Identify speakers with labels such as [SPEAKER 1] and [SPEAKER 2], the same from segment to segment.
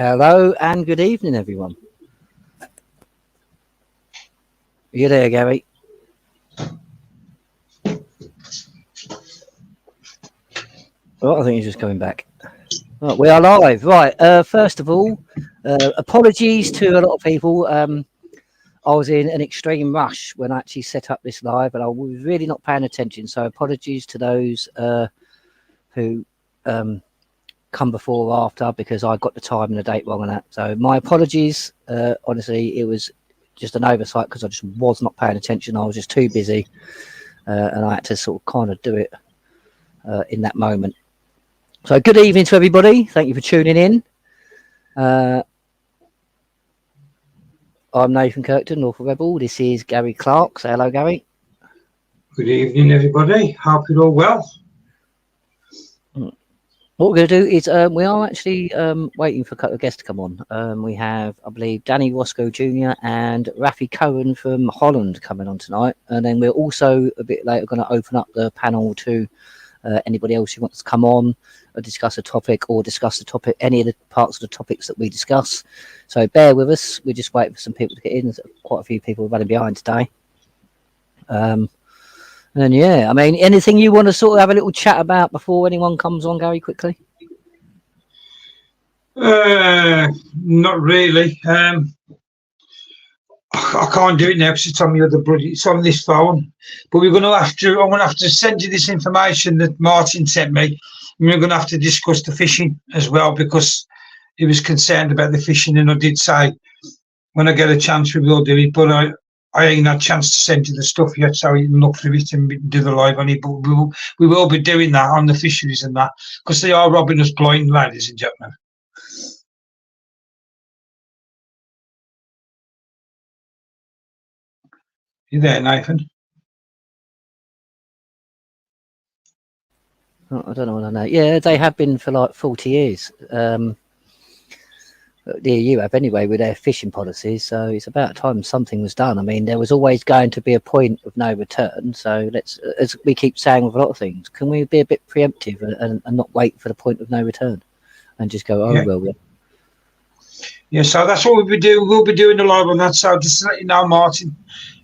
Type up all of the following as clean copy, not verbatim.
[SPEAKER 1] Hello and good evening, everyone. Are you there, Gary? Oh, I think he's just coming back. Right, we are live. Right. First of all, apologies to a lot of people. I was in an extreme rush when I actually set up this live, and I was really not paying attention. So apologies to those who come before or after, because I got the time and the date wrong on that. So my apologies. Honestly, it was just an oversight because I just was not paying attention. I was just too busy, and I had to sort of kind of do it in that moment. So good evening to everybody. Thank you for tuning in. I'm Nathan Kirkton, Lawful Rebel. This is Gary Clarke. Say hello, Gary.
[SPEAKER 2] Good evening, everybody. Hope you're all well.
[SPEAKER 1] What we're going to do is we are actually waiting for a couple of guests to come on. We have, I believe, Danny Rosco Jr. and Rafy Cohen from Holland coming on tonight. And then we're also a bit later going to open up the panel to anybody else who wants to come on or discuss a topic or discuss the topic, any of the parts of the topics that we discuss. So bear with us. We're just waiting for some people to get in. There's quite a few people running behind today. And yeah, I mean, anything you want to sort of have a little chat about before anyone comes on, Gary, quickly?
[SPEAKER 2] Not really. I can't do it now because it's on the other bloody. It's on this phone. But we're going to have to. I'm going to have to send you this information that Martin sent me. And we're going to have to discuss the fishing as well because he was concerned about the fishing, and I did say when I get a chance we will do it. But I ain't had a chance to send you the stuff yet, so you can look through it and do the live on it. But we will be doing that on the fisheries and that because they are robbing us blind, ladies and gentlemen. You there, Nathan?
[SPEAKER 1] Oh, I don't know what I know. Yeah, they have been for like 40 years. The EU have anyway with their fishing policies, so it's about time something was done. I mean, there was always going to be a point of no return, so let's, as we keep saying with a lot of things, can we be a bit preemptive and not wait for the point of no return and just go, oh,
[SPEAKER 2] yeah.
[SPEAKER 1] well,
[SPEAKER 2] Yeah, so that's what we'll be doing. We'll be doing the live on that, so just to let you know, Martin,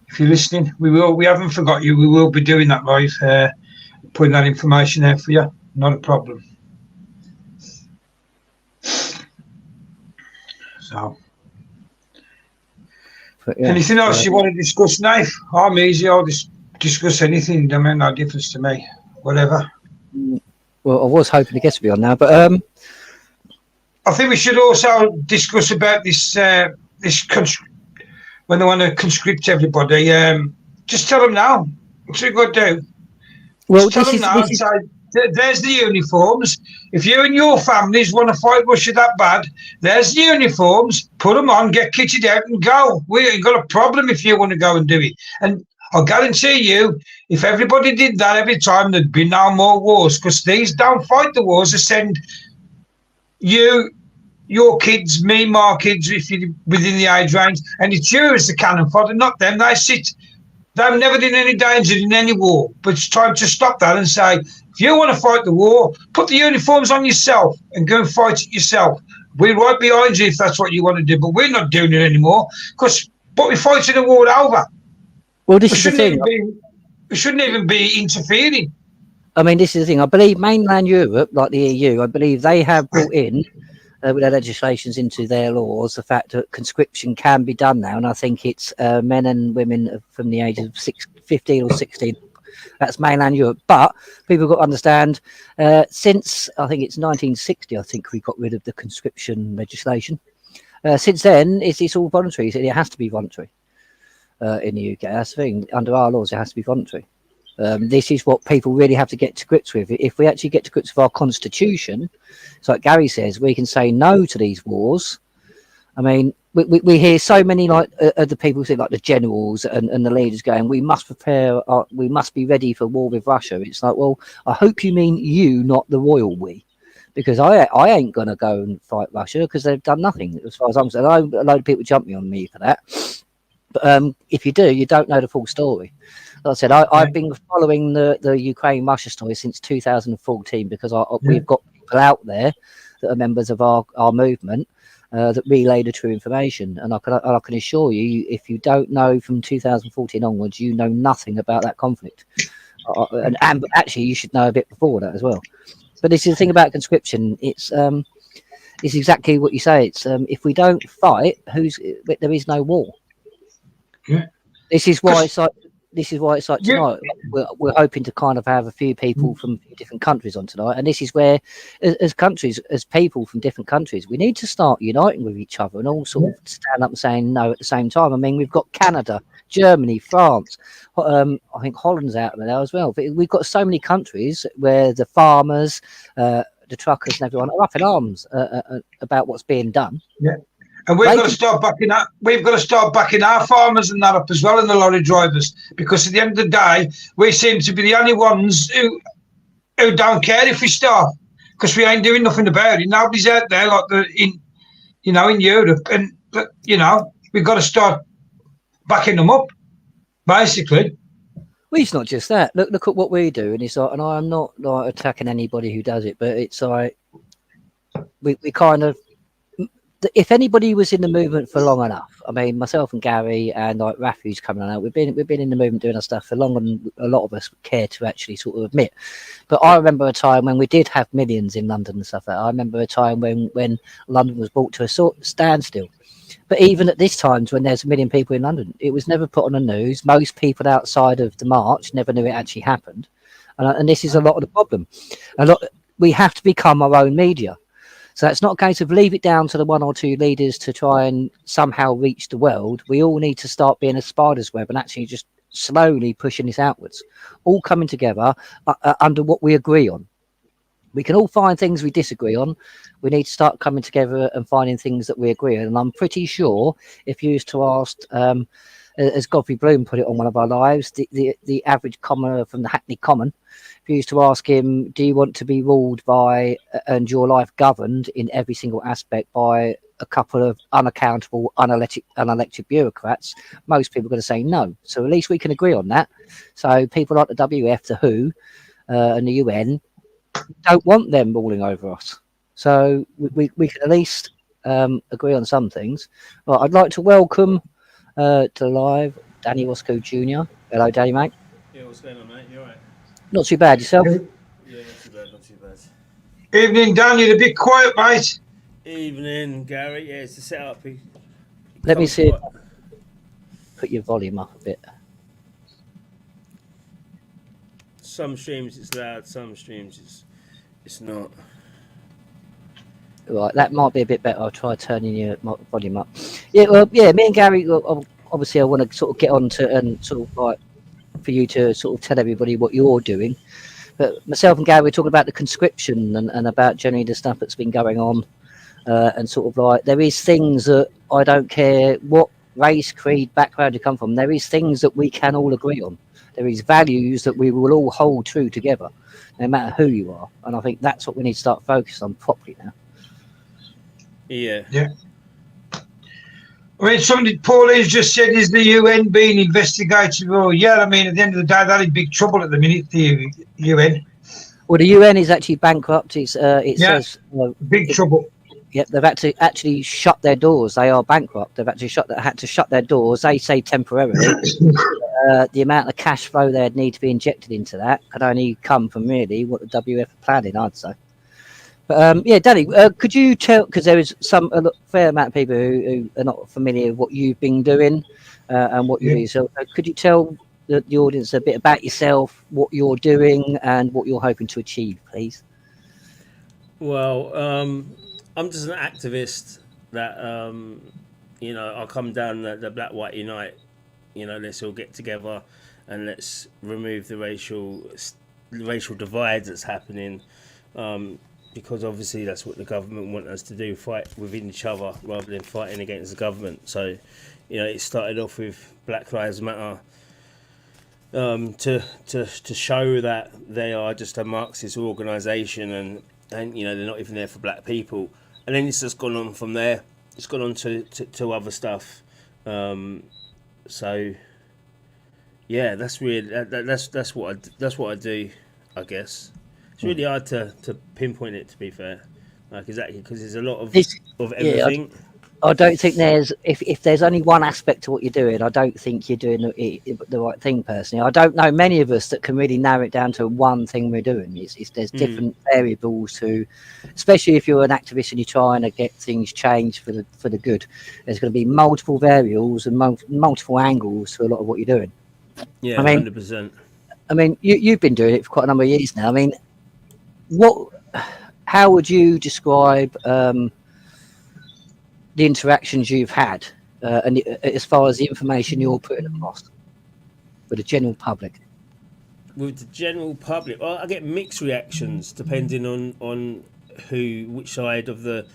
[SPEAKER 2] if you're listening, we haven't forgot you. We will be doing that live, putting that information out for you. Not a problem. So, but yeah, anything else you want to discuss, Nath? I'm easy. I'll just discuss anything. It don't make no difference to me. Whatever.
[SPEAKER 1] Well, I was hoping the guests would be on now, but
[SPEAKER 2] I think we should also discuss about this. When they want to conscript everybody, just tell them now. What's it got to do?
[SPEAKER 1] Well,
[SPEAKER 2] just tell them now. There's the uniforms. If you and your families want to fight Russia that bad, there's the uniforms. Put them on, get kitted out, and go. We ain't got a problem if you want to go and do it. And I'll guarantee you, if everybody did that every time, there'd be no more wars. Because these don't fight the wars. They send you, your kids, me, my kids, if you're within the age range, and it's you as the cannon fodder, not them. They've never done any danger in any war. But it's time to stop that and say, if you want to fight the war, put the uniforms on yourself and go and fight it yourself. We're right behind you if that's what you want to do, but we're not doing it anymore because what we're fighting the war over.
[SPEAKER 1] Well, this is the thing.
[SPEAKER 2] We shouldn't even be interfering.
[SPEAKER 1] I mean, this is the thing. I believe mainland Europe, like the EU, I believe they have brought in with their legislations into their laws the fact that conscription can be done now, and I think it's men and women from the age of 15 or 16. That's mainland Europe, but people got to understand. Since I think it's 1960, I think we got rid of the conscription legislation. Since then, it's all voluntary. It has to be voluntary in the UK. That's the thing. Under our laws, it has to be voluntary. This is what people really have to get to grips with. If we actually get to grips with our constitution, it's like Gary says, we can say no to these wars. I mean, we hear so many like the people say, like the generals and the leaders going, we must prepare, we must be ready for war with Russia. It's like, well, I hope you mean you, not the royal we, because I ain't going to go and fight Russia because they've done nothing as far as I'm concerned. I know a load of people jump on me for that. But if you do, you don't know the full story. Like I said, I've been following the Ukraine-Russia story since 2014 because we've got people out there that are members of our movement. that relay the true information. And I can assure you, if you don't know from 2014 onwards, you know nothing about that conflict. And actually, you should know a bit before that as well. But this is the thing about conscription. It's exactly what you say. It's if we don't fight, there is no war.
[SPEAKER 2] Yeah.
[SPEAKER 1] This is why it's like
[SPEAKER 2] Yeah.
[SPEAKER 1] tonight. We're hoping to kind of have a few people from different countries on tonight, and this is where, as countries, as people from different countries, we need to start uniting with each other and all sort of stand up and saying no at the same time. I mean, we've got Canada, Germany, France. I think Holland's out there now as well. But we've got so many countries where the farmers, the truckers, and everyone are up in arms about what's being done.
[SPEAKER 2] Yeah. And we've got to start backing up. We've got to start backing our farmers and that up as well, and the lorry drivers, because at the end of the day, we seem to be the only ones who don't care if we start, because we ain't doing nothing about it. Nobody's out there like in Europe, and we've got to start backing them up, basically.
[SPEAKER 1] Well, it's not just that. Look at what we do, and it's like, and I'm not like attacking anybody who does it, but it's like we kind of. If anybody was in the movement for long enough, I mean, myself and Gary and like Rafy's coming on out, we've been in the movement doing our stuff for longer than a lot of us care to actually sort of admit. But I remember a time when we did have millions in London and stuff like that. I remember a time when London was brought to a sort of standstill. But even at this times when there's a million people in London, it was never put on the news. Most people outside of the march never knew it actually happened. And this is a lot of the problem. We have to become our own media. So it's not a case of leave it down to the one or two leaders to try and somehow reach the world. We all need to start being a spider's web and actually just slowly pushing this outwards, all coming together under what we agree on. We can all find things we disagree on. We need to start coming together and finding things that we agree on. And I'm pretty sure if you used to ask, as Godfrey Bloom put it on one of our lives, the average commoner from the Hackney Common, if you used to ask him, do you want to be ruled by and your life governed in every single aspect by a couple of unaccountable, unelected bureaucrats, most people are going to say no. So at least we can agree on that. So people like the WF, the WHO, and the UN don't want them ruling over us. So we can at least agree on some things. Right, I'd like to welcome to live Danny Rosco Jr. Hello, Danny, mate.
[SPEAKER 3] Yeah, what's going on, mate? You all right?
[SPEAKER 1] Not too bad, yourself?
[SPEAKER 3] Yeah, not too bad.
[SPEAKER 2] Evening, Dan. You're a bit quiet, mate.
[SPEAKER 3] Evening, Gary. Yeah, it's the setup.
[SPEAKER 1] Let me see. Put your volume up a bit.
[SPEAKER 3] Some streams it's loud, some streams it's not.
[SPEAKER 1] Right, that might be a bit better. I'll try turning your volume up. Yeah, well, yeah, me and Gary, obviously I want to sort of get on to and sort of like for you to sort of tell everybody what you're doing. But myself and Gary were talking about the conscription and about generally the stuff that's been going on. And sort of like, there is things that I don't care what race, creed, background you come from. There is things that we can all agree on. There is values that we will all hold true together, no matter who you are. And I think that's what we need to start focusing on properly now.
[SPEAKER 3] Yeah.
[SPEAKER 2] I mean, Pauline's just said, is the UN being investigated? Well, yeah, I mean, at the end of the day, they're in big trouble at the minute, the UN.
[SPEAKER 1] Well, the UN is actually bankrupt. It says...
[SPEAKER 2] big trouble.
[SPEAKER 1] Yep, they've had to actually shut their doors. They are bankrupt. They've actually had to shut their doors. They say temporarily. The amount of cash flow they'd need to be injected into that could only come from really what the WF are planning, I'd say. But yeah, Danny, could you tell, because there is a fair amount of people who are not familiar with what you've been doing and what you do. So could you tell the audience a bit about yourself, what you're doing and what you're hoping to achieve, please?
[SPEAKER 3] Well, I'm just an activist that, I'll come down the Black White Unite, let's all get together and let's remove the racial divide that's happening. Because obviously that's what the government want us to do, fight within each other rather than fighting against the government. So, it started off with Black Lives Matter to show that they are just a Marxist organisation and they're not even there for black people. And then it's just gone on from there. It's gone on to other stuff. So yeah, that's really that's what I do, I guess. It's really hard to pinpoint it, to be fair. Like exactly, because there's a lot of everything.
[SPEAKER 1] I don't think there's if there's only one aspect to what you're doing, I don't think you're doing the right thing personally. I don't know many of us that can really narrow it down to one thing we're doing. There's different variables to, especially if you're an activist and you're trying to get things changed for the good. There's going to be multiple variables and multiple angles to a lot of what you're doing.
[SPEAKER 3] Yeah,
[SPEAKER 1] I mean,
[SPEAKER 3] 100%.
[SPEAKER 1] I mean, you've been doing it for quite a number of years now. I mean, how would you describe the interactions you've had and as far as the information you're putting across with the general public?
[SPEAKER 3] With the general public, well, I get mixed reactions depending on which side of the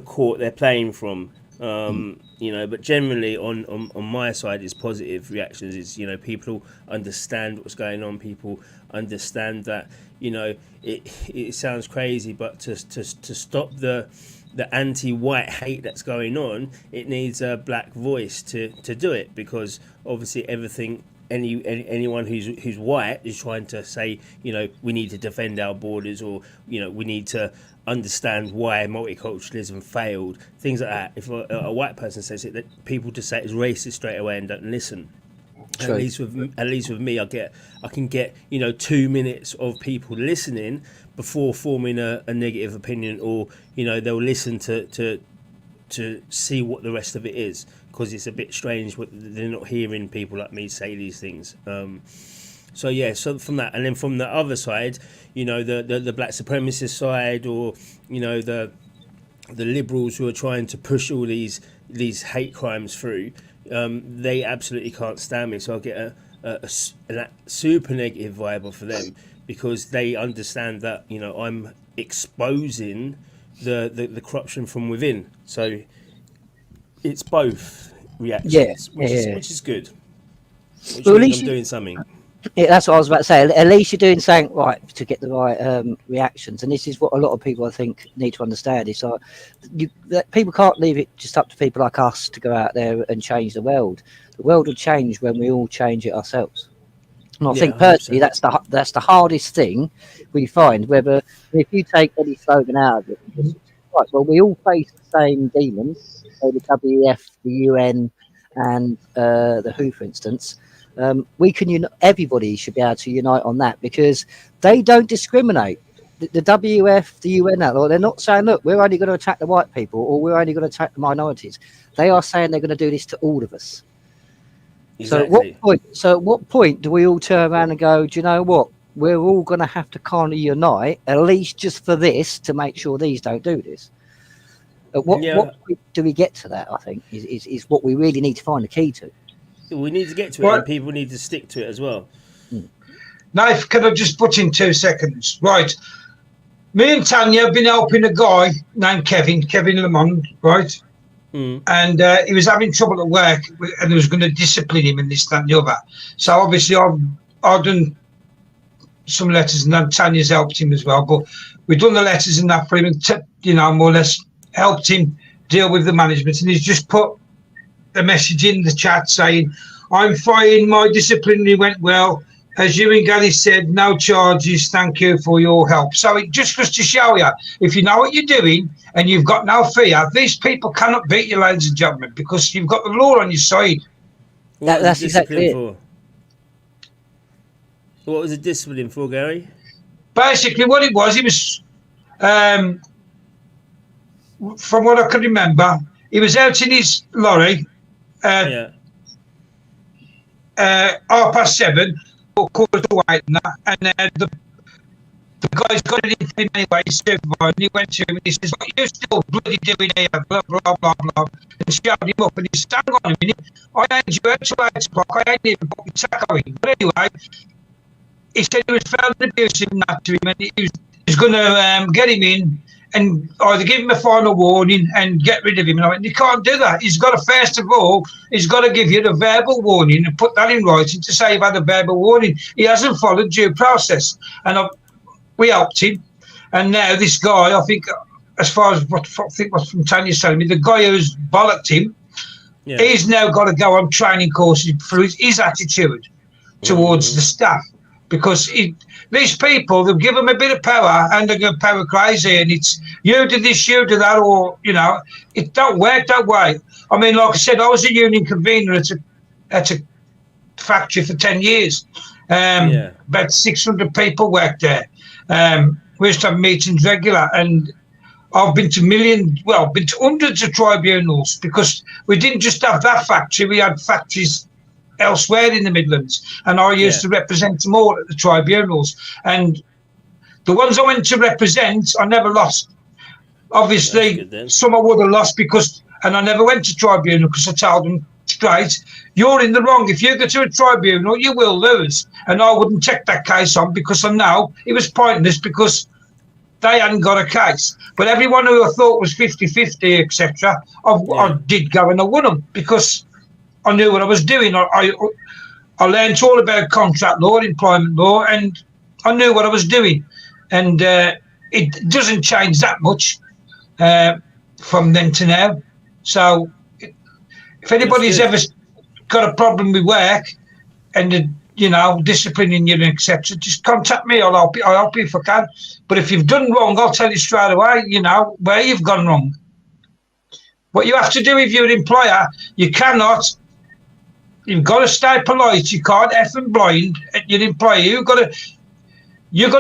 [SPEAKER 3] court they're playing from. You know, but generally on my side is positive reactions. Is, you know, people understand what's going on. People understand that, you know, it sounds crazy, but to stop the anti-white hate that's going on, it needs a black voice to do it, because obviously anyone who's white is trying to say, you know, we need to defend our borders, or, you know, we need to understand why multiculturalism failed, things like that. If a white person says it, that people just say it's racist straight away and don't listen. At least with me, I can get, you know, 2 minutes of people listening before forming a negative opinion, or, you know, they'll listen to see what the rest of it is, because it's a bit strange they're not hearing people like me say these things. So yeah, so from that, and then from the other side, you know, the black supremacist side, or, you know, the liberals who are trying to push all these hate crimes through, they absolutely can't stand me. So I get a super negative vibe off of them, because they understand that, you know, I'm exposing the corruption from within. So it's both reactions, which is good. Which means I'm doing something.
[SPEAKER 1] Yeah, that's what I was about to say. At least you're doing something right to get the right reactions, and this is what a lot of people, I think, need to understand. Is that people can't leave it just up to people like us to go out there and change the world. The world will change when we all change it ourselves. And I think personally, 100%. that's the hardest thing we find. Whether if you take any slogan out of it, right, well, we all face the same demons. So the WEF, the UN, and the WHO, for instance. We can everybody should be able to unite on that, because they don't discriminate. The WF, the UN, they're not saying, look, we're only going to attack the white people, or we're only going to attack the minorities. They are saying they're going to do this to all of us. Exactly. So at what point do we all turn around and go, do you know what? We're all going to have to kind of unite, at least just for this, to make sure these don't do this. At what point do we get to that, I think, is what we really need to find the key to.
[SPEAKER 3] We need to get to it, and people need to stick to it as well.
[SPEAKER 2] Now, can I just put in 2 seconds? Right. Me and Tanya have been helping a guy named Kevin Lamond, right? And he was having trouble at work, and he was going to discipline him and this, that, and the other. So obviously I've done some letters, and then Tanya's helped him as well. But we've done the letters and that for him, and you know, more or less helped him deal with the management. And he's just put a message in the chat saying, I'm fine, my disciplinary went well. As you and Gary said, no charges, thank you for your help. So it just goes to show you, if you know what you're doing and you've got no fear, these people cannot beat you, ladies and gentlemen, because you've got the law on your side.
[SPEAKER 1] That's exactly it.
[SPEAKER 3] What was the discipline for, Gary?
[SPEAKER 2] Basically what it was, from what I can remember, he was out in his lorry, 7:30, or 7:45, and the guy's got it in for him anyway, and he went to him and he says, what are you still bloody doing here, blah, blah, blah, blah, and shouted him up, and he said, hang on a minute, I ain't you out till 8 o'clock, I ain't even put my tacko in. But anyway, he said he was found abusive and that to him, and he was going to get him in and either give him a final warning and get rid of him. And you can't do that. He's got to, first of all, he's got to give you the verbal warning and put that in writing to say you've had a verbal warning. He hasn't followed due process. And we helped him. And now this guy, I think, as far as what I think was from Tanya's telling me, the guy who's bollocked him, he's now got to go on training courses for his attitude towards the staff. because these people, they'll give them a bit of power and they go power crazy, and it's you do this, you do that, or it don't work that way. I mean, like I said, I was a union convener at a factory for 10 years. About 600 people worked there. We used to have meetings regular, and I've been to been to hundreds of tribunals, because we didn't just have that factory, we had factories elsewhere in the Midlands, and I used to represent them all at the tribunals. And the ones I went to represent, I never lost. Obviously, some I would have lost and I never went to tribunal because I told them straight, you're in the wrong. If you go to a tribunal, you will lose. And I wouldn't take that case on, because I know it was pointless, because they hadn't got a case. But everyone who I thought was 50-50, etc., I did go and I won them, because I knew what I was doing. I learned all about contract law, employment law, and I knew what I was doing. And it doesn't change that much from then to now. So if anybody's ever got a problem with work and disciplining you and etc., just contact me. I'll help you if I can. But if you've done wrong, I'll tell you straight away, where you've gone wrong. What you have to do if you're an employer, you've got to stay polite. You can't effing blind at your employer. You've got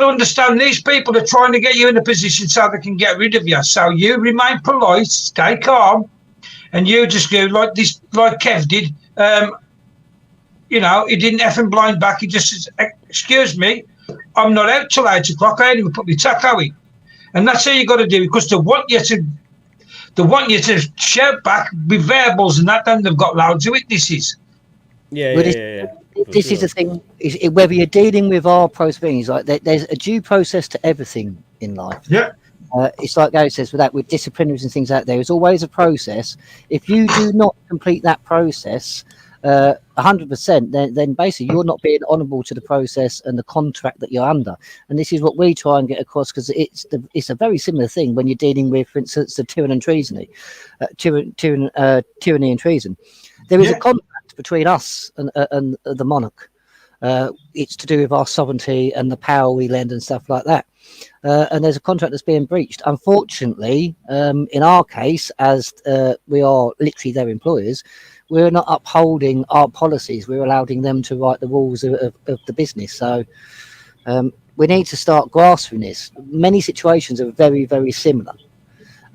[SPEAKER 2] to understand these people are trying to get you in a position so they can get rid of you. So you remain polite, stay calm, and you just go like Kev did. He didn't effing blind back. He just says, excuse me, I'm not out till 8 o'clock. I ain't even put my taco in. And that's how you got to do it, because they want you to shout back with verbals and that, then they've got loads of witnesses.
[SPEAKER 1] This is the thing, whether you're dealing with our proceedings, like there's a due process to everything in life.
[SPEAKER 2] Yeah.
[SPEAKER 1] It's like Gary says, with disciplinaries and things out there, there's always a process. If you do not complete that process 100%, then basically you're not being honourable to the process and the contract that you're under. And this is what we try and get across, because it's a very similar thing when you're dealing with, for instance, the tyranny and treason. There is a contract between us and the monarch. It's to do with our sovereignty and the power we lend and stuff like that. And there's a contract that's being breached. Unfortunately, in our case, as we are literally their employers, we're not upholding our policies. We're allowing them to write the rules of the business. So we need to start grasping this. Many situations are very, very similar.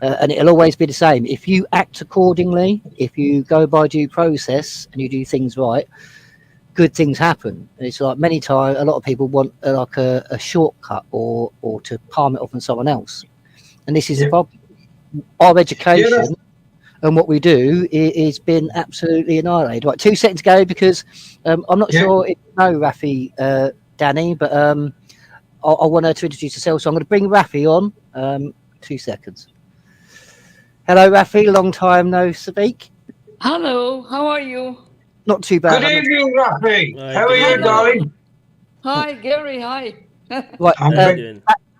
[SPEAKER 1] And it'll always be the same. If you act accordingly, if you go by due process and you do things right, good things happen. And it's like many times, a lot of people want like a shortcut or to palm it off on someone else. And this is the problem. Our education and what we do is been absolutely annihilated. Right, 2 seconds ago, because I'm not sure if you know Rafy, Danny, but I want her to introduce herself. So I'm going to bring Rafy on. 2 seconds. Hello, Rafy. Long time no speak.
[SPEAKER 4] Hello. How are you?
[SPEAKER 1] Not too bad.
[SPEAKER 2] Good evening, Rafy. How are you, darling?
[SPEAKER 4] Hi, Gary. Hi.
[SPEAKER 1] Right,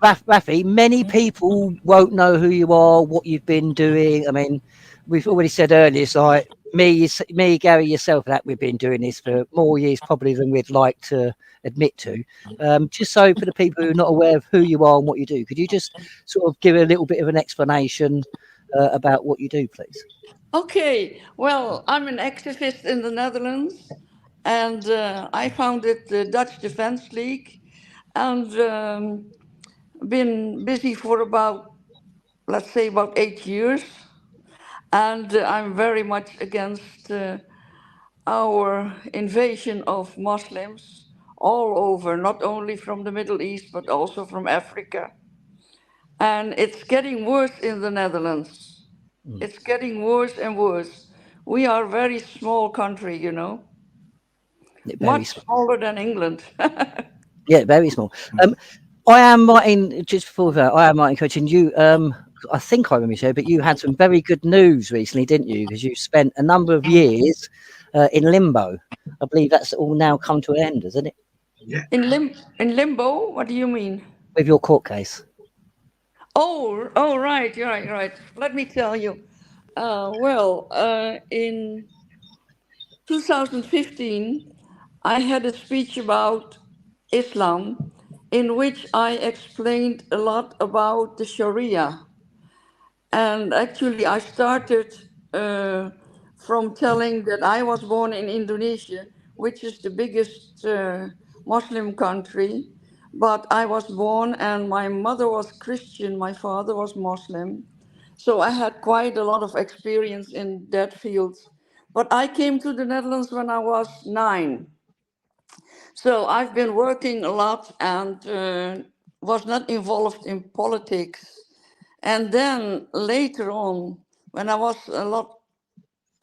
[SPEAKER 1] Rafy, many people won't know who you are, what you've been doing. I mean, we've already said earlier, it's like me, Gary, yourself, that we've been doing this for more years probably than we'd like to admit to. Just so for the people who are not aware of who you are and what you do, could you just sort of give a little bit of an explanation about what you do, please?
[SPEAKER 4] Okay. Well, I'm an activist in the Netherlands, and I founded the Dutch Defence League, and been busy for about 8 years. And I'm very much against our invasion of Muslims all over, not only from the Middle East, but also from Africa. And it's getting worse in the Netherlands. It's getting worse and worse. We are a very small country, you know. Much smaller than England.
[SPEAKER 1] Yeah, very small. I am Martin, just before that, I am Martin coaching you. I think I remember you said, but you had some very good news recently, didn't you? Because you spent a number of years in limbo. I believe that's all now come to an end, isn't it?
[SPEAKER 2] Yeah.
[SPEAKER 4] In limbo? What do you mean?
[SPEAKER 1] With your court case.
[SPEAKER 4] Oh, right. Let me tell you. In 2015, I had a speech about Islam, in which I explained a lot about the Sharia. And actually, I started from telling that I was born in Indonesia, which is the biggest Muslim country. But I was born, and my mother was Christian, my father was Muslim. So I had quite a lot of experience in that field. But I came to the Netherlands when I was 9. So I've been working a lot and was not involved in politics. And then later on, when I was a lot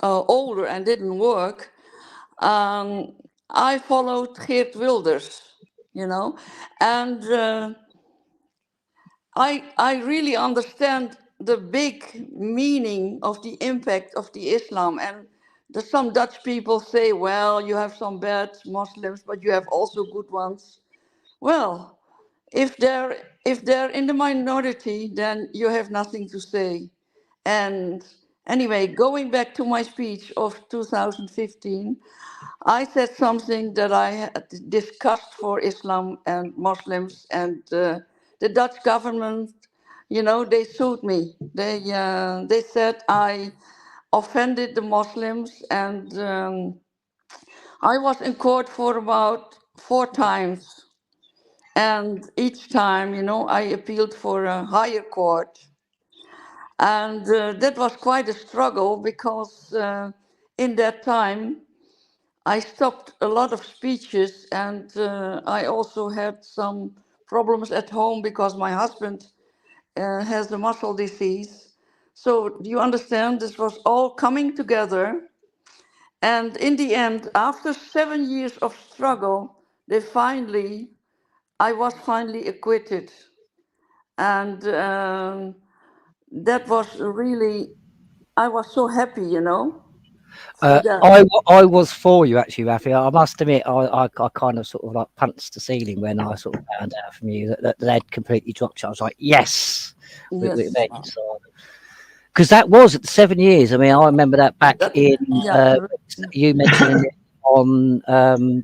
[SPEAKER 4] older and didn't work, I followed Geert Wilders, and I really understand the big meaning of the impact of the Islam. And some Dutch people say, well, you have some bad Muslims, but you have also good ones. Well, if they're in the minority, then you have nothing to say. And anyway, going back to my speech of 2015, I said something that I had discussed for Islam and Muslims, and the Dutch government, they sued me. They said I offended the Muslims, and I was in court for about 4 times. And each time, I appealed for a higher court. And that was quite a struggle because in that time, I stopped a lot of speeches, and I also had some problems at home because my husband has the muscle disease. So, do you understand? This was all coming together. And in the end, after 7 years of struggle, I was finally acquitted. And that was really, I was so happy, for that.
[SPEAKER 1] I was for you actually, Rafy. I must admit, I kind of sort of like punched the ceiling when I sort of found out from you that they'd completely dropped you. I was like, yes,
[SPEAKER 4] Yes.
[SPEAKER 1] because that was at 7 years. I mean, I remember that back in you mentioning it on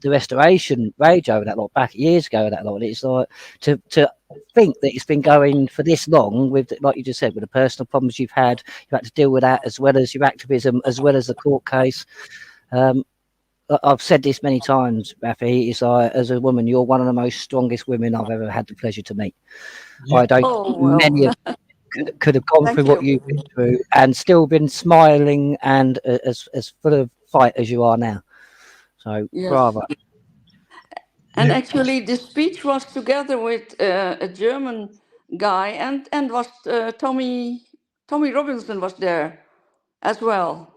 [SPEAKER 1] the Restoration radio that lot back years ago. That lot, it's like to think that it's been going for this long with, like you just said, with the personal problems you've had to deal with that, as well as your activism, as well as the court case. I've said this many times, Rafy. It's like, as a woman, you're one of the most strongest women I've ever had the pleasure to meet.
[SPEAKER 2] Yeah.
[SPEAKER 1] I don't think many of could have gone through what you've been through and still been smiling and as full of fight as you are now. So, bravo.
[SPEAKER 4] And actually, the speech was together with a German guy, and was Tommy Robinson was there as well.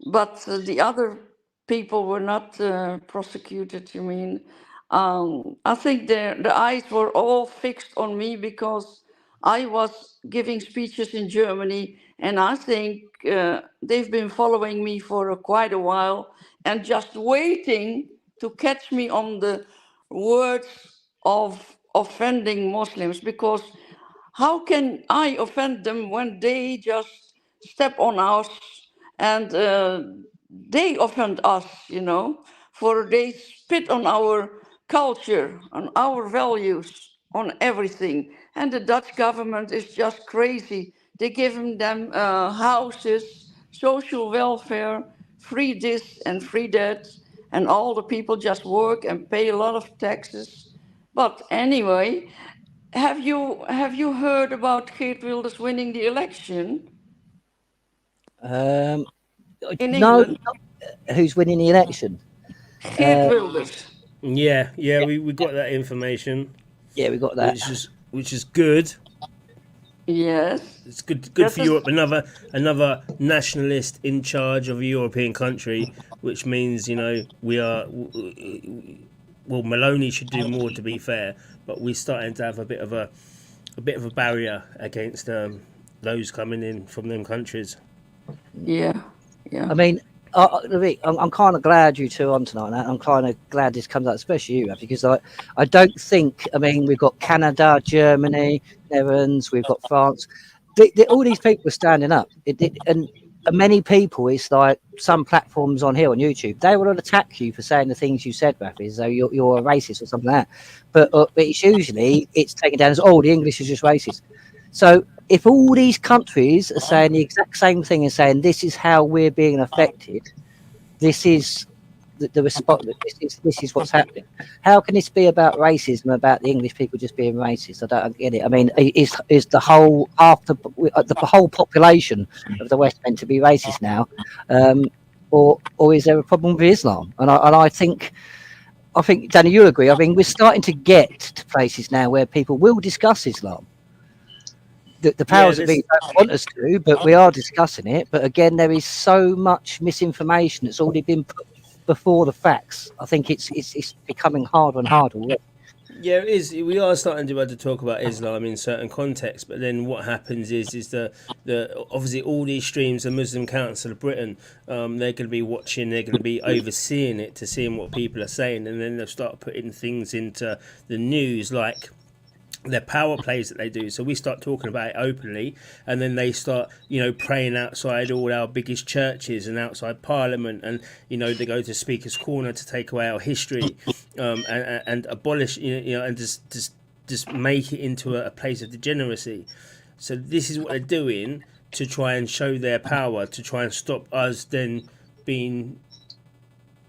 [SPEAKER 4] But the other people were not prosecuted. You mean? I think the eyes were all fixed on me because I was giving speeches in Germany, and I think they've been following me for quite a while and just waiting to catch me on the words of offending Muslims, because how can I offend them when they just step on us and they offend us, for they spit on our culture, on our values, on everything. And the Dutch government is just crazy. They give them houses, social welfare, free this and free that, and all the people just work and pay a lot of taxes. But anyway, have you heard about Geert Wilders winning the election in England?
[SPEAKER 1] Who's winning the election?
[SPEAKER 4] Geert Wilders.
[SPEAKER 3] Yeah, we got that information.
[SPEAKER 1] Yeah, we got that.
[SPEAKER 3] Which is good.
[SPEAKER 4] Yes,
[SPEAKER 3] it's good for Europe. Another nationalist in charge of a European country, which means we are. Well, Maloney should do more, to be fair, but we're starting to have a bit of a barrier against those coming in from them countries.
[SPEAKER 4] Yeah.
[SPEAKER 1] I mean, I'm kind of glad you two are on tonight. I'm kind of glad this comes out, especially you, because I don't think. I mean, we've got Canada, Germany, Netherlands, we've got France. All these people are standing up, and many people, it's like some platforms on here on YouTube, they will attack you for saying the things you said, Rafy, as though you're a racist or something like that. But it's usually taken down as, oh, the English is just racist. So if all these countries are saying the exact same thing and saying this is how we're being affected, this is the response. This is what's happening. How can this be about racism, about the English people just being racist? I don't get it. I mean, is the whole the whole population of the West meant to be racist now, or is there a problem with Islam? And I think, Danny, you'll agree. I mean, we're starting to get to places now where people will discuss Islam. The powers that be don't want us to, but we are discussing it. But again, there is so much misinformation that's already been put before the facts. I think it's becoming harder and harder.
[SPEAKER 3] Yeah, it is. We are starting to be able to talk about Islam in certain contexts, but then what happens is the obviously all these streams, the Muslim Council of Britain, they're going to be watching, they're going to be overseeing it to seeing what people are saying, and then they'll start putting things into the news like their power plays that they do. So we start talking about it openly, and then they start, praying outside all our biggest churches and outside Parliament, and they go to Speaker's Corner to take away our history, and abolish, and just make it into a place of degeneracy. So this is what they're doing to try and show their power, to try and stop us then being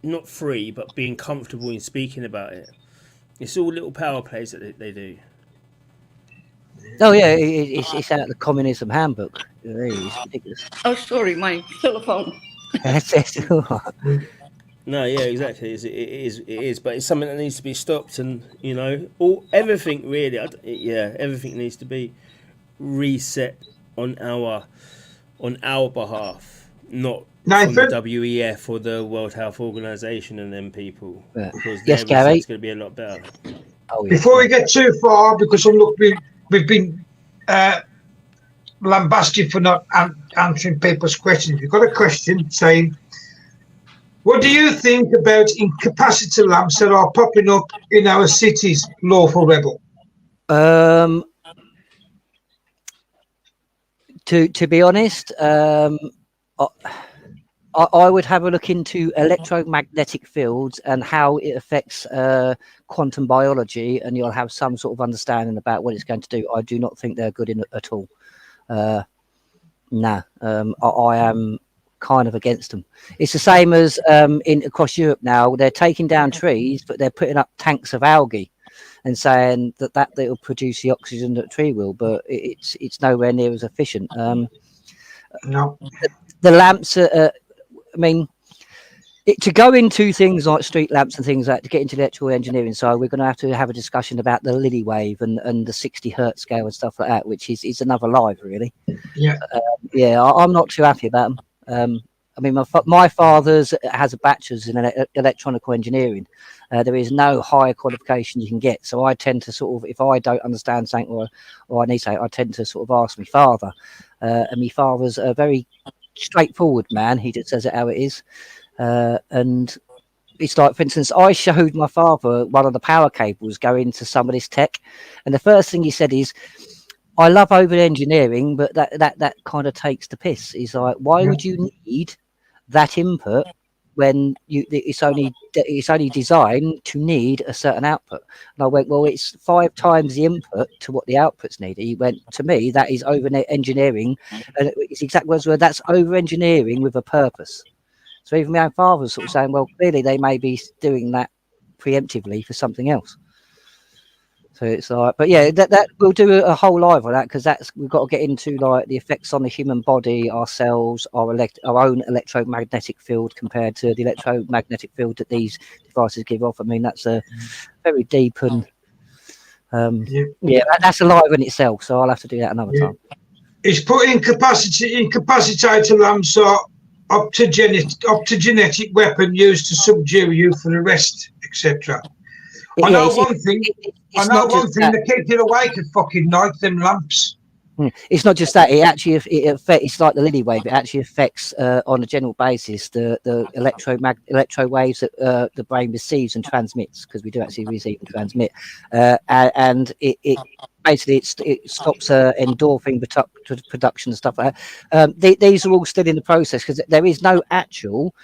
[SPEAKER 3] not free, but being comfortable in speaking about it. It's all little power plays that they do.
[SPEAKER 1] Oh yeah, it's out of the communism handbook. It's ridiculous.
[SPEAKER 4] Oh, sorry, my telephone.
[SPEAKER 3] No, yeah, exactly. It is, but it's something that needs to be stopped, and everything really. Everything needs to be reset on our behalf, not from the WEF or the World Health Organization and them people.
[SPEAKER 1] Yeah.
[SPEAKER 3] Because
[SPEAKER 1] yes, Gary.
[SPEAKER 3] It's going to be a lot better.
[SPEAKER 2] Oh, yeah. Before we get too far, because we've been lambasted for not answering people's questions. We've got a question saying, what do you think about incapacity lamps that are popping up in our cities, Lawful Rebel?
[SPEAKER 1] To be honest, I would have a look into electromagnetic fields and how it affects quantum biology, and you'll have some sort of understanding about what it's going to do. I do not think they're good at all. I am kind of against them. It's the same as across Europe now. They're taking down trees, but they're putting up tanks of algae and saying that will produce the oxygen that a tree will, but it's nowhere near as efficient.
[SPEAKER 2] No.
[SPEAKER 1] The lamps are. I mean, to go into things like street lamps and things like that, to get into the electrical engineering side, we're going to have a discussion about the Lily wave and the 60 hertz scale and stuff like that, which is another live, really.
[SPEAKER 2] Yeah.
[SPEAKER 1] I'm not too happy about them. I mean, my father's has a bachelor's in electronical engineering. There is no higher qualification you can get. So I tend to sort of, if I don't understand something or I need something, I tend to sort of ask my father. And my father's a very straightforward man. He just says it how it is. And it's like, for instance, I showed my father one of the power cables going to some of this tech, and the first thing he said is, I love over engineering, but that kind of takes the piss. He's like, why would you need that input when it's only designed to need a certain output? And I went, well, it's 5 times the input to what the outputs need. He went, to me, that is over engineering, and it's exact words were, that's over engineering with a purpose. So even my own father's sort of saying, well, clearly they may be doing that preemptively for something else. So it's like, but yeah, that we'll do a whole live on that, because we've got to get into like the effects on the human body, our cells, our own electromagnetic field compared to the electromagnetic field that these devices give off. I mean, that's a very deep and that's a live in itself. So I'll have to do that another time.
[SPEAKER 2] It's put incapacitated lamps are up to genetic weapon used to subdue you for arrest, etc. I know one thing. They keep you awake at fucking night, them lamps.
[SPEAKER 1] It's not just that; it affects. It's like the Lily wave. It actually affects, on a general basis, the electro waves that the brain receives and transmits, because we do actually receive and transmit, and it basically it stops endorphin production and stuff like that. These are all still in the process because there is no actual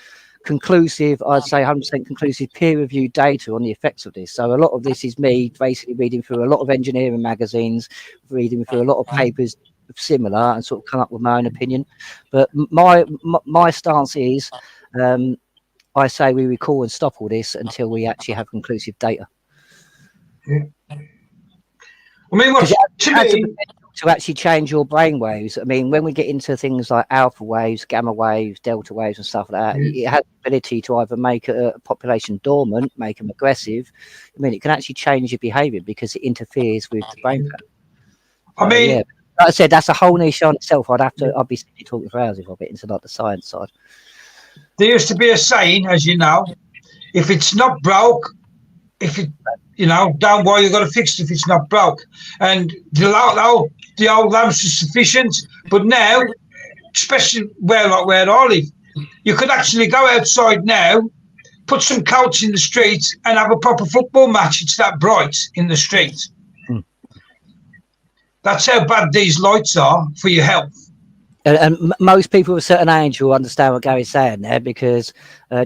[SPEAKER 1] conclusive, I'd say 100% conclusive peer-reviewed data on the effects of this. So a lot of this is me basically reading through a lot of engineering magazines, reading through a lot of papers similar, and sort of come up with my own opinion. But my stance is, I say we recall and stop all this until we actually have conclusive data.
[SPEAKER 2] Yeah. I mean, what to me,
[SPEAKER 1] to actually change your brain waves. I mean, when we get into things like alpha waves, gamma waves, delta waves, and stuff like that, it has the ability to either make a population dormant, make them aggressive. I mean, it can actually change your behaviour because it interferes with the brain pattern.
[SPEAKER 2] I mean,
[SPEAKER 1] yeah, like I said, that's a whole niche on itself. I'd be sitting talking for hours if I get into like the science side.
[SPEAKER 2] there used to be a saying, as you know, if it's not broke, if it, don't worry, you've got to fix it if it's not broke. And the old lamps are sufficient, but now, especially where I live, you could actually go outside now, put some coats in the street, and have a proper football match. It's that bright in the street. That's how bad these lights are for your health.
[SPEAKER 1] And most people of a certain age will understand what Gary's saying there, because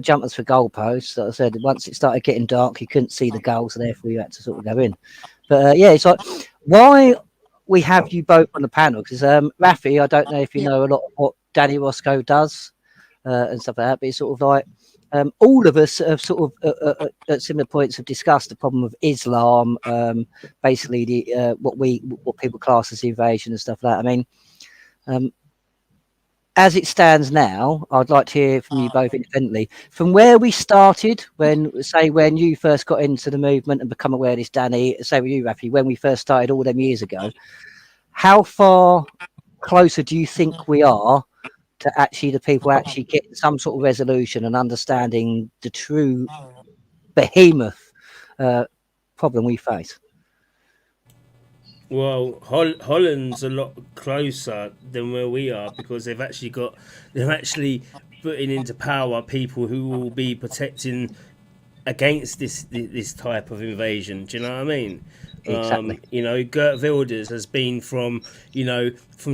[SPEAKER 1] jumpers for goalposts, like I said, once it started getting dark, you couldn't see the goal, so therefore you had to sort of go in. But yeah, it's like, why we have you both on the panel, because Rafy, I don't know if you know a lot of what Danny Roscoe does and stuff like that, but it's sort of like all of us have sort of at similar points have discussed the problem of Islam, basically the what people class as invasion and stuff like that. I mean, as it stands now, I'd like to hear from you both independently. From where we started, when you first got into the movement and become aware of this, Danny, say with you, Rafy, when we first started all them years ago, how far closer do you think we are to actually the people actually getting some sort of resolution and understanding the true behemoth problem we face?
[SPEAKER 3] Well, Holland's a lot closer than where we are, because they're actually putting into power people who will be protecting against this type of invasion. Do you know what I mean?
[SPEAKER 1] Exactly.
[SPEAKER 3] Geert Wilders has been from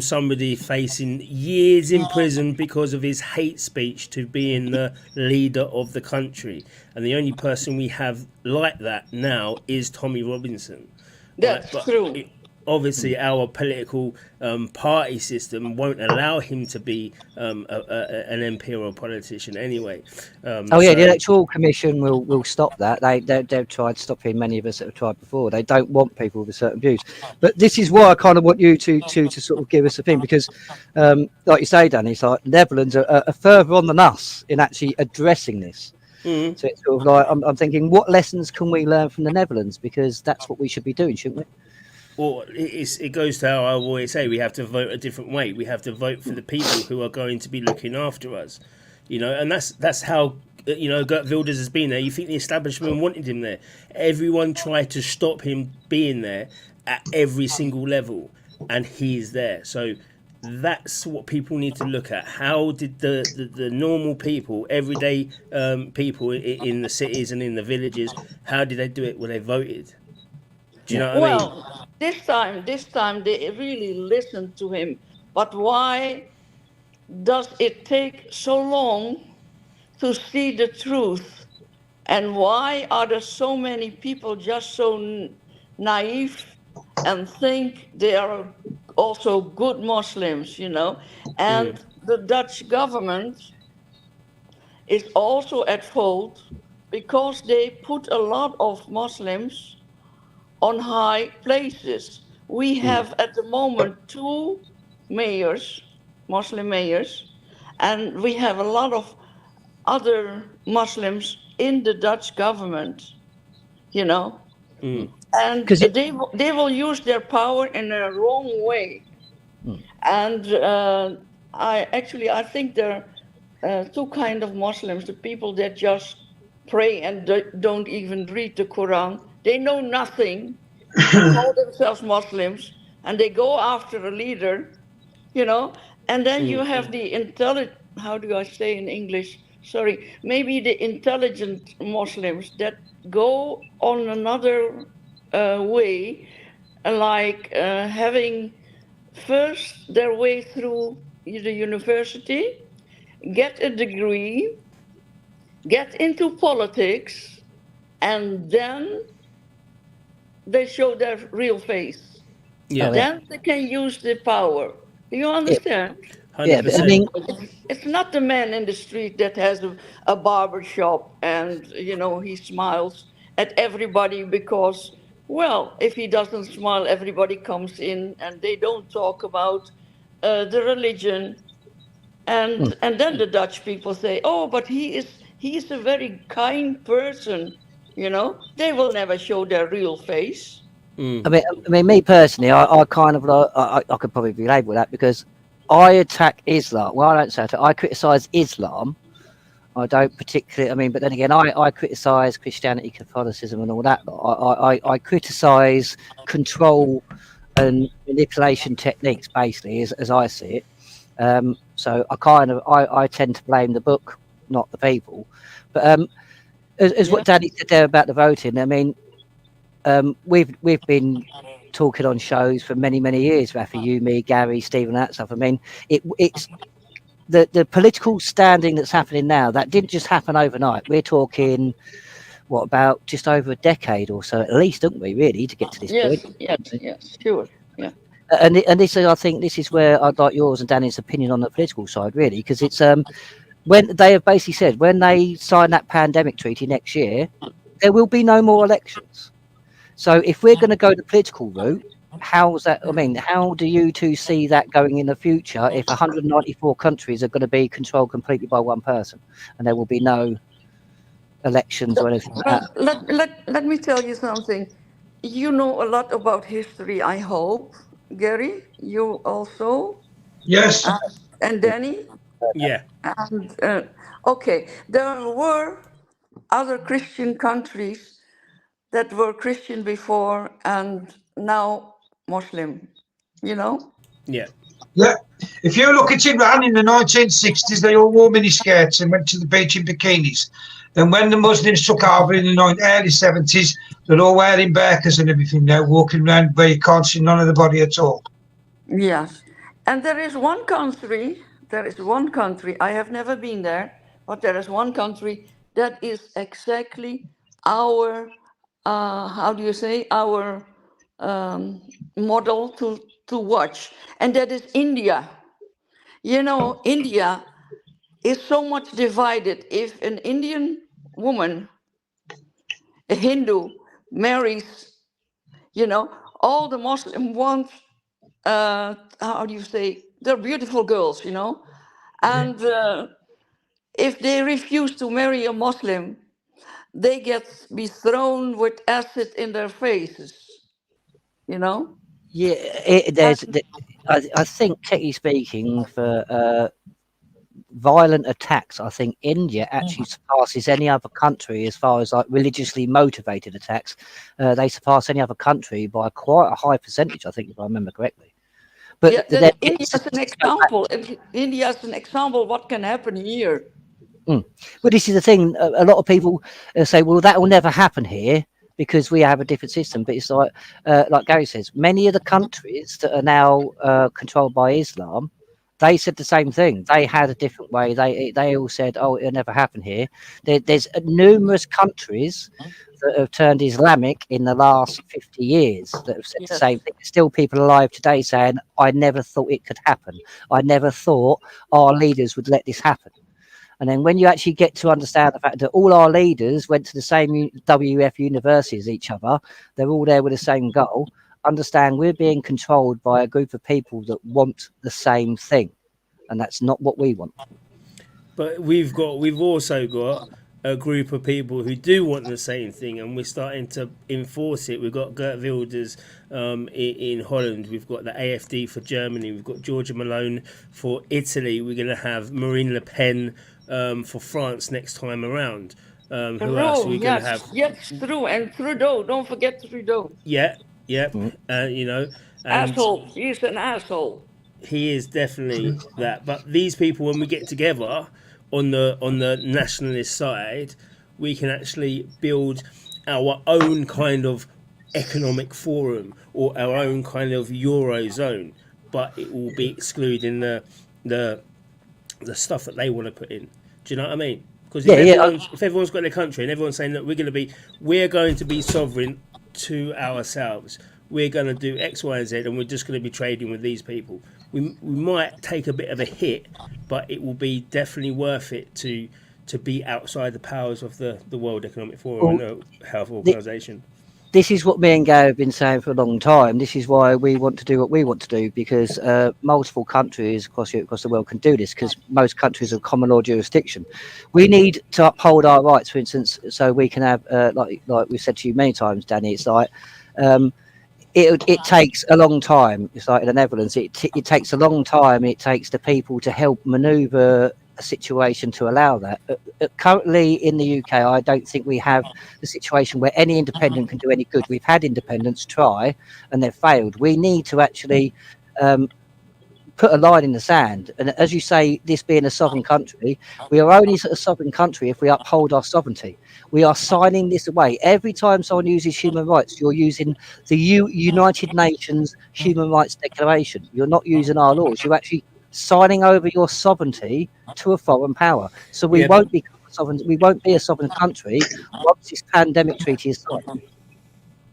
[SPEAKER 3] somebody facing years in prison because of his hate speech to being the leader of the country. And the only person we have like that now is Tommy Robinson.
[SPEAKER 4] That's
[SPEAKER 3] But
[SPEAKER 4] true.
[SPEAKER 3] Obviously, our political party system won't allow him to be an MP or a politician anyway.
[SPEAKER 1] The Electoral Commission will stop that. They've tried stopping many of us that have tried before. They don't want people with certain views. But this is why I kind of want you to sort of give us a thing, because, like you say, Danny, it's like Netherlands are further on than us in actually addressing this.
[SPEAKER 3] Mm-hmm.
[SPEAKER 1] So it's sort of like I'm thinking, what lessons can we learn from the Netherlands? Because that's what we should be doing, shouldn't we?
[SPEAKER 3] Well, it goes to how I always say, we have to vote a different way. We have to vote for the people who are going to be looking after us, and that's how Geert Wilders has been there. You think the establishment wanted him there? Everyone tried to stop him being there at every single level, and he is there. So that's what people need to look at. How did the normal people, everyday people in the cities and in the villages, how did they do it? Well, they voted. Do you know what I mean?
[SPEAKER 4] Well, this time they really listened to him. But why does it take so long to see the truth? And why are there so many people just so naive and think they are also good Muslims, And the Dutch government is also at fault because they put a lot of Muslims on high places. We have at the moment 2 mayors, Muslim mayors, and we have a lot of other Muslims in the Dutch government, and they will use their power in a wrong way. And I think there are 2 kinds of Muslims: the people that just pray and don't even read the Quran. They know nothing and call themselves Muslims, and they go after a leader, and then you have the intelligent, how do I say in English? Sorry, maybe the intelligent Muslims that go on another way, like having first their way through the university, get a degree, get into politics, and then they show their real face.
[SPEAKER 3] Yeah,
[SPEAKER 1] Oh, yeah.
[SPEAKER 4] Then they can use the power. Do you understand?
[SPEAKER 1] Yeah, but I mean,
[SPEAKER 4] It's not the man in the street that has a barber shop and, he smiles at everybody because, well, if he doesn't smile, everybody comes in and they don't talk about the religion. And then the Dutch people say, oh, but he's a very kind person. They will never show their real face.
[SPEAKER 1] I mean, me personally, I kind of like, I could probably be labelled that because I attack Islam. Well, I don't say I criticise Islam. I don't particularly. I mean, but then again, I criticise Christianity, Catholicism, and all that. I criticise control and manipulation techniques, basically, as I see it. So I tend to blame the book, not the people. But as what Danny said there about the voting, I mean, we've been talking on shows for many years, Rafy, you, me, Gary, Stephen, that stuff. I mean, it's the political standing that's happening now. That didn't just happen overnight. We're talking about just over a decade or so, at least, don't we? Really, to get to this point.
[SPEAKER 4] Yes, sure, yeah.
[SPEAKER 1] And this is, I think, this is where I'd like yours and Danny's opinion on the political side, really, because it's when they have basically said when they sign that pandemic treaty next year, there will be no more elections. So if we're going to go the political route, how's that? I mean, how do you two see that going in the future if 194 countries are going to be controlled completely by one person and there will be no elections or anything like that?
[SPEAKER 4] Let me tell you something. You know a lot about history, I hope. Gary, you also?
[SPEAKER 2] Yes.
[SPEAKER 4] And Danny?
[SPEAKER 3] yeah,
[SPEAKER 4] And, okay, there were other Christian countries that were Christian before and now Muslim,
[SPEAKER 3] yeah.
[SPEAKER 2] Yeah. If you look at Iran in the 1960s, they all wore miniskirts and went to the beach in bikinis. Then when the Muslims took over in the early 70s, they're all wearing burqas and everything now, walking around where you can't see none of the body at all.
[SPEAKER 4] Yes. And there is one country, I have never been there, but there is one country that is exactly our, how do you say, our model to watch. And that is India. India is so much divided. If an Indian woman, a Hindu, marries, all the Muslim want, how do you say, they're beautiful girls, and if they refuse to marry a Muslim, they be thrown with acid in their faces,
[SPEAKER 1] Yeah, I think, technically speaking, for violent attacks, I think India actually surpasses any other country as far as like religiously motivated attacks. They surpass any other country by quite a high percentage, I think, if I remember correctly. But
[SPEAKER 4] India is an example. India is an example. What can happen here?
[SPEAKER 1] Well, this is the thing. A lot of people say, "Well, that will never happen here because we have a different system." But it's like Gary says, many of the countries that are now controlled by Islam, they said the same thing. They had a different way. They all said, "Oh, it'll never happen here." There's numerous countries that have turned Islamic in the last 50 years that have said the same thing. There's still people alive today saying, "I never thought it could happen. I never thought our leaders would let this happen." And then when you actually get to understand the fact that all our leaders went to the same WF university as each other, they're all there with the same goal. Understand we're being controlled by a group of people that want the same thing, and that's not what we want.
[SPEAKER 3] But we've also got a group of people who do want the same thing, and we're starting to enforce it. We've got Geert Wilders in Holland. We've got the AFD for Germany. We've got Giorgia Malone for Italy. We're going to have Marine Le Pen for France next time around. Who else are we going to have?
[SPEAKER 4] Yes, true. And Trudeau. Don't forget Trudeau.
[SPEAKER 3] Yeah. And
[SPEAKER 4] Asshole. He's an asshole.
[SPEAKER 3] he is definitely that. But these people, when we get together on the nationalist side, we can actually build our own kind of economic forum or our own kind of eurozone, but it will be excluding the stuff that they want to put in. Do you know what I mean? Because
[SPEAKER 1] Yeah, yeah.
[SPEAKER 3] if everyone's got their country and everyone's saying that we're going to be sovereign to ourselves, we're going to do X, Y, and Z, and we're just going to be trading with these people. We might take a bit of a hit, but it will be definitely worth it to be outside the powers of the World Economic Forum and the Health Organization.
[SPEAKER 1] This is what me and Gary have been saying for a long time. This is why we want to do what we want to do, because multiple countries across the world can do this, because most countries are common law jurisdiction. We need to uphold our rights, for instance, so we can have, like we've said to you many times, Danny, it's like, it takes a long time. It's like in the Netherlands, it takes a long time. It takes the people to help manoeuvre a situation to allow that. Currently in the UK, I don't think we have the situation where any independent can do any good. We've had independents try and they've failed. We need to actually put a line in the sand. And as you say, this being a sovereign country, we are only a sovereign country if we uphold our sovereignty. We are signing this away. Every time someone uses human rights, you're using the United Nations Human Rights Declaration. You're not using our laws. You're actually signing over your sovereignty to a foreign power. So we won't be sovereign. We won't be a sovereign country once this pandemic treaty is signed.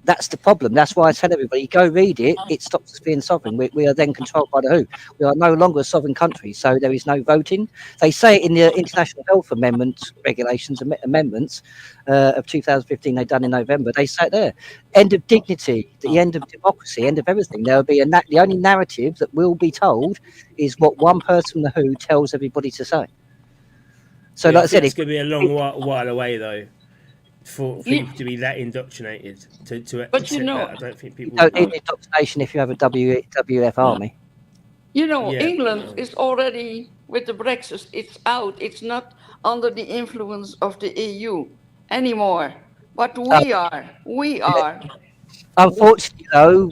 [SPEAKER 1] That's the problem. That's why I tell everybody, go read it. It stops us being sovereign. We are then controlled by the WHO. We are no longer a sovereign country, so there is no voting. They say in the International Health Amendment regulations, amendments of 2015, they've done in November, they say there, end of dignity, the end of democracy, end of everything. There will be the only narrative that will be told is what one person from the WHO tells everybody to say. So, like I said,
[SPEAKER 3] it's going to be a long while away, though, for people to be that indoctrinated to
[SPEAKER 4] But you know,
[SPEAKER 3] that. I don't think people
[SPEAKER 1] don't need indoctrination if you have a WF army.
[SPEAKER 4] You know, England is already, with the Brexit, it's out. It's not under the influence of the EU anymore. But we are.
[SPEAKER 1] Unfortunately, though,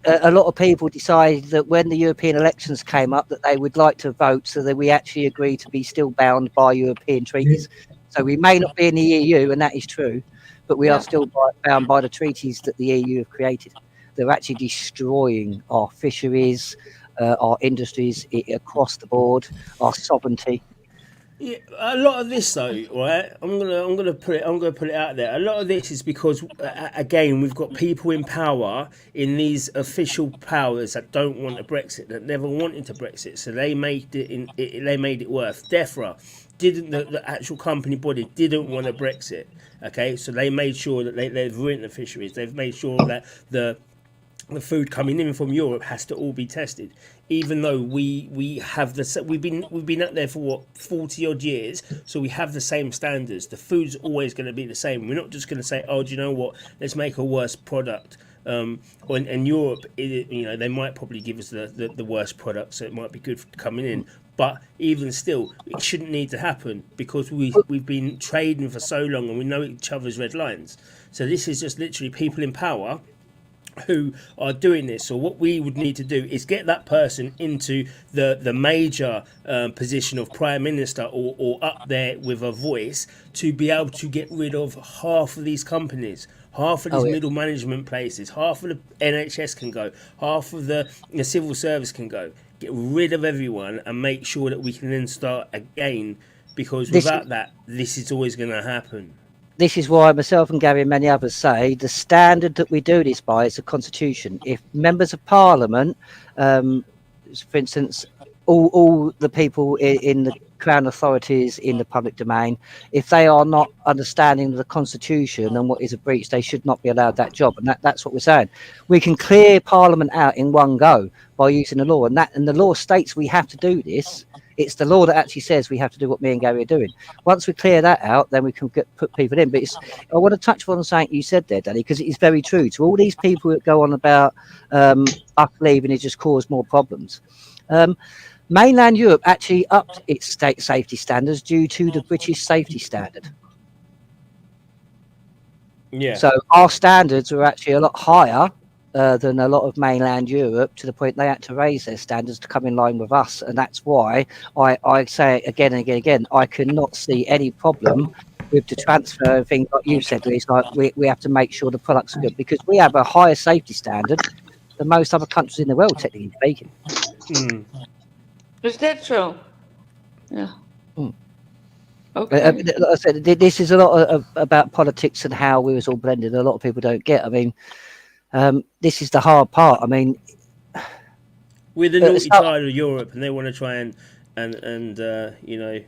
[SPEAKER 1] a lot of people decided that when the European elections came up, that they would like to vote so that we actually agree to be still bound by European treaties. So we may not be in the EU, and that is true, but we are still bound by the treaties that the EU have created. They're actually destroying our fisheries, our industries across the board, our sovereignty.
[SPEAKER 3] Yeah, a lot of this though, right? I'm gonna put it out there. A lot of this is because again, we've got people in power in these official powers that don't want a Brexit, that never wanted to Brexit, so they made it worth. DEFRA didn't, the actual company body didn't want a Brexit. Okay, so they made sure that they've ruined the fisheries. They've made sure that the food coming in from Europe has to all be tested, even though we have we've been out there for what 40 odd years, so we have the same standards. The food's always going to be the same. We're not just going to say, oh, do you know what? Let's make a worse product. And Europe, they might probably give us the worst product, so it might be good for coming in. But even still, it shouldn't need to happen because we've been trading for so long and we know each other's red lines. So this is just literally people in power who are doing this. So what we would need to do is get that person into the major position of prime minister or up there with a voice to be able to get rid of half of these companies, half of these middle management places, half of the NHS can go, half of the civil service can go. Get rid of everyone and make sure that we can then start again, because without that, this is always going to happen.
[SPEAKER 1] This is why myself and Gary and many others say the standard that we do this by is the Constitution. If members of Parliament, for instance, all the people in the Crown authorities in the public domain, if they are not understanding the Constitution and what is a breach, they should not be allowed that job. And that's what we're saying. We can clear Parliament out in one go by using the law, and the law states we have to do this. It's the law that actually says we have to do what me and Gary are doing. Once we clear that out, then we can put people in. But I want to touch on something you said there, Danny, because it is very true. To all these people that go on about us leaving has just caused more problems. Mainland Europe actually upped its state safety standards due to the British safety standard.
[SPEAKER 3] Yeah.
[SPEAKER 1] So our standards are actually a lot higher than a lot of mainland Europe, to the point they had to raise their standards to come in line with us. And that's why I say it again and again and again, I cannot see any problem with the transfer and things like you said. It's like we have to make sure the products are good, because we have a higher safety standard than most other countries in the world, technically speaking.
[SPEAKER 4] Is that so? Yeah.
[SPEAKER 1] Mm.
[SPEAKER 4] Okay.
[SPEAKER 1] Like I said, this is a lot about politics and how we was all blended. A lot of people don't get. I mean, this is the hard part. I mean,
[SPEAKER 3] we're the naughty child of Europe, and they want to try and you know,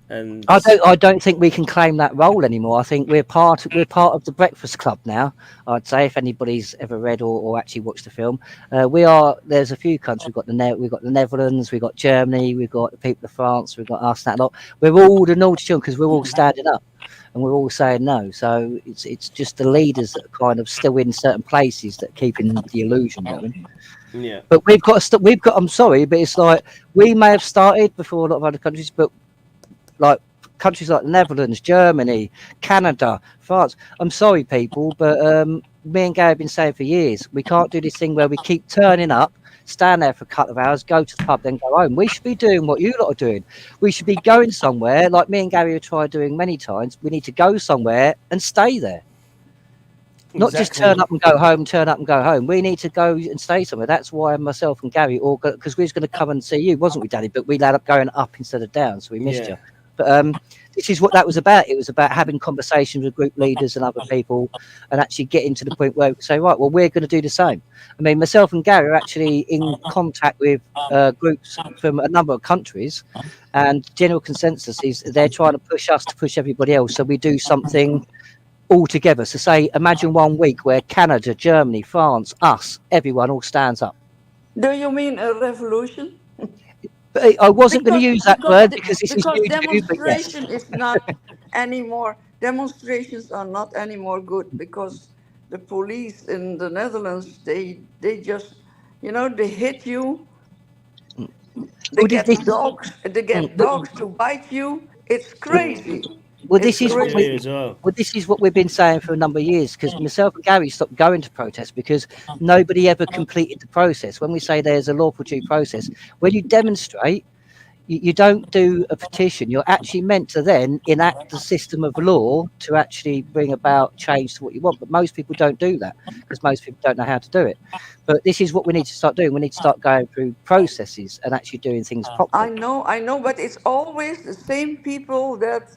[SPEAKER 3] and
[SPEAKER 1] I don't think we can claim that role anymore. I think we're part of the Breakfast Club now. I'd say, if anybody's ever read or actually watched the film, we are. There's a few countries. We've got the Netherlands, we've got Germany, we've got the people of France, we've got us. That lot. We're all the naughty children because we're all standing up and we're all saying no. So it's just the leaders that are kind of still in certain places that are keeping the illusion going.
[SPEAKER 3] yeah.
[SPEAKER 1] But we've got to. We've got. I'm sorry, but it's like we may have started before a lot of other countries, but like countries like the Netherlands, Germany, Canada, France. I'm sorry, people, but me and Gary have been saying for years, we can't do this thing where we keep turning up, stand there for a couple of hours, go to the pub, then go home. We should be doing what you lot are doing. We should be going somewhere, like me and Gary have tried doing many times. We need to go somewhere and stay there. Not just turn up and go home, turn up and go home. We need to go and stay somewhere. That's why myself and Gary, because we was going to come and see you, wasn't we, Danny? But we ended up going up instead of down, so we missed you. But this is what that was about. It was about having conversations with group leaders and other people and actually getting to the point where we say, right, well, we're going to do the same. I mean, myself and Gary are actually in contact with groups from a number of countries, and general consensus is they're trying to push us to push everybody else, so we do something all together. So say, imagine 1 week where Canada, Germany, France, us, everyone all stands up.
[SPEAKER 4] Do you mean a revolution?
[SPEAKER 1] But I wasn't going to use that word because this is new.
[SPEAKER 4] Demonstration is not anymore. Demonstrations are not anymore good because the police in the Netherlands, they just, they hit you. They get dogs to bite you. It's crazy.
[SPEAKER 1] Well, this is what we've been saying for a number of years, because myself and Gary stopped going to protest because nobody ever completed the process. When we say there's a lawful due process, when you demonstrate, you don't do a petition. You're actually meant to then enact the system of law to actually bring about change to what you want. But most people don't do that because most people don't know how to do it. But this is what we need to start doing. We need to start going through processes and actually doing things properly.
[SPEAKER 4] I know, but it's always the same people that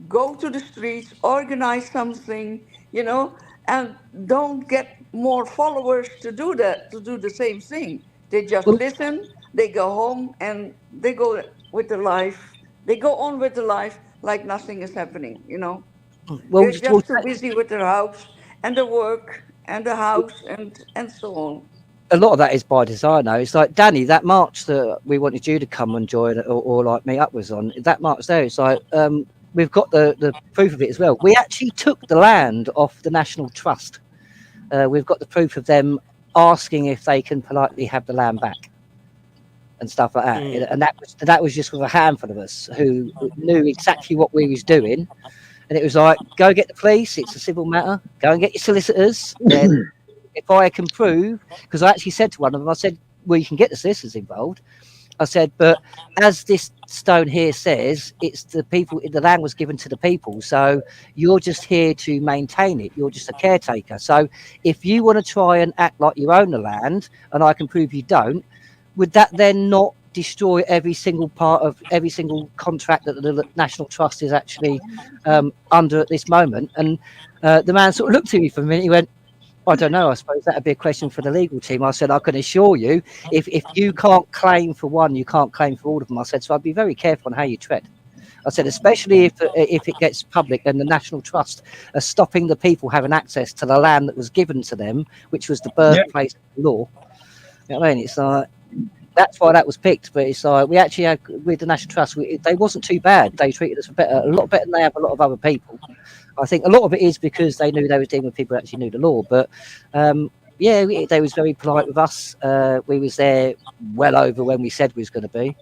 [SPEAKER 4] go to the streets, organize something, and don't get more followers to do that, to do the same thing. They just listen, they go home, and they go with their life. They go on with their life like nothing is happening,
[SPEAKER 1] Well,
[SPEAKER 4] they're just too busy with their house and the work and the house and so on.
[SPEAKER 1] A lot of that is by design, though. It's like, Danny, that march that we wanted you to come and join or like meet up with on, that march there, it's like, we've got the proof of it as well. We actually took the land off the National Trust. We've got the proof of them asking if they can politely have the land back and stuff like that. And that was just with a handful of us who knew exactly what we was doing. And it was like, go get the police. It's a civil matter. Go and get your solicitors. Then if I can prove, because I actually said to one of them, I said, well, you can get the solicitors involved. I said, but as this stone here says, it's the people, the land was given to the people. So you're just here to maintain it. You're just a caretaker. So if you want to try and act like you own the land, and I can prove you don't, would that then not destroy every single part of every single contract that the National Trust is actually under at this moment? And the man sort of looked at me for a minute. He went, I don't know. I suppose that'd be a question for the legal team. I said, I can assure you, if you can't claim for one, you can't claim for all of them. I said, so I'd be very careful on how you tread. I said, especially if it gets public and the National Trust are stopping the people having access to the land that was given to them, which was the birthplace of the law. You know what I mean? It's like, that's why that was picked. But it's like, we actually had, with the National Trust, they wasn't too bad. They treated us a lot better than they have a lot of other people. I think a lot of it is because they knew they were dealing with people who actually knew the law. But they was very polite with us. We was there well over when we said we was going to be.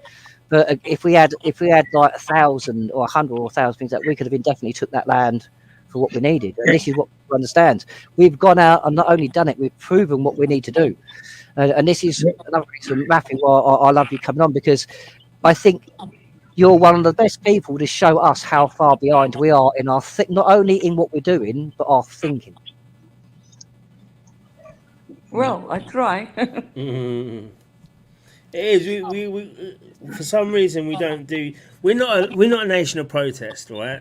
[SPEAKER 1] But if we had like 1,000 or 100 or 1,000 things, that we could have indefinitely took that land for what we needed. And this is what people understand. We've gone out and not only done it, we've proven what we need to do. And this is another reason, Rafy, why I love you coming on, because I think you're one of the best people to show us how far behind we are in our not only in what we're doing, but our thinking.
[SPEAKER 4] Well, I try.
[SPEAKER 3] Mm. It is. We for some reason we don't do. We're not a nation of protest, right?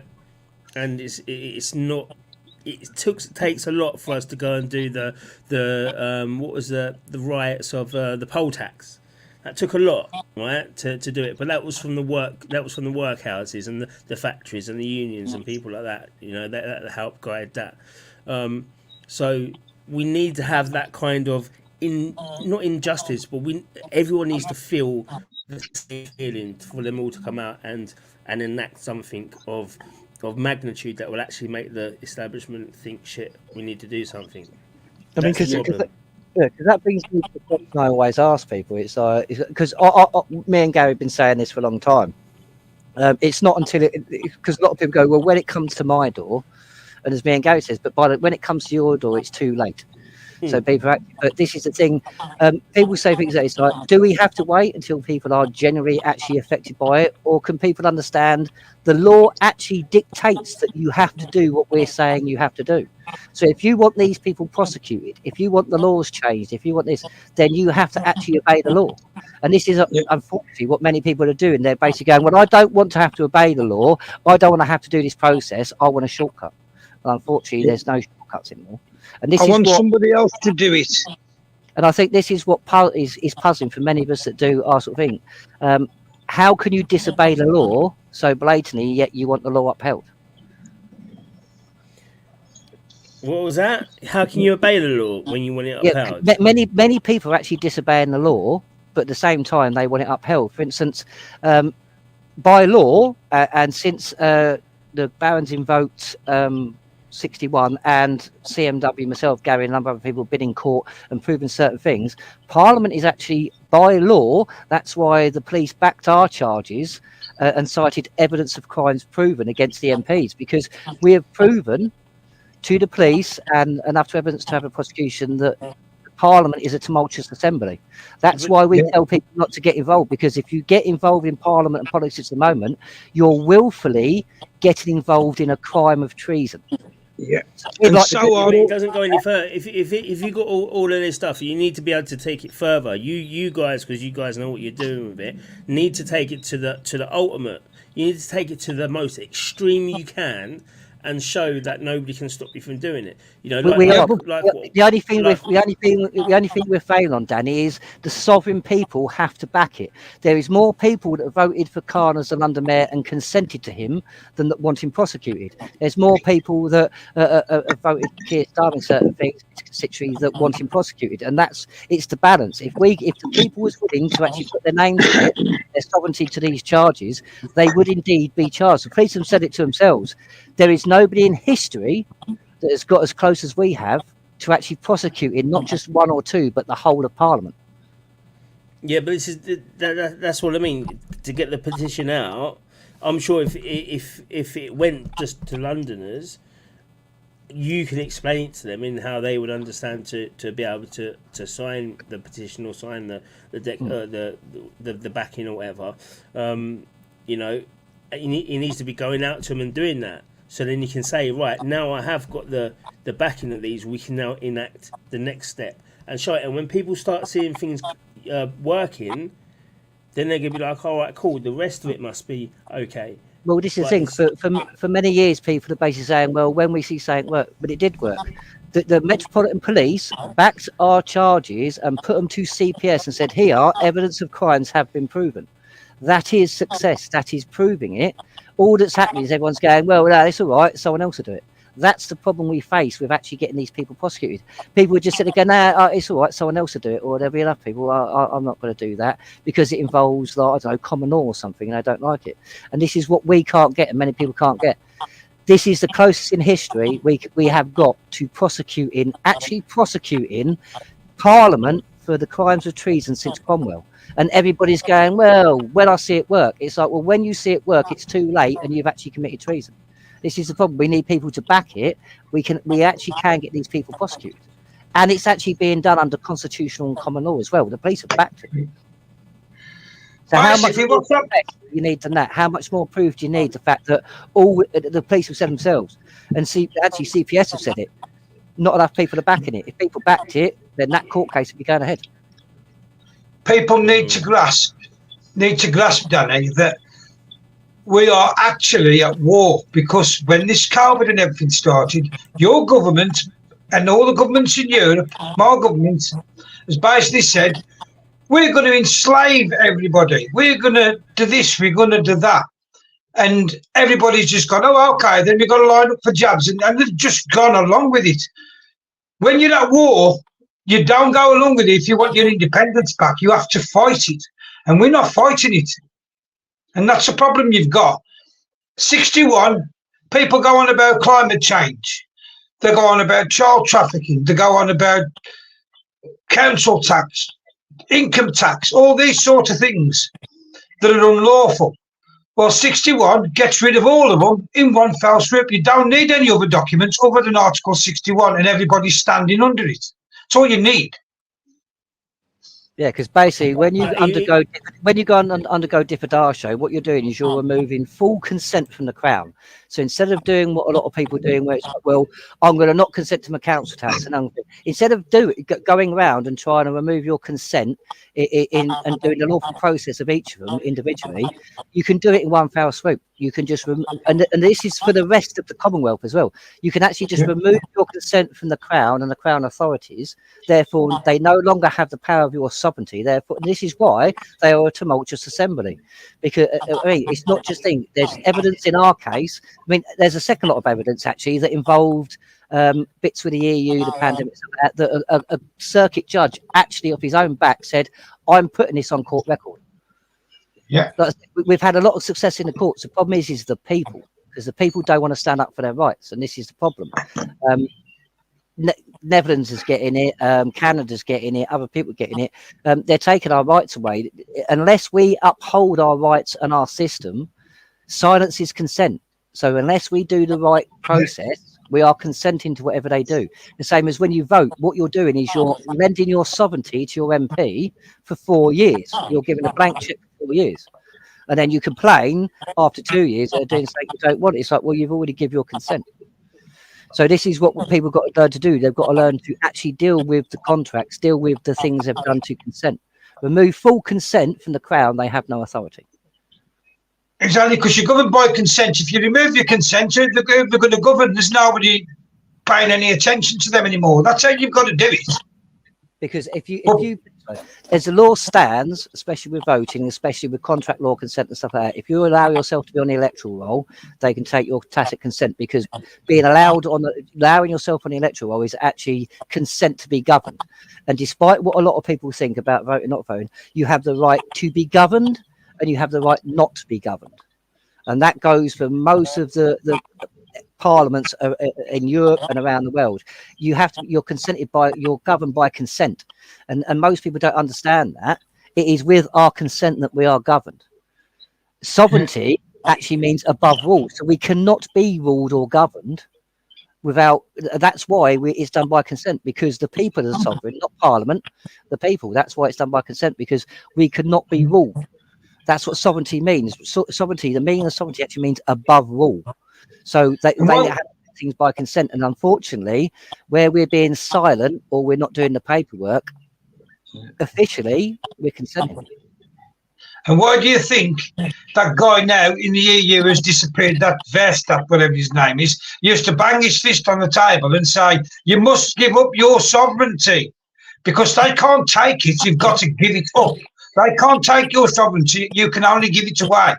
[SPEAKER 3] And it's not. It takes a lot for us to go and do the what was the riots of the poll tax. That took a lot, right, to do it. But that was from the workhouses and the factories and the unions and people like that. You know, that helped guide that. So we need to have that kind of not injustice, but everyone needs to feel the same feeling for them all to come out and enact something of magnitude that will actually make the establishment think, shit, we need to do something.
[SPEAKER 1] I mean, because that brings me to the question I always ask people. It's because me and Gary have been saying this for a long time. It's not until because a lot of people go, well, when it comes to my door, and as me and Gary says, but when it comes to your door, it's too late. So people, but this is the thing. People say things like, it's like, do we have to wait until people are generally actually affected by it, or can people understand the law actually dictates that you have to do what we're saying you have to do? So if you want these people prosecuted, if you want the laws changed, if you want this, then you have to actually obey the law. And this is unfortunately what many people are doing. They're basically going, well, I don't want to have to obey the law. I don't want to have to do this process. I want a shortcut. And unfortunately, there's no shortcuts anymore. And this
[SPEAKER 2] I want somebody else to do it.
[SPEAKER 1] And I think this is what is puzzling for many of us that do our sort of thing. How can you disobey the law so blatantly, yet you want the law upheld?
[SPEAKER 3] What was that? How can you obey the law when you want it upheld?
[SPEAKER 1] Yeah, many people are actually disobeying the law, but at the same time they want it upheld. For instance, by law, and since the Barons invoked 61 and CMW, myself, Gary, and a number of other people have been in court and proven certain things, Parliament is actually, by law, that's why the police backed our charges and cited evidence of crimes proven against the MPs, because we have proven to the police and enough evidence to have a prosecution that Parliament is a tumultuous assembly. That's why we tell people not to get involved, because if you get involved in Parliament and politics at the moment, you're willfully getting involved in a crime of treason.
[SPEAKER 2] Yeah,
[SPEAKER 3] and it doesn't go any further. If you got all of this stuff, you need to be able to take it further. You guys, because you guys know what you're doing with it, need to take it to the ultimate. You need to take it to the most extreme you can, and show that nobody can stop you from doing it. You know, the only
[SPEAKER 1] thing we're failing on, Danny, is the sovereign people have to back it. There is more people that have voted for Khan as the London Mayor and consented to him than that want him prosecuted. There's more people that have voted for Keir Starmer certain things, constituencies that want him prosecuted, and it's the balance. If the people was willing to actually put their names to it, their sovereignty to these charges, they would indeed be charged. The police have said it to themselves. There is nobody in history that has got as close as we have to actually prosecuting not just one or two, but the whole of Parliament.
[SPEAKER 3] Yeah, but this is that's what I mean. To get the petition out, I'm sure if it went just to Londoners, you can explain it to them in how they would understand to be able to sign the petition or sign the backing or whatever. You know, he needs to be going out to them and doing that. So then you can say, right, now I have got the backing of these, we can now enact the next step and show it. And when people start seeing things working, then they're going to be like, all right, cool, the rest of it must be okay.
[SPEAKER 1] Well, this is the thing. For many years, people are basically saying, well, when we see something work, but it did work. The Metropolitan Police backed our charges and put them to CPS and said, here, evidence of crimes have been proven. That is success. That is proving it. All that's happening is everyone's going, well, no, it's all right. Someone else will do it. That's the problem we face with actually getting these people prosecuted. People would just sit there going, nah, it's all right. Someone else will do it. Or there'll be enough people. I'm not going to do that because it involves, like, I don't know, common law or something, and I don't like it. And this is what we can't get and many people can't get. This is the closest in history we have got to actually prosecuting Parliament for the crimes of treason since Cromwell. And everybody's going, well, when I see it work, it's like, well, when you see it work, it's too late and you've actually committed treason. This is the problem. We need people to back it. We actually can get these people prosecuted, and it's actually being done under constitutional and common law as well. The police have backed it. So how much
[SPEAKER 2] Basically,
[SPEAKER 1] more
[SPEAKER 2] what's up?
[SPEAKER 1] proof do you need than that? How much more proof do you need? The fact that all the police have said themselves, and actually CPS have said it. Not enough people are backing it. If people backed it, then that court case would be going ahead.
[SPEAKER 2] People need to grasp, Danny, that we are actually at war, because when this COVID and everything started, your government and all the governments in Europe, my government, has basically said, we're going to enslave everybody. We're going to do this, we're going to do that. And everybody's just gone, oh, okay, then we've got to line up for jabs. And they've just gone along with it. When you're at war, you don't go along with it if you want your independence back. You have to fight it. And we're not fighting it. And that's the problem you've got. 61, people go on about climate change. They go on about child trafficking. They go on about council tax, income tax, all these sort of things that are unlawful. Well, 61 gets rid of all of them in one fell swoop. You don't need any other documents other than Article 61, and everybody's standing under it. That's all you need.
[SPEAKER 1] Yeah, because basically, when you undergo diffidatio, what you're doing is you're removing full consent from the Crown. So instead of doing what a lot of people are doing, where it's like, well, I'm going to not consent to my council tax, and instead of going around and trying to remove your consent and doing the lawful process of each of them individually, you can do it in one foul swoop. You can just and this is for the rest of the Commonwealth as well. You can actually just remove your consent from the Crown and the Crown authorities. Therefore, they no longer have the power of your sovereignty. Therefore, this is why they are a tumultuous assembly. Because I mean, it's not just thing. There's evidence in our case. I mean, there's a second lot of evidence actually that involved bits with the EU, the pandemic, that a circuit judge actually off his own back said, "I'm putting this on court record."
[SPEAKER 2] Yeah,
[SPEAKER 1] we've had a lot of success in the courts. The problem is the people, because the people don't want to stand up for their rights, and this is the problem. Netherlands is getting it, Canada's getting it, other people getting it. They're taking our rights away. Unless we uphold our rights and our system, silence is consent. So unless we do the right process, we are consenting to whatever they do. The same as when you vote, what you're doing is you're lending your sovereignty to your MP for 4 years. You're giving a blank check for 4 years. And then you complain after 2 years they're doing something you don't want. It's like, well, you've already given your consent. So this is what people got to learn to do. They've got to learn to actually deal with the contracts, deal with the things they've done to consent. Remove full consent from the Crown, they have no authority.
[SPEAKER 2] Exactly, because you're governed by consent. If you remove your consent, they're going to govern. There's nobody paying any attention to them anymore. That's how you've got to do it.
[SPEAKER 1] Because if you as the law stands, especially with voting, especially with contract law consent and stuff like that, if you allow yourself to be on the electoral roll, they can take your tacit consent, because being allowing yourself on the electoral roll is actually consent to be governed. And despite what a lot of people think about voting, not voting, you have the right to be governed and you have the right not to be governed. And that goes for most of the parliaments in Europe and around the world. You're governed by consent, and most people don't understand that. It is with our consent that we are governed. Sovereignty actually means above rule, so we cannot be ruled or governed without. That's why it's done by consent, because the people are the sovereign, not Parliament. The people. That's why it's done by consent, because we cannot be ruled. That's what sovereignty means. Sovereignty, the meaning of sovereignty actually means above rule. So they have things by consent, and unfortunately, where we're being silent or we're not doing the paperwork, officially we're consenting.
[SPEAKER 2] And why do you think that guy now in the EU has disappeared? That Verstappen, whatever his name is, used to bang his fist on the table and say, "You must give up your sovereignty, because they can't take it. You've got to give it up. They can't take your sovereignty. You can only give it away."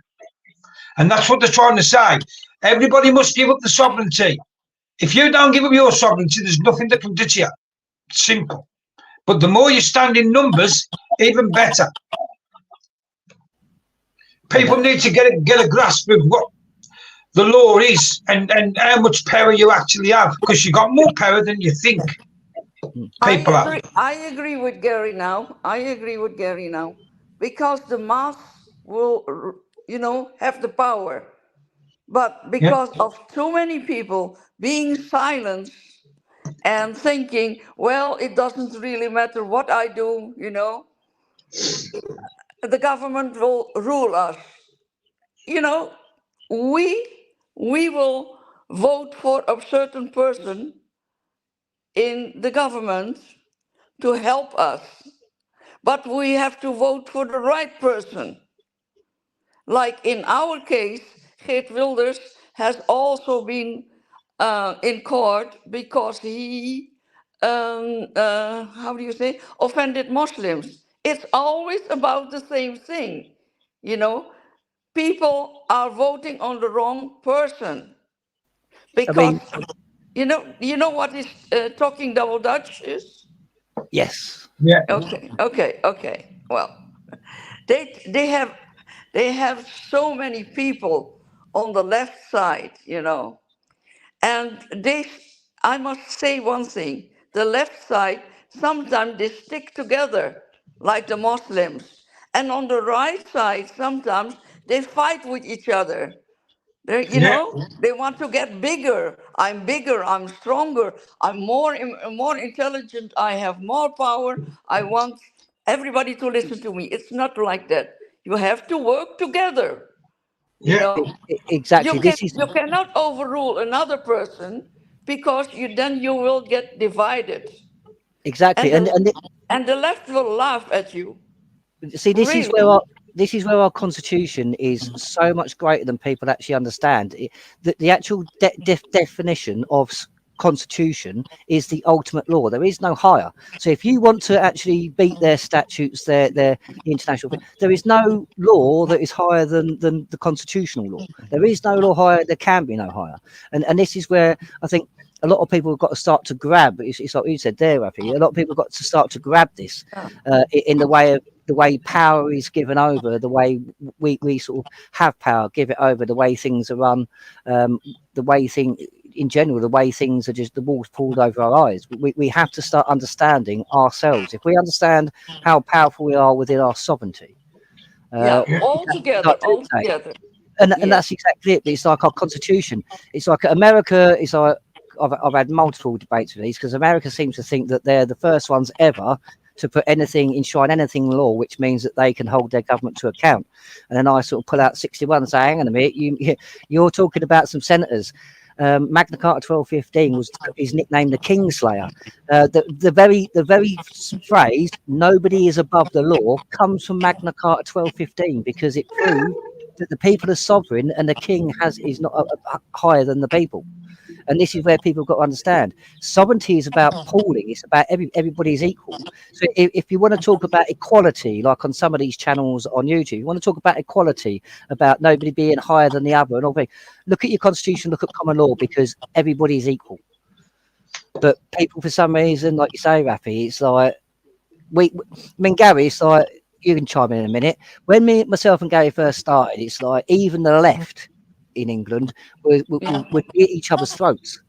[SPEAKER 2] And that's what they're trying to say. Everybody must give up the sovereignty. If you don't give up your sovereignty, there's nothing that can do to you. Simple. But the more you stand in numbers, even better. People need to get a grasp of what the law is and how much power you actually have, because you've got more power than you think. People have.
[SPEAKER 4] I agree with Gary now. Because the mass will, have the power. But because of too many people being silent and thinking, well, it doesn't really matter what I do, the government will rule us. We will vote for a certain person in the government to help us, but we have to vote for the right person. Like in our case, Geert Wilders has also been in court because he, offended Muslims. It's always about the same thing, you know. People are voting on the wrong person
[SPEAKER 1] I
[SPEAKER 4] because
[SPEAKER 1] mean,
[SPEAKER 4] you know what is talking double Dutch is?
[SPEAKER 1] yes.
[SPEAKER 2] Yeah.
[SPEAKER 4] Okay. Well, they have so many people on the left side, and I must say one thing: the left side sometimes they stick together like the Muslims, and on the right side sometimes they fight with each other.
[SPEAKER 2] Yeah.
[SPEAKER 4] They want to get bigger, I'm stronger, I'm more intelligent, I have more power. I want everybody to listen to me. It's not like that. You have to work together. you
[SPEAKER 2] Yeah.
[SPEAKER 4] know you
[SPEAKER 1] Exactly.
[SPEAKER 4] can
[SPEAKER 1] This is
[SPEAKER 4] you cannot overrule another person, because you will get divided,
[SPEAKER 1] exactly,
[SPEAKER 4] and
[SPEAKER 1] and
[SPEAKER 4] the, and the left will laugh at you,
[SPEAKER 1] see,
[SPEAKER 4] really.
[SPEAKER 1] this is where our constitution is so much greater than people actually understand. The actual definition of constitution is the ultimate law. There is no higher. So if you want to actually beat their statutes, their international, there is no law that is higher than the constitutional law. There is no law higher. There can be no higher. And this is where I think a lot of people have got to start to grab. It's like you said there, Rafy. A lot of people have got to start to grab this in the way of the way power is given over, the way we sort of have power, give it over, the way things are run, the way in general, the way things are just the walls pulled over our eyes. We have to start understanding ourselves. If we understand how powerful we are within our sovereignty,
[SPEAKER 4] Yeah,
[SPEAKER 1] we
[SPEAKER 4] all
[SPEAKER 1] have to
[SPEAKER 4] together,
[SPEAKER 1] start doing
[SPEAKER 4] all
[SPEAKER 1] that.
[SPEAKER 4] together.
[SPEAKER 1] And
[SPEAKER 4] Yes.
[SPEAKER 1] that's exactly it. But it's like our constitution. It's like America. It's like I've had multiple debates with these, because America seems to think that they're the first ones ever to put enshrine anything in law, which means that they can hold their government to account. And then I sort of pull out 61 and say, hang on a minute, you're talking about some senators. Magna Carta 1215 is nicknamed the Kingslayer. The very phrase "nobody is above the law" comes from Magna Carta 1215, because it proved that the people are sovereign and the king is not higher than the people. And this is where people got to understand sovereignty is about pooling. It's about everybody's equal. So if you want to talk about equality, like on some of these channels on YouTube, you want to talk about equality, about nobody being higher than the other, and all that, look at your constitution, look at common law, because everybody is equal. But people, for some reason, like you say, Rafy, it's like Gary, it's like, you can chime in a minute. When myself and Gary first started, it's like even the left in England would eat each other's throats.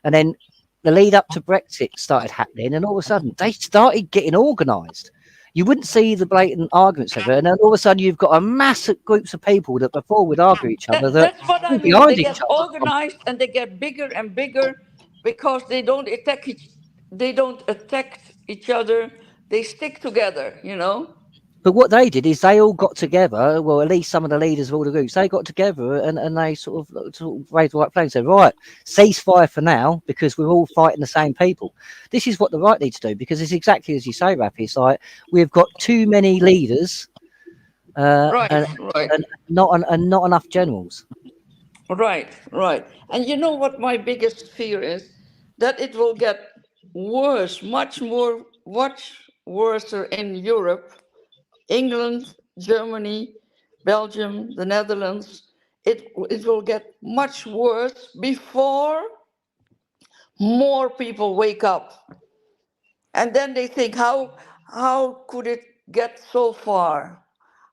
[SPEAKER 1] And then the lead up to Brexit started happening, and all of a sudden they started getting organised. You wouldn't see the blatant arguments of it, and then all of a sudden you've got a massive groups of people that before would argue each other that
[SPEAKER 4] That's what I
[SPEAKER 1] are
[SPEAKER 4] mean. They
[SPEAKER 1] behind
[SPEAKER 4] get
[SPEAKER 1] each other.
[SPEAKER 4] organized and they get bigger and bigger because they don't attack each other. They stick together.
[SPEAKER 1] But what they did is they all got together. Well, at least some of the leaders of all the groups, they got together and they sort of raised the right flag and said, right, ceasefire for now, because we're all fighting the same people. This is what the right need to do, because it's exactly as you say, Rafy. It's like we've got too many leaders
[SPEAKER 4] Right,
[SPEAKER 1] and
[SPEAKER 4] right,
[SPEAKER 1] not enough generals.
[SPEAKER 4] right. And you know what my biggest fear is? That it will get worse, much worse in Europe, England, Germany, Belgium, the Netherlands. It will get much worse before more people wake up. And then they think, how could it get so far?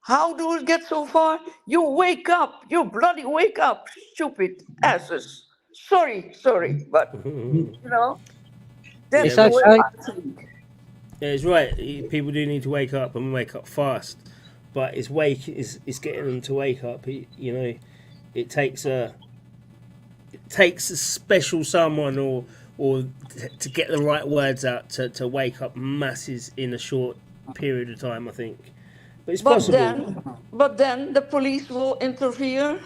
[SPEAKER 4] How do it get so far? You wake up, you bloody wake up, stupid asses. Sorry, but
[SPEAKER 3] Yeah,
[SPEAKER 4] that's
[SPEAKER 1] It's
[SPEAKER 4] the
[SPEAKER 3] but
[SPEAKER 4] way
[SPEAKER 1] okay.
[SPEAKER 4] I think.
[SPEAKER 3] yeah, it's right. People do need to wake up and wake up fast, but it's getting them to wake up. It takes a takes a special someone or to get the right words out to wake up masses in a short period of time, I think. But it's possible.
[SPEAKER 4] But then the police will interfere.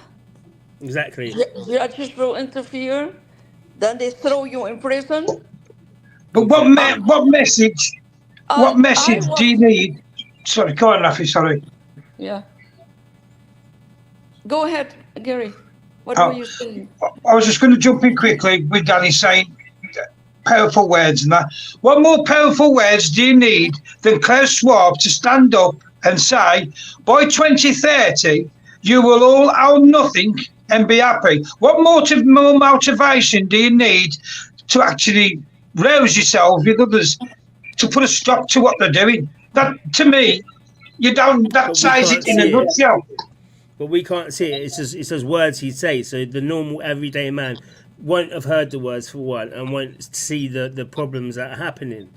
[SPEAKER 3] Exactly.
[SPEAKER 4] Judges will interfere. Then they throw you in prison.
[SPEAKER 2] But what message? What message do you need? Sorry, go on, Rafy. Sorry.
[SPEAKER 4] Yeah. Go ahead, Gary. What were you saying?
[SPEAKER 2] I was just going to jump in quickly with Danny saying powerful words and that. What more powerful words do you need than Klaus Schwab to stand up and say, by 2030, you will all own nothing and be happy? What more motivation do you need to actually rouse yourselves with others to put a stop to what they're doing? That, to me, that says it in a nutshell.
[SPEAKER 3] But we can't see it. It's just words he says. So the normal everyday man won't have heard the words for one and won't see the problems that are happening.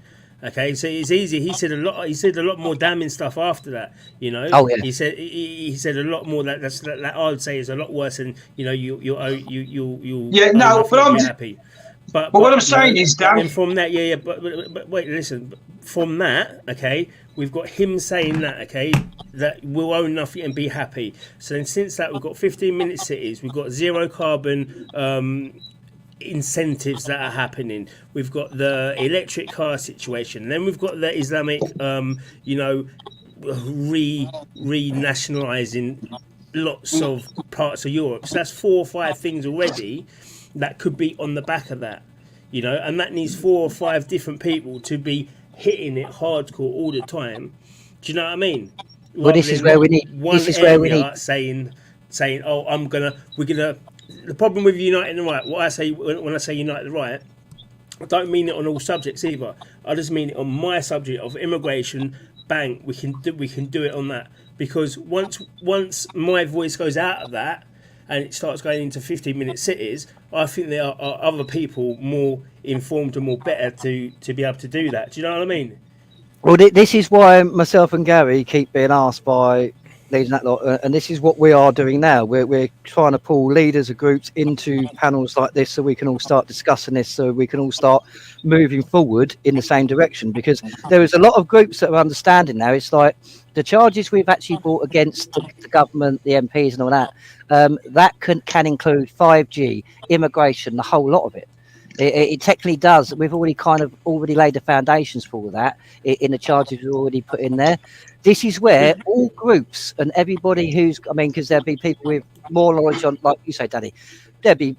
[SPEAKER 3] Okay, so it's easy. He said a lot more damning stuff after that. You know,
[SPEAKER 1] oh, yeah.
[SPEAKER 3] He said a lot more that I would say is a lot worse than, you know, you
[SPEAKER 2] yeah, no, but I'm
[SPEAKER 3] happy. But
[SPEAKER 2] what I'm saying is, Dan,
[SPEAKER 3] and from that, but wait, listen. From that, okay, we've got him saying that, okay, that we'll own nothing and be happy. So then, since that, we've got 15-minute cities, we've got zero carbon incentives that are happening. We've got the electric car situation. Then we've got the Islamic, you know, re-nationalising lots of parts of Europe. So that's 4 or 5 things already that could be on the back of that, you know, and that needs 4 or 5 different people to be hitting it hardcore all the time. Do you know what I mean?
[SPEAKER 1] Well, this is where we need. This is where we need
[SPEAKER 3] saying, oh, we're gonna. The problem with uniting the right, what I say when I say unite the right, I don't mean it on all subjects either. I just mean it on my subject of immigration. Bang, we can do it on that, because once my voice goes out of that and it starts going into 15-minute cities, I think there are other people more informed and more better to be able to do that. Do you know what I mean?
[SPEAKER 1] Well, this is why myself and Gary keep being asked by leading that lot, and this is what we are doing now. We're trying to pull leaders of groups into panels like this so we can all start discussing this, so we can all start moving forward in the same direction, because there is a lot of groups that are understanding now. It's like the charges we've actually brought against the government, the MPs and all that, that can include 5G, immigration, the whole lot of it. It technically does. We've already laid the foundations for all that in the charges we've already put in there. This is where all groups and everybody because there'll be people with more knowledge on, like you say, Danny, there'll be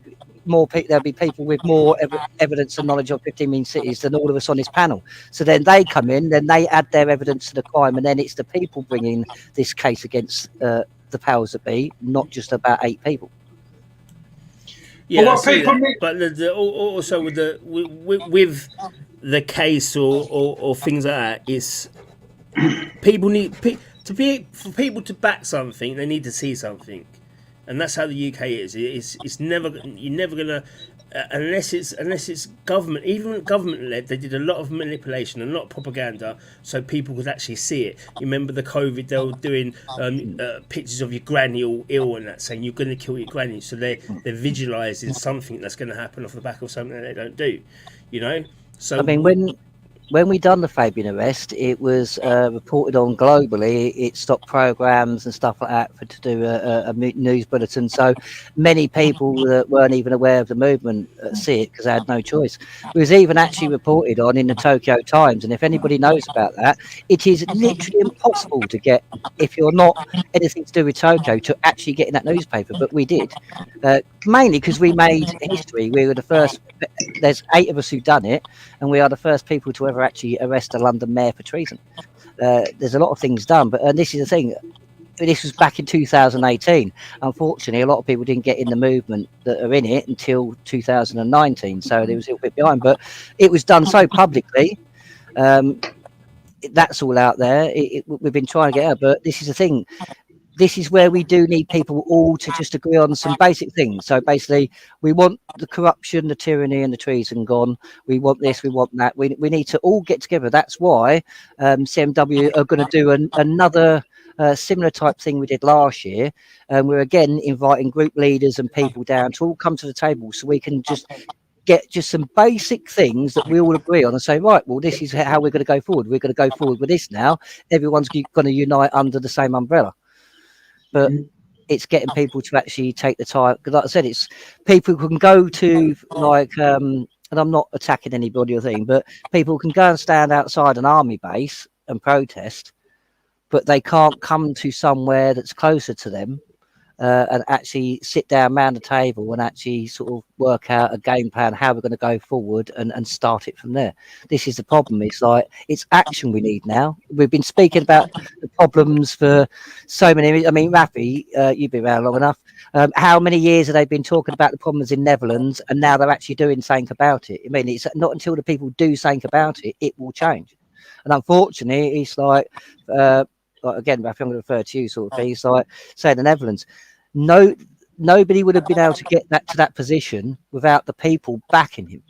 [SPEAKER 1] people with more evidence and knowledge of 15-minute cities than all of us on this panel. So then they come in, then they add their evidence to the crime, and then it's the people bringing this case against the powers that be, not just about 8 people.
[SPEAKER 3] Yeah, but also with the case or things like that, is people need for people to back something, they need to see something, and that's how the UK is. You're never gonna unless it's government, even government led. They did a lot of manipulation and a lot of propaganda so people could actually see it. You remember the COVID, they were doing pictures of your granny all ill and that, saying you're going to kill your granny, so they're visualizing something that's going to happen off the back of something that they don't do, you know. So
[SPEAKER 1] I mean, when we done the Fabian arrest, it was reported on globally. It stopped programs and stuff like that to do a news bulletin. So many people that weren't even aware of the movement see it because they had no choice. It was even actually reported on in the Tokyo Times. And if anybody knows about that, it is literally impossible to get, if you're not anything to do with Tokyo, to actually get in that newspaper. But we did, mainly because we made history. We were the first. There's 8 of us who've done it, and we are the first people to ever actually arrest a London mayor for treason. There's a lot of things done, and this is the thing. This was back in 2018. Unfortunately, a lot of people didn't get in the movement that are in it until 2019, so they was a little bit behind. But it was done so publicly. That's all out there. We've been trying to get out, but this is the thing. This is where we do need people all to just agree on some basic things. So basically, we want the corruption, the tyranny and the treason gone. We want this, we want that. We need to all get together. That's why CMW are going to do another similar type thing we did last year. And we're again inviting group leaders and people down to all come to the table so we can just get just some basic things that we all agree on and say, right, well, this is how we're going to go forward. We're going to go forward with this now. Everyone's going to unite under the same umbrella. But it's getting people to actually take the time. Because like I said, it's people can go to like, and I'm not attacking anybody or thing, but people can go and stand outside an army base and protest, but they can't come to somewhere that's closer to them and actually sit down around the table and actually sort of work out a game plan how we're going to go forward and start it from there. This is the problem. It's like it's action we need now. We've been speaking about the problems for so many. I mean, Rafy, you've been around long enough. How many years have they been talking about the problems in Netherlands, and now they're actually doing something about it? I mean, it's not until the people do something about it, it will change. And unfortunately, it's like again, Rafy, I'm going to refer to you, sort of thing. It's like say the Netherlands. Nobody would have been able to get that to that position without the people backing him.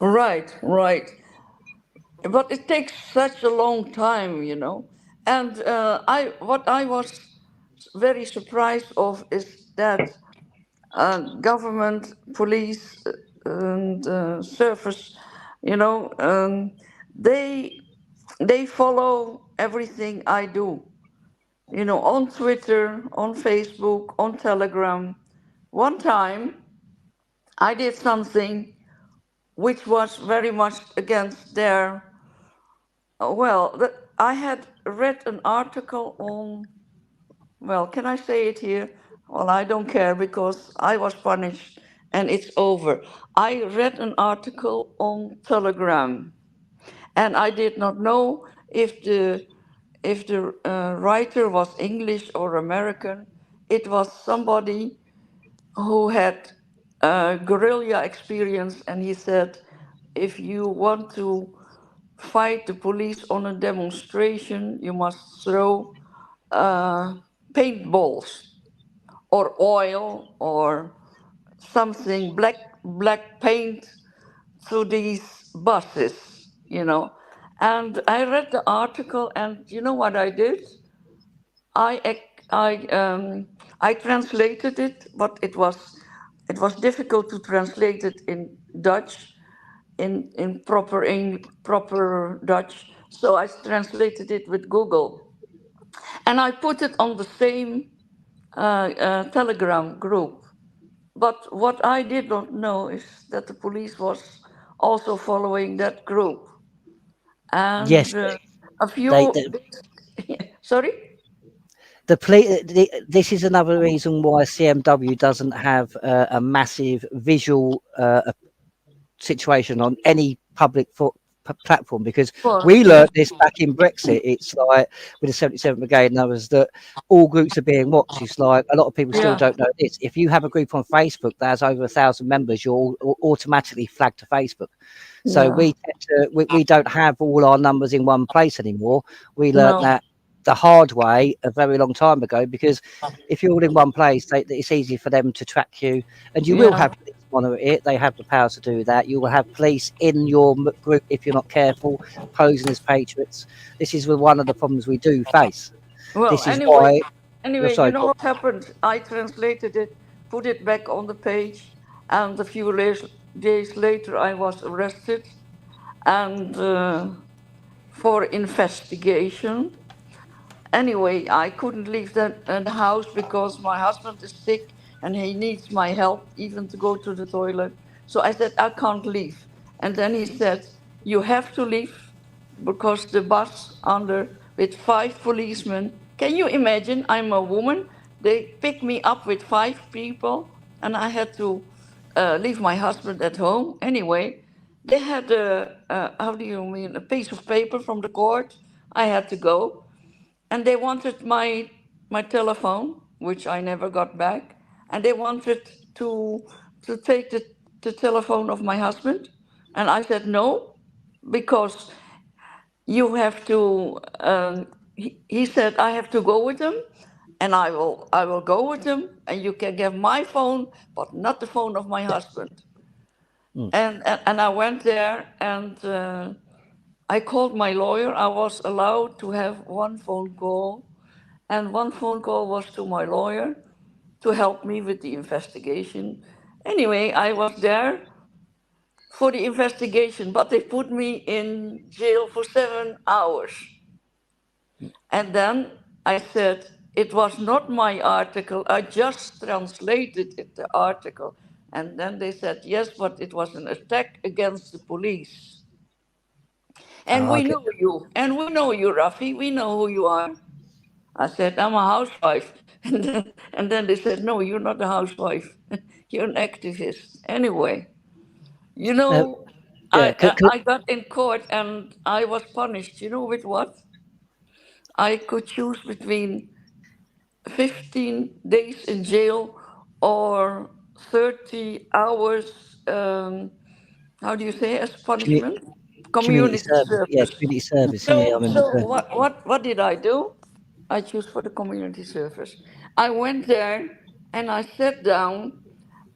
[SPEAKER 4] Right, right. But it takes such a long time, And what I was very surprised of is that government, police, and service, they follow everything I do. On Twitter, on Facebook, on Telegram. One time, I did something which was very much against their. I had read an article on. Well, can I say it here? Well, I don't care because I was punished and it's over. I read an article on Telegram, and I did not know if the writer was English or American. It was somebody who had guerrilla experience, and he said, if you want to fight the police on a demonstration, you must throw paintballs or oil or something black paint to these buses. And I read the article, and you know what I did? I translated it, but it was difficult to translate it in Dutch, in proper Dutch. So I translated it with Google, and I put it on the same Telegram group. But what I did not know is that the police was also following that group,
[SPEAKER 1] Yes,
[SPEAKER 4] and a
[SPEAKER 1] they
[SPEAKER 4] few. Sorry.
[SPEAKER 1] this is another reason why CMW doesn't have a massive visual situation on any public platform, because we learned this back in Brexit. It's like with the 77th Brigade and others that all groups are being watched. It's like a lot of people still don't know this. If you have a group on Facebook that has over 1,000 members, you're automatically flagged to Facebook. So we don't have all our numbers in one place anymore. We learned that the hard way a very long time ago, because if you're all in one place, it's easy for them to track you, and you will have police monitor it. They have the power to do that. You will have police in your group if you're not careful, posing as patriots. This is one of the problems we do face.
[SPEAKER 4] Well,
[SPEAKER 1] this is why.
[SPEAKER 4] Anyway, you know what happened? I translated it, put it back on the page, and a few days later, I was arrested and for investigation. Anyway, I couldn't leave the house because my husband is sick and he needs my help even to go to the toilet. So I said, I can't leave. And then he said, you have to leave because the bus with 5 policemen. Can you imagine? I'm a woman. They picked me up with 5 people, and I had to leave my husband at home. Anyway, they had a piece of paper from the court. I had to go, and they wanted my telephone, which I never got back, and they wanted to take the telephone of my husband, and I said no, because you have to. He said I have to go with them, and I will go with them, and you can get my phone, but not the phone of my husband. And I went there, and I called my lawyer. I was allowed to have one phone call, and one phone call was to my lawyer to help me with the investigation. Anyway, I was there for the investigation, but they put me in jail for 7 hours. And then I said, it was not my article, I just translated the article. And then they said, yes, but it was an attack against the police. And
[SPEAKER 1] Oh,
[SPEAKER 4] we
[SPEAKER 1] okay.
[SPEAKER 4] know you, Rafy, we know who you are. I said, I'm a housewife. And then they said, no, you're not a housewife. You're an activist. Anyway, you
[SPEAKER 1] Uh,
[SPEAKER 4] know,
[SPEAKER 1] yeah,
[SPEAKER 4] I got in court and I was punished. You know with what? I could choose between 15 days in jail or 30 hours, how do you say, as
[SPEAKER 1] commu-
[SPEAKER 4] punishment?
[SPEAKER 1] community
[SPEAKER 4] Community
[SPEAKER 1] service. Yeah,
[SPEAKER 4] service.
[SPEAKER 1] community service. Yeah, I
[SPEAKER 4] So,
[SPEAKER 1] remember.
[SPEAKER 4] so what did I do? I choose for the community service. I went there and I sat down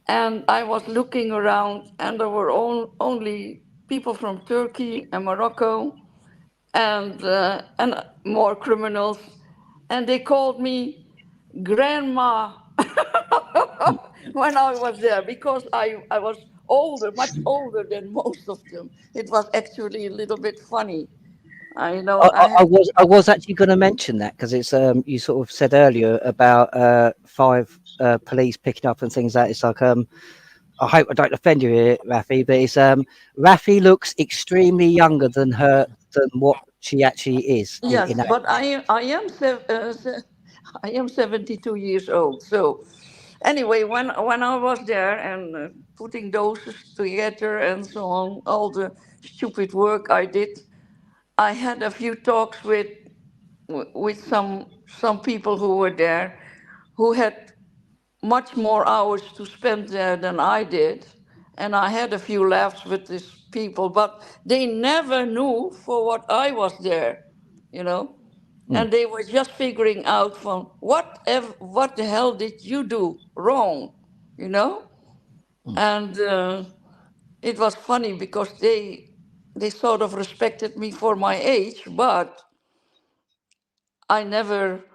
[SPEAKER 4] and I was looking around, and there were only people from Turkey and Morocco and more criminals, and they called me grandma when I was there because I was older, much older than most of them. It was actually a little bit funny. I know I had.
[SPEAKER 1] I was actually going to mention that because it's you sort of said earlier about five police picking up and things like that. It's like I hope I don't offend you here, Rafy, but it's Rafy looks extremely younger than what she actually is
[SPEAKER 4] Yes,
[SPEAKER 1] in that.
[SPEAKER 4] but I am 72 years old. So anyway, when I was there and putting doses together and so on, all the stupid work I did, I had a few talks with some people who were there, who had much more hours to spend there than I did. And I had a few laughs with these people, but they never knew for what I was there, you know.
[SPEAKER 1] Mm,
[SPEAKER 4] And they were just figuring out from what the hell did you do wrong, you know?
[SPEAKER 1] mm.
[SPEAKER 4] And it was funny because they sort of respected me for my age, but I never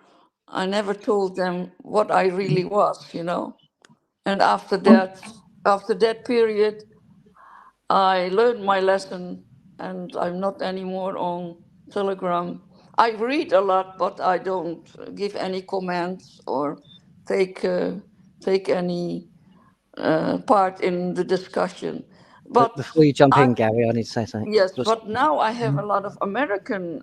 [SPEAKER 4] I never told them what I really was, you know. And after that period, I learned my lesson, and I'm not anymore on Telegram. I read a lot, but I don't give any comments or take take any part in the discussion.
[SPEAKER 1] But
[SPEAKER 4] But
[SPEAKER 1] before you jump
[SPEAKER 4] I
[SPEAKER 1] in, Gary, I need to say something.
[SPEAKER 4] yes,
[SPEAKER 1] Just
[SPEAKER 4] but now I have a lot of American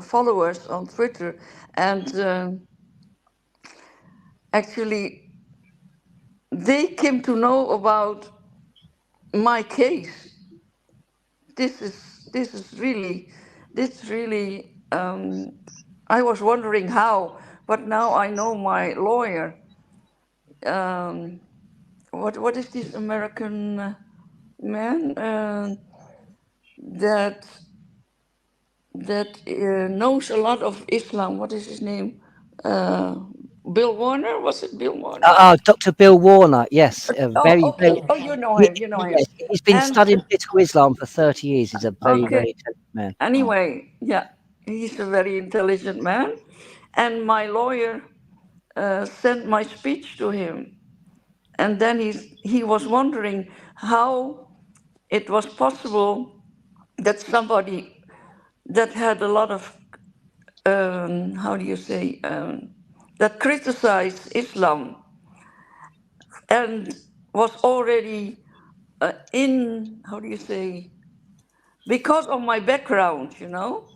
[SPEAKER 4] followers on Twitter, and actually they came to know about my case. This is really I was wondering how, but now I know my lawyer. um, what is this American man that knows a lot of Islam? What is his name? uh, Bill Warner, was it Bill Warner?
[SPEAKER 1] Dr. Bill Warner, yes, a
[SPEAKER 4] Oh,
[SPEAKER 1] very, very.
[SPEAKER 4] okay. Oh, you know him, you know him.
[SPEAKER 1] Yes, he's been
[SPEAKER 4] And
[SPEAKER 1] studying political Islam for 30 years. He's a very,
[SPEAKER 4] okay,
[SPEAKER 1] very intelligent man.
[SPEAKER 4] anyway, yeah, he's a very intelligent man. And my lawyer sent my speech to him. And then he was wondering how it was possible that somebody that had a lot of, how do you say, that criticized Islam and was already how do you say, because of my background, you know?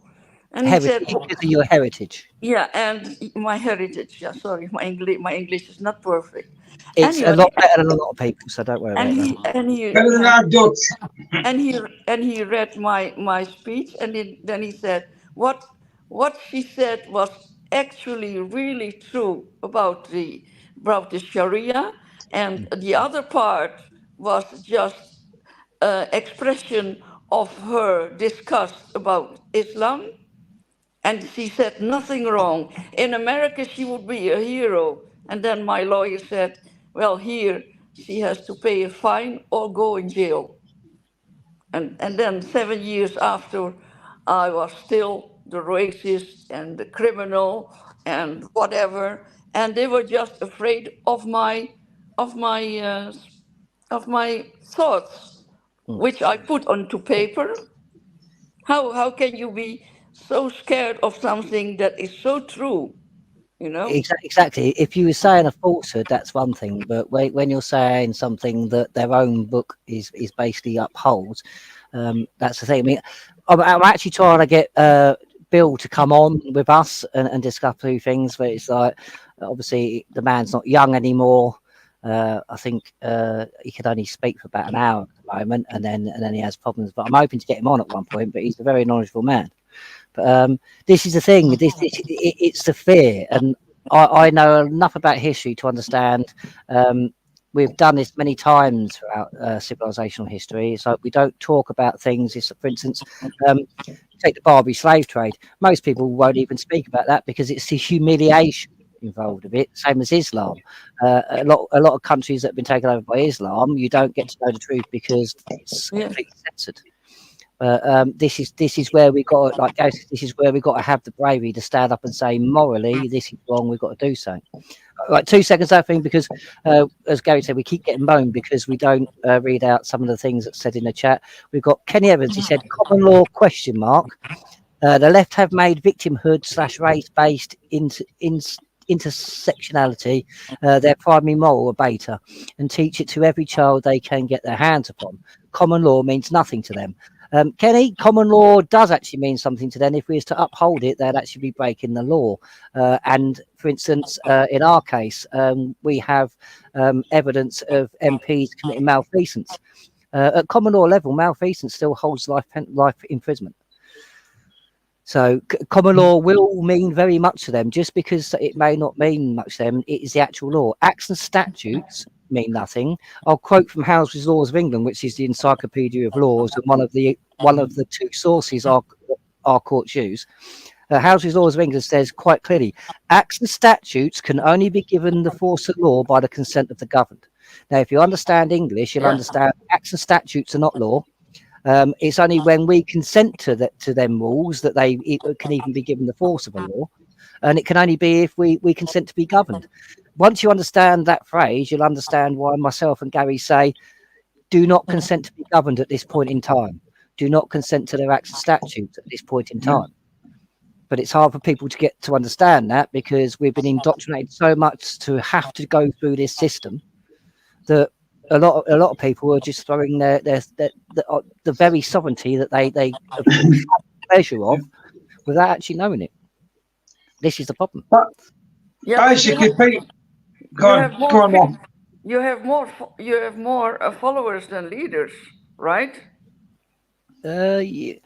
[SPEAKER 4] And he
[SPEAKER 1] Heritage,
[SPEAKER 4] said,
[SPEAKER 1] because of your heritage.
[SPEAKER 4] yeah, and my heritage. Yeah, sorry, my English is not perfect.
[SPEAKER 1] It's a
[SPEAKER 4] Anyway,
[SPEAKER 1] lot better than a lot of people, so don't worry
[SPEAKER 4] and
[SPEAKER 1] about that.
[SPEAKER 4] he
[SPEAKER 2] Better than
[SPEAKER 4] yeah,
[SPEAKER 2] our Dutch.
[SPEAKER 4] and he read my speech, and then he said what she said was actually really true about the Sharia, and the other part was just expression of her disgust about Islam, and she said nothing wrong. In America, she would be a hero. And then my lawyer said, well, here she has to pay a fine or go in jail. And then 7 years after, I was still the racist and the criminal and whatever, and they were just afraid of my thoughts, which I put onto paper. How can you be so scared of something that is so true? You know?
[SPEAKER 1] Exactly. If you were saying a falsehood, that's one thing. But when you're saying something that their own book is basically upholds, that's the thing. I mean, I'm actually trying to get Bill to come on with us and discuss a few things. But it's like, obviously, the man's not young anymore. I think he could only speak for about an hour at the moment, and then he has problems. But I'm hoping to get him on at one point. But he's a very knowledgeable man. But this is the thing. It's the fear, and I know enough about history to understand. We've done this many times throughout civilizational history. So we don't talk about things. For instance, take the Barbary slave trade. Most people won't even speak about that because it's the humiliation involved with it. Same as Islam. A lot of countries that have been taken over by Islam, you don't get to know the truth because it's completely censored. This is where we got, like Gary said, this is where we got to have the bravery to stand up and say morally this is wrong. We've got to do so. Like 2 seconds, I think, because as Gary said, we keep getting moaned because we don't read out some of the things that's said in the chat. We've got Kenny Evans. He said, "Common law ? The left have made victimhood / race-based intersectionality their primary moral abater and teach it to every child they can get their hands upon. Common law means nothing to them." Kenny, common law does actually mean something to them. If we was to uphold it, they'd actually be breaking the law. And for instance, in our case, we have evidence of MPs committing malfeasance. At common law level, malfeasance still holds life imprisonment. So common law will mean very much to them, just because it may not mean much to them. It is the actual law. Acts and statutes mean nothing. I'll quote from House's Laws of England, which is the Encyclopedia of Laws, and one of the two sources our courts use. House's Laws of England says quite clearly, acts and statutes can only be given the force of law by the consent of the governed. Now, if you understand English, you'll understand acts and statutes are not law. It's only when we consent to them rules that it can even be given the force of a law, and it can only be if we consent to be governed. Once you understand that phrase, you'll understand why myself and Gary say, do not consent to be governed at this point in time. Do not consent to their acts and statutes at this point in time. But it's hard for people to get to understand that because we've been indoctrinated so much to have to go through this system that a lot of people are just throwing the very sovereignty that they have pleasure of without actually knowing it. This is the problem.
[SPEAKER 4] Yeah,
[SPEAKER 2] Basically,
[SPEAKER 4] you have more followers than leaders, right?
[SPEAKER 1] We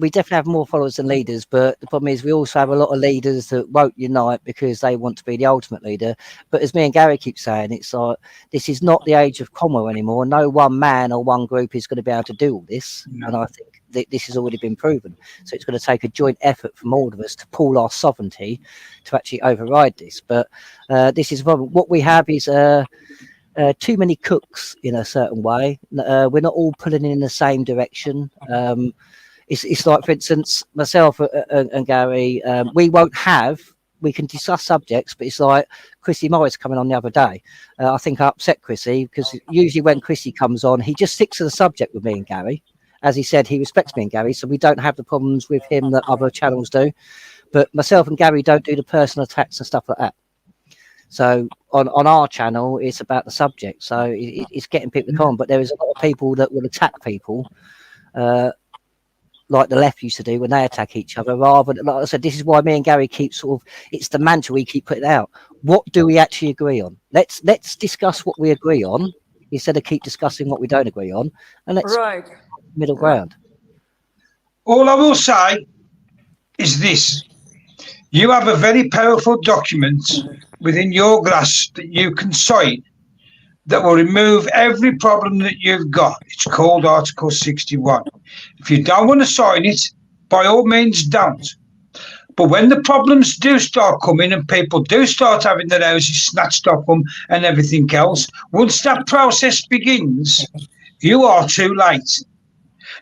[SPEAKER 1] definitely have more followers than leaders, but the problem is we also have a lot of leaders that won't unite because they want to be the ultimate leader. But as me and Gary keep saying, it's like this is not the age of Cromwell anymore. No one man or one group is going to be able to do all this, and I think this has already been proven. So it's going to take a joint effort from all of us to pool our sovereignty to actually override this. But this is the problem. What we have is too many cooks in a certain way. We're not all pulling in the same direction. It's like, for instance, myself and Gary, we can discuss subjects, but it's like Chrissy Morris coming on the other day. I think I upset Chrissy because usually when Chrissy comes on, he just sticks to the subject with me and Gary. As he said, he respects me and Gary, so we don't have the problems with him that other channels do. But myself and Gary don't do the personal attacks and stuff like that. So on our channel, it's about the subject. So it's getting people to come on. But there is a lot of people that will attack people, like the left used to do when they attack each other. Rather than, like I said, this is why me and Gary keep it's the mantra we keep putting out. What do we actually agree on? Let's discuss what we agree on instead of keep discussing what we don't agree on. And let's middle ground.
[SPEAKER 2] All I will say is this. You have a very powerful document within your grasp that you can sign that will remove every problem that you've got. It's called Article 61. If you don't want to sign it, by all means don't. But when the problems do start coming and people do start having their houses snatched off them and everything else, once that process begins, you are too late.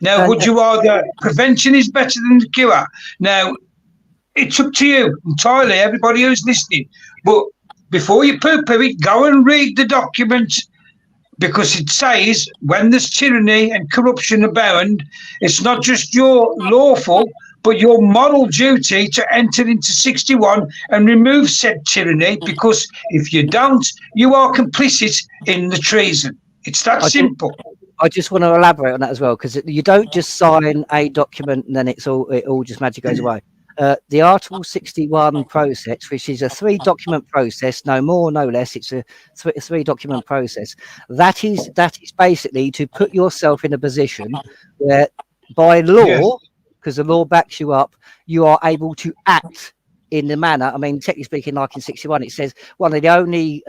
[SPEAKER 2] Now, would you rather prevention is better than the cure? Now, it's up to you entirely, everybody who's listening. But before you poo-poo it, go and read the document, because it says when there's tyranny and corruption abound, it's not just your lawful, but your moral duty to enter into 61 and remove said tyranny, because if you don't, you are complicit in the treason. It's that simple.
[SPEAKER 1] I just want to elaborate on that as well, because you don't just sign a document and then it all just magically goes away. The Article 61 process, which is a 3-document process, no more, no less. It's a 3-document process. That is basically to put yourself in a position where, by law, because the law backs you up, you are able to act in the manner. I mean, technically speaking, like in 61, it says one of the only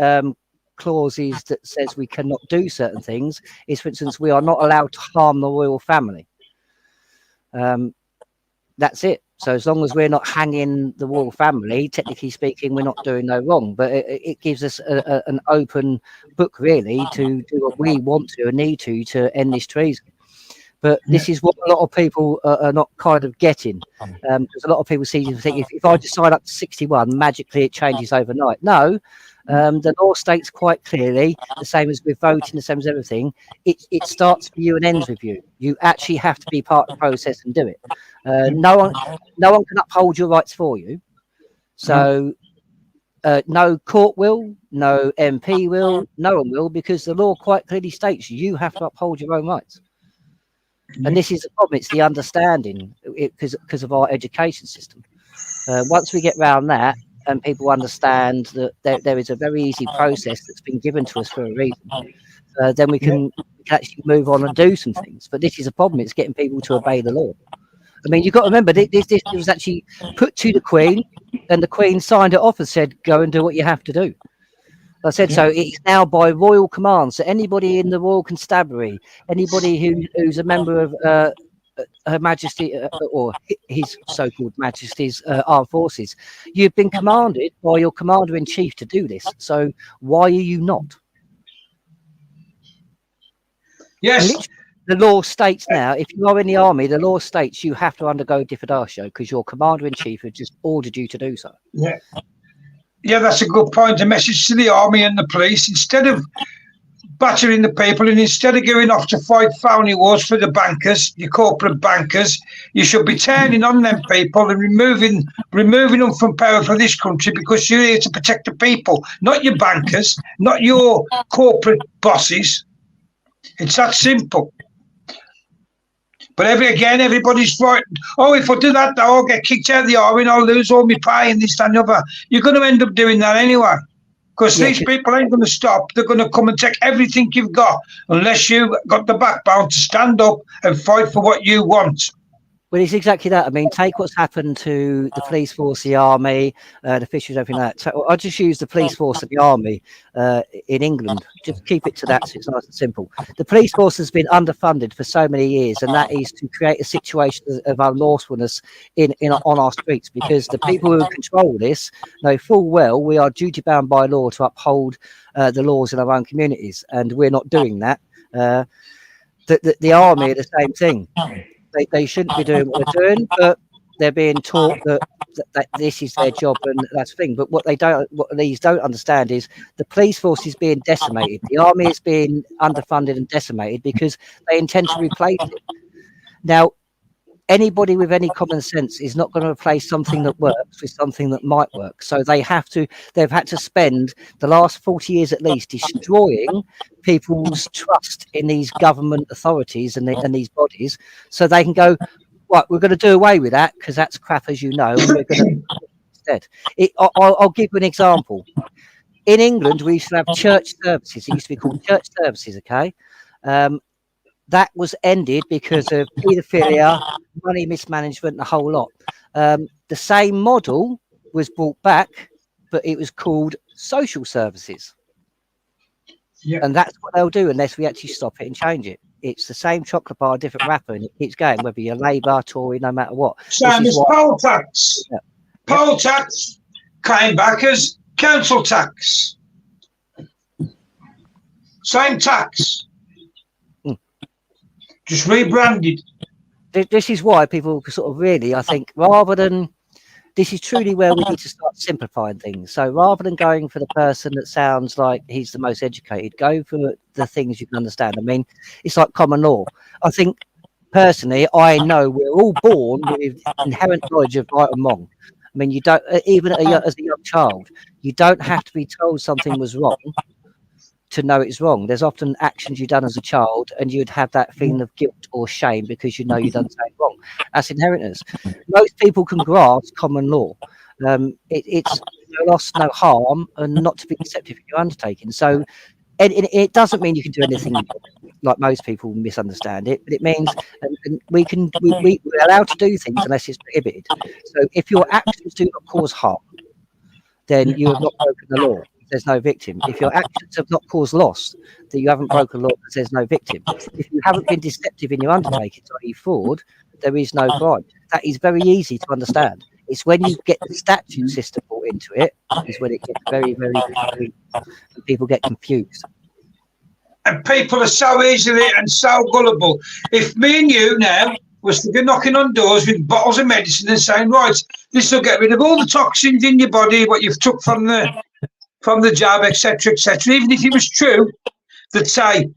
[SPEAKER 1] clauses that says we cannot do certain things is, for instance, we are not allowed to harm the royal family. That's it. So as long as we're not hanging the royal family, technically speaking, we're not doing no wrong. But it gives us an open book, really, to do what we want to and need to end this treason. But this is what a lot of people are not kind of getting, because a lot of people think if I just sign up to 61, magically it changes overnight. No, the law states quite clearly, the same as with voting, the same as everything, it starts with you and ends with you. You actually have to be part of the process and do it. No one can uphold your rights for you. So no court will, no MP will, no one will, because the law quite clearly states you have to uphold your own rights. And this is the problem. It's the understanding, because of our education system. Once we get around that and people understand that there is a very easy process that's been given to us for a reason, then we can actually move on and do some things. But this is a problem. It's getting people to obey the law. I mean, you've got to remember, this was actually put to the Queen, and the Queen signed it off and said, go and do what you have to do. I said, so it's now by royal command. So anybody in the Royal Constabulary, anybody who's a member of Her Majesty or His so-called Majesty's Armed Forces, you've been commanded by your Commander-in-Chief to do this. So why are you not?
[SPEAKER 2] Yes.
[SPEAKER 1] The law states now, if you are in the army, the law states you have to undergo diffidatio because your Commander-in-Chief has just ordered you to do so.
[SPEAKER 2] Yeah. Yeah, that's a good point. A message to the army and the police: instead of battering the people and instead of going off to fight phony wars for the bankers, your corporate bankers, you should be turning on them people and removing them from power for this country, because you're here to protect the people, not your bankers, not your corporate bosses. It's that simple. But everybody's frightened. Oh, if I do that, I'll get kicked out of the army and I'll lose all my pay and this and the other. You're going to end up doing that anyway, because these people ain't going to stop. They're going to come and take everything you've got unless you've got the backbone to stand up and fight for what you want.
[SPEAKER 1] Well, it's exactly that. I mean, take what's happened to the police force, the army, the fisheries, everything like that. So I'll just use the police force and the army in England. Just keep it to that, so it's nice and simple. The police force has been underfunded for so many years, and that is to create a situation of unlawfulness on our streets, because the people who control this know full well we are duty bound by law to uphold the laws in our own communities, and we're not doing that. The army are the same thing. They shouldn't be doing what they're doing, but they're being taught that this is their job and that's the thing. But what these don't understand is the police force is being decimated. The army is being underfunded and decimated because they intend to replace it. Now, anybody with any common sense is not going to replace something that works with something that might work. So they've had to spend the last 40 years at least destroying people's trust in these government authorities and these bodies, so they can go, right, we're going to do away with that because that's crap, as you know, and we're going to instead. I'll give you an example. In England, we used to have church services. It used to be called church services, okay? That was ended because of paedophilia, money mismanagement, and a whole lot. The same model was brought back, but it was called social services. Yeah. And that's what they'll do unless we actually stop it and change it. It's the same chocolate bar, different wrapper, and it keeps going, whether you're Labour, Tory, no matter what.
[SPEAKER 2] Same as poll tax. Yeah. Poll tax came back as council tax. Same tax. just rebranded.
[SPEAKER 1] This is why people sort of really, I think, rather than, this is truly where we need to start simplifying things. So rather than going for the person that sounds like he's the most educated, go for the things you can understand. I mean, it's like common law. I think personally, I know we're all born with inherent knowledge of right and wrong. I mean, you don't, even as a young child, you don't have to be told something was wrong to know it's wrong. There's often actions you've done as a child and you'd have that feeling of guilt or shame because you know you've done something wrong. That's inheritance. Most people can grasp common law. It's no loss, no harm, and not to be deceptive in your undertaking. So it doesn't mean you can do anything like most people misunderstand it, but it means we're allowed to do things unless it's prohibited. So if your actions do not cause harm, then you have not broken the law. There's no victim. If your actions have not caused loss, then you haven't broken law because there's no victim. If you haven't been deceptive in your undertaking, i.e. fraud, there is no crime. That is very easy to understand. It's when you get the statute system brought into it, is when it gets very, very confusing and people get confused.
[SPEAKER 2] And people are so easily and so gullible. If me and you now was to be knocking on doors with bottles of medicine and saying, right, this will get rid of all the toxins in your body, what you've took from the jab, etc., etc. Even if it was true, that say,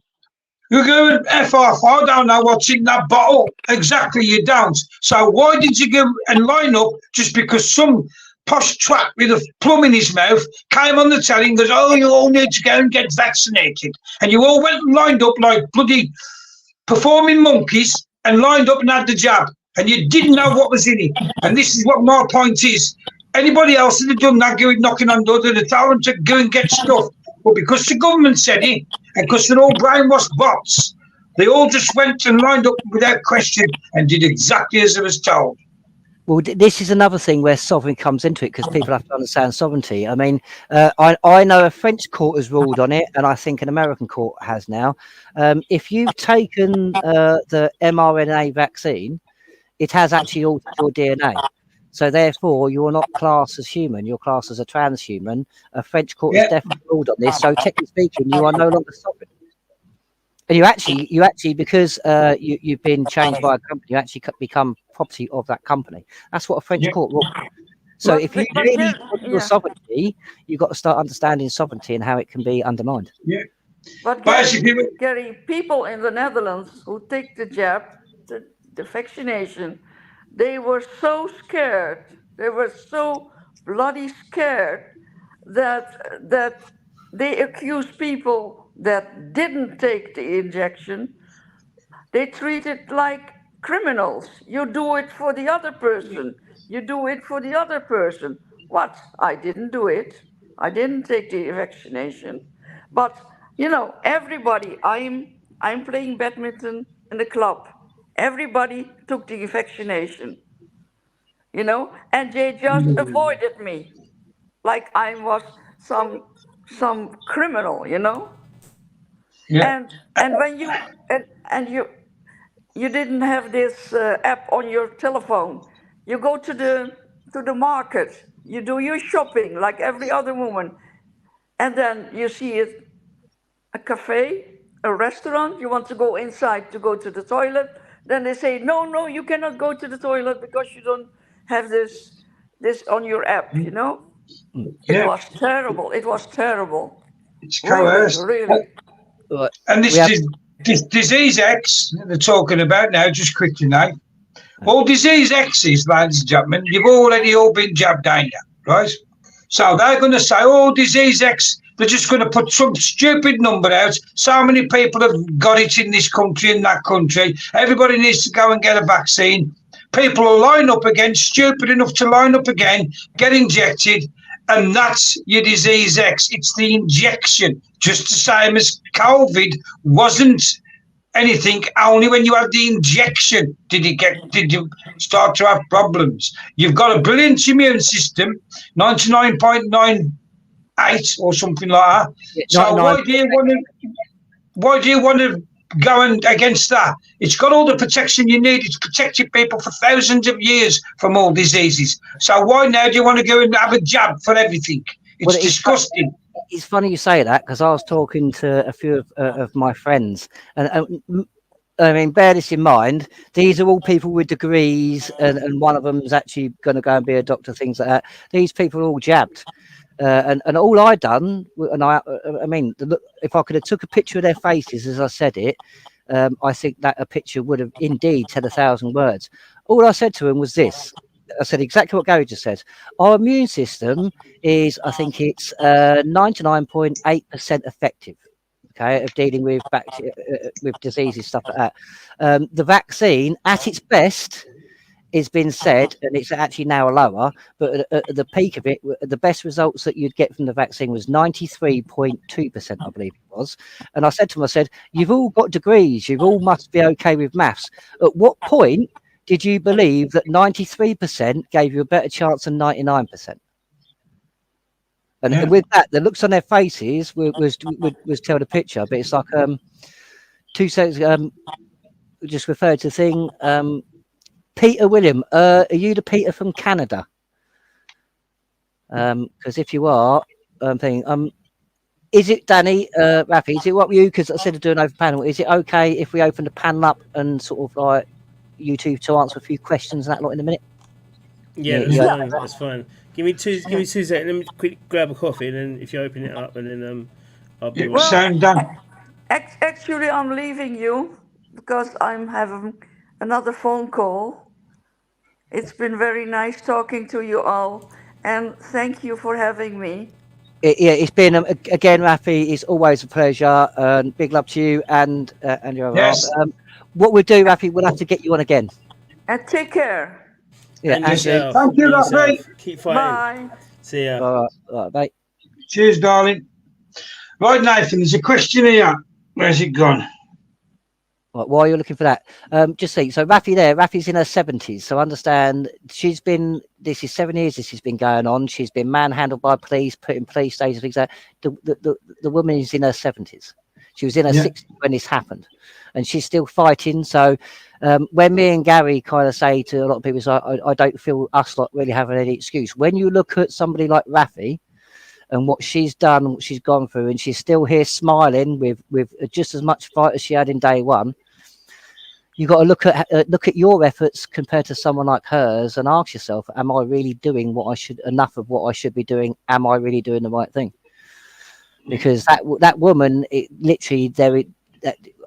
[SPEAKER 2] you're going F off, I don't know what's in that bottle. Exactly, you don't. So why did you go and line up just because some posh twat with a plum in his mouth came on the telly and goes, oh, you all need to go and get vaccinated. And you all went and lined up like bloody performing monkeys and lined up and had the jab. And you didn't know what was in it. And this is what my point is. Anybody else that had done that, going knocking on doors, they'd tell them to go and get stuff. But because the government said it, and because they're all brainwashed bots, they all just went and lined up without question and did exactly as they was told.
[SPEAKER 1] Well, this is another thing where sovereignty comes into it, because people have to understand sovereignty. I mean, I know a French court has ruled on it, and I think an American court has now. If you've taken the mRNA vaccine, it has actually altered your DNA. So therefore, you're not classed as human. You're classed as a transhuman. A French court has definitely ruled on this. So technically speaking, you are no longer sovereign. And you actually, because you've been changed by a company, you actually become property of that company. That's what a French court ruled. So if you really want your sovereignty, you've got to start understanding sovereignty and how it can be undermined.
[SPEAKER 2] Yeah.
[SPEAKER 4] But Gary, people in the Netherlands who take the jab, the vaccination, they were so scared. They were so bloody scared that they accused people that didn't take the injection. They treat it like criminals. You do it for the other person. You do it for the other person. What? I didn't do it. I didn't take the vaccination. But you know, everybody. I'm playing badminton in the club. Everybody took the vaccination, you know, and they just avoided me, like I was some criminal, you know. Yeah. And when you and you didn't have this app on your telephone, you go to the market, you do your shopping like every other woman, and then you see it, a cafe, a restaurant, you want to go inside to go to the toilet. Then they say, no, you cannot go to the toilet because you don't have this on your app, you know? It was terrible. It was terrible.
[SPEAKER 2] It's coerced.
[SPEAKER 4] Really.
[SPEAKER 2] And this disease X they're talking about now, just quickly now. All disease X's, ladies and gentlemen, you've already all been jabbed, ain't you? Right? So they're going to say, oh, disease X, they're just going to put some stupid number out. So many people have got it in this country and that country. Everybody needs to go and get a vaccine. People will line up again, stupid enough to line up again, get injected, and that's your disease X. It's the injection, just the same as COVID wasn't anything. Only when you have the injection did you start to have problems. You've got a brilliant immune system, 99.98 or something like that. So why do you want to go against that? It's got all the protection you need. It's protected people for thousands of years from all diseases. So why now do you want to go and have a jab for everything? It's disgusting.
[SPEAKER 1] It's funny you say that, because I was talking to a few of my friends, and I mean, bear this in mind. These are all people with degrees, and one of them is actually going to go and be a doctor, things like that. These people are all jabbed. And all I done, and I mean, if I could have took a picture of their faces as I said it, I think that a picture would have indeed said 1,000 words. All I said to him was this. I said exactly what Gary just said. Our immune system is, I think it's 99.8% effective. Okay, of dealing with with diseases, stuff like that. The vaccine, at its best, it's been said, and it's actually now lower, but at the peak of it, the best results that you'd get from the vaccine was 93.2%, I believe it was. And I said to him, I said, you've all got degrees, you all must be okay with maths. At what point did you believe that 93% gave you a better chance than 99%? And with that, the looks on their faces was tell the picture, but it's like 2 seconds. Just referred to the thing. Peter William, are you the Peter from Canada? Because if you are, I'm thinking, is it Danny, Rafy? Is it what you? Because I said to do an open panel. Is it okay if we open the panel up and sort of like you two to answer a few questions and that lot in a minute?
[SPEAKER 3] Yeah, that's fine. That's fine. Give me two seconds. Let me quick grab a coffee, and then if you open it up, and then I'll be.
[SPEAKER 2] Sound done.
[SPEAKER 4] Actually, I'm leaving you because I'm having another phone call. It's been very nice talking to you all, and thank you for having me.
[SPEAKER 1] It's been again, Rafy. It's always a pleasure, and big love to you and your
[SPEAKER 2] Yes.
[SPEAKER 1] what we'll do, Rafy, we'll have to get you on again.
[SPEAKER 4] And take care.
[SPEAKER 1] Yeah,
[SPEAKER 3] and
[SPEAKER 1] and
[SPEAKER 3] yourself.
[SPEAKER 2] Thank you, Rafy.
[SPEAKER 3] Keep fighting.
[SPEAKER 4] Bye.
[SPEAKER 3] See ya.
[SPEAKER 1] all right, mate.
[SPEAKER 2] Cheers, darling. Right, Nathan, there's a question here. Where's it gone?
[SPEAKER 1] Right, while you're looking for that, just see. So Rafy's in her 70s. So understand, this is 7 years this has been going on. She's been manhandled by police, put in police stations, things like that. The woman is in her 70s. She was in her 60s when this happened, and she's still fighting. So when me and Gary kind of say to a lot of people, I don't feel us like really having any excuse. When you look at somebody like Rafy and what she's done, what she's gone through, and she's still here smiling with just as much fight as she had in day one, you got to look at your efforts compared to someone like hers and ask yourself, am I really doing enough of what I should be doing? Am I really doing the right thing? Because that woman,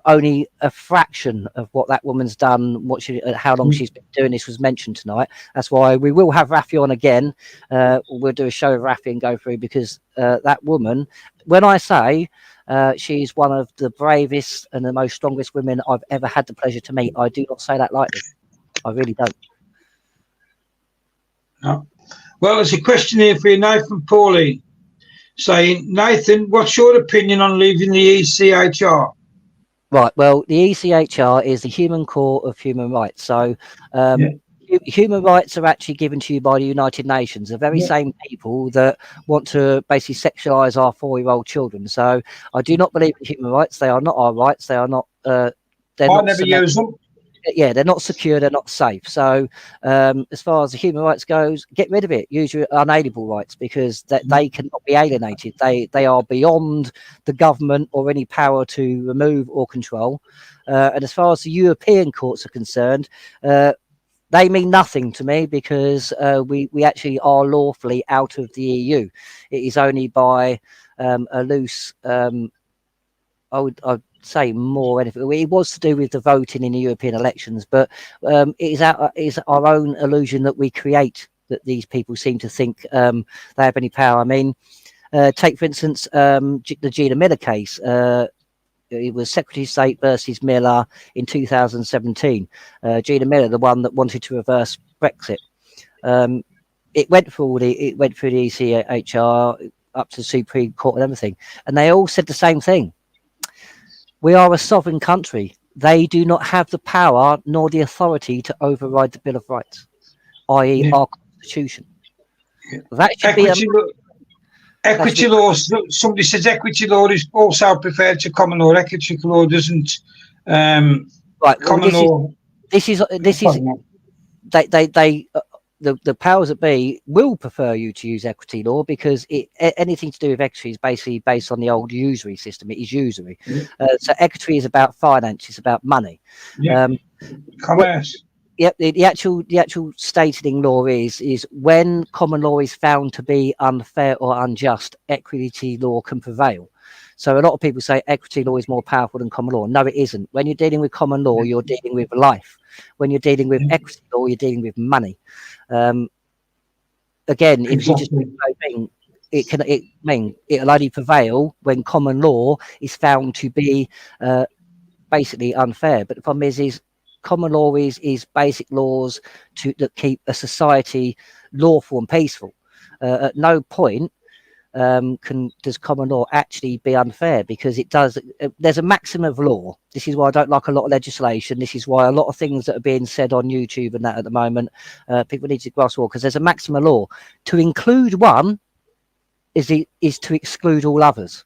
[SPEAKER 1] only a fraction of what that woman's done, how long she's been doing this was mentioned tonight. That's why we will have Rafy on again. We'll do a show of Rafy and go through, because that woman, when I say she's one of the bravest and the most strongest women I've ever had the pleasure to meet, I do not say that lightly. I really don't.
[SPEAKER 2] No. Well, there's a question here for you, Nathan Paulie, saying, Nathan, what's your opinion on leaving the ECHR?
[SPEAKER 1] Right. Well, the ECHR is the Human Court of Human Rights. So human rights are actually given to you by the United Nations, the very same people that want to basically sexualize our 4-year-old children. So I do not believe in human rights. They are not our rights. They are not. They're not
[SPEAKER 2] never use them.
[SPEAKER 1] Yeah, they're not secure. They're not safe. So as far as the human rights goes, get rid of it. Use your unalienable rights, because they cannot be alienated. They are beyond the government or any power to remove or control. And as far as the European courts are concerned, they mean nothing to me, because we actually are lawfully out of the EU. It is only by a loose, I'd say more anything. It was to do with the voting in the European elections, but it is our own illusion that we create, that these people seem to think they have any power. I mean, take for instance the Gina Miller case. It was Secretary of State versus Miller in 2017. Gina Miller, the one that wanted to reverse Brexit. It went through the ECHR up to the Supreme Court and everything, and they all said the same thing. We are a sovereign country. They do not have the power nor the authority to override the Bill of Rights, i.e. our Constitution. That should
[SPEAKER 2] equity law. Somebody says equity law is also preferred to common law. Equity law doesn't. Right.
[SPEAKER 1] Common law. This is. the powers that be will prefer you to use equity law because anything to do with equity is basically based on the old usury system. It is usury. So equity is about finance, it's about money.
[SPEAKER 2] Commerce.
[SPEAKER 1] Yep, the actual stated in law is when common law is found to be unfair or unjust, equity law can prevail. So a lot of people say equity law is more powerful than common law. No, it isn't. When you're dealing with common law, you're dealing with life. When you're dealing with equity law, you're dealing with money. Again, if you just it'll only prevail when common law is found to be basically unfair. But the problem is common law is basic laws that keep a society lawful and peaceful. At no point does common law actually be unfair, because it does. There's a maximum of law. This is why I don't like a lot of legislation. This is why a lot of things that are being said on YouTube and that at the moment, people need to grasp all, because there's a maximum of law. To include one is to exclude all others.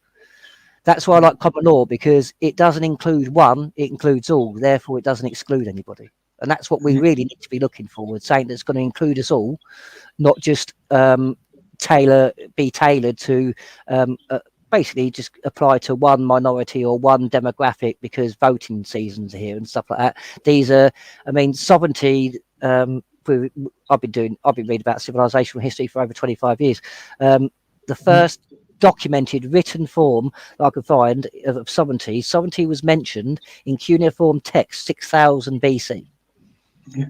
[SPEAKER 1] That's why I like common law, because it doesn't include one, it includes all. Therefore, it doesn't exclude anybody. And that's what we really need to be looking forward, saying that's going to include us all, not just be tailored to basically just apply to one minority or one demographic because voting seasons are here and stuff like that. These are, I mean, sovereignty. I've been reading about civilizational history for over 25 years. The first documented written form I could find of sovereignty was mentioned in cuneiform text 6000 BC.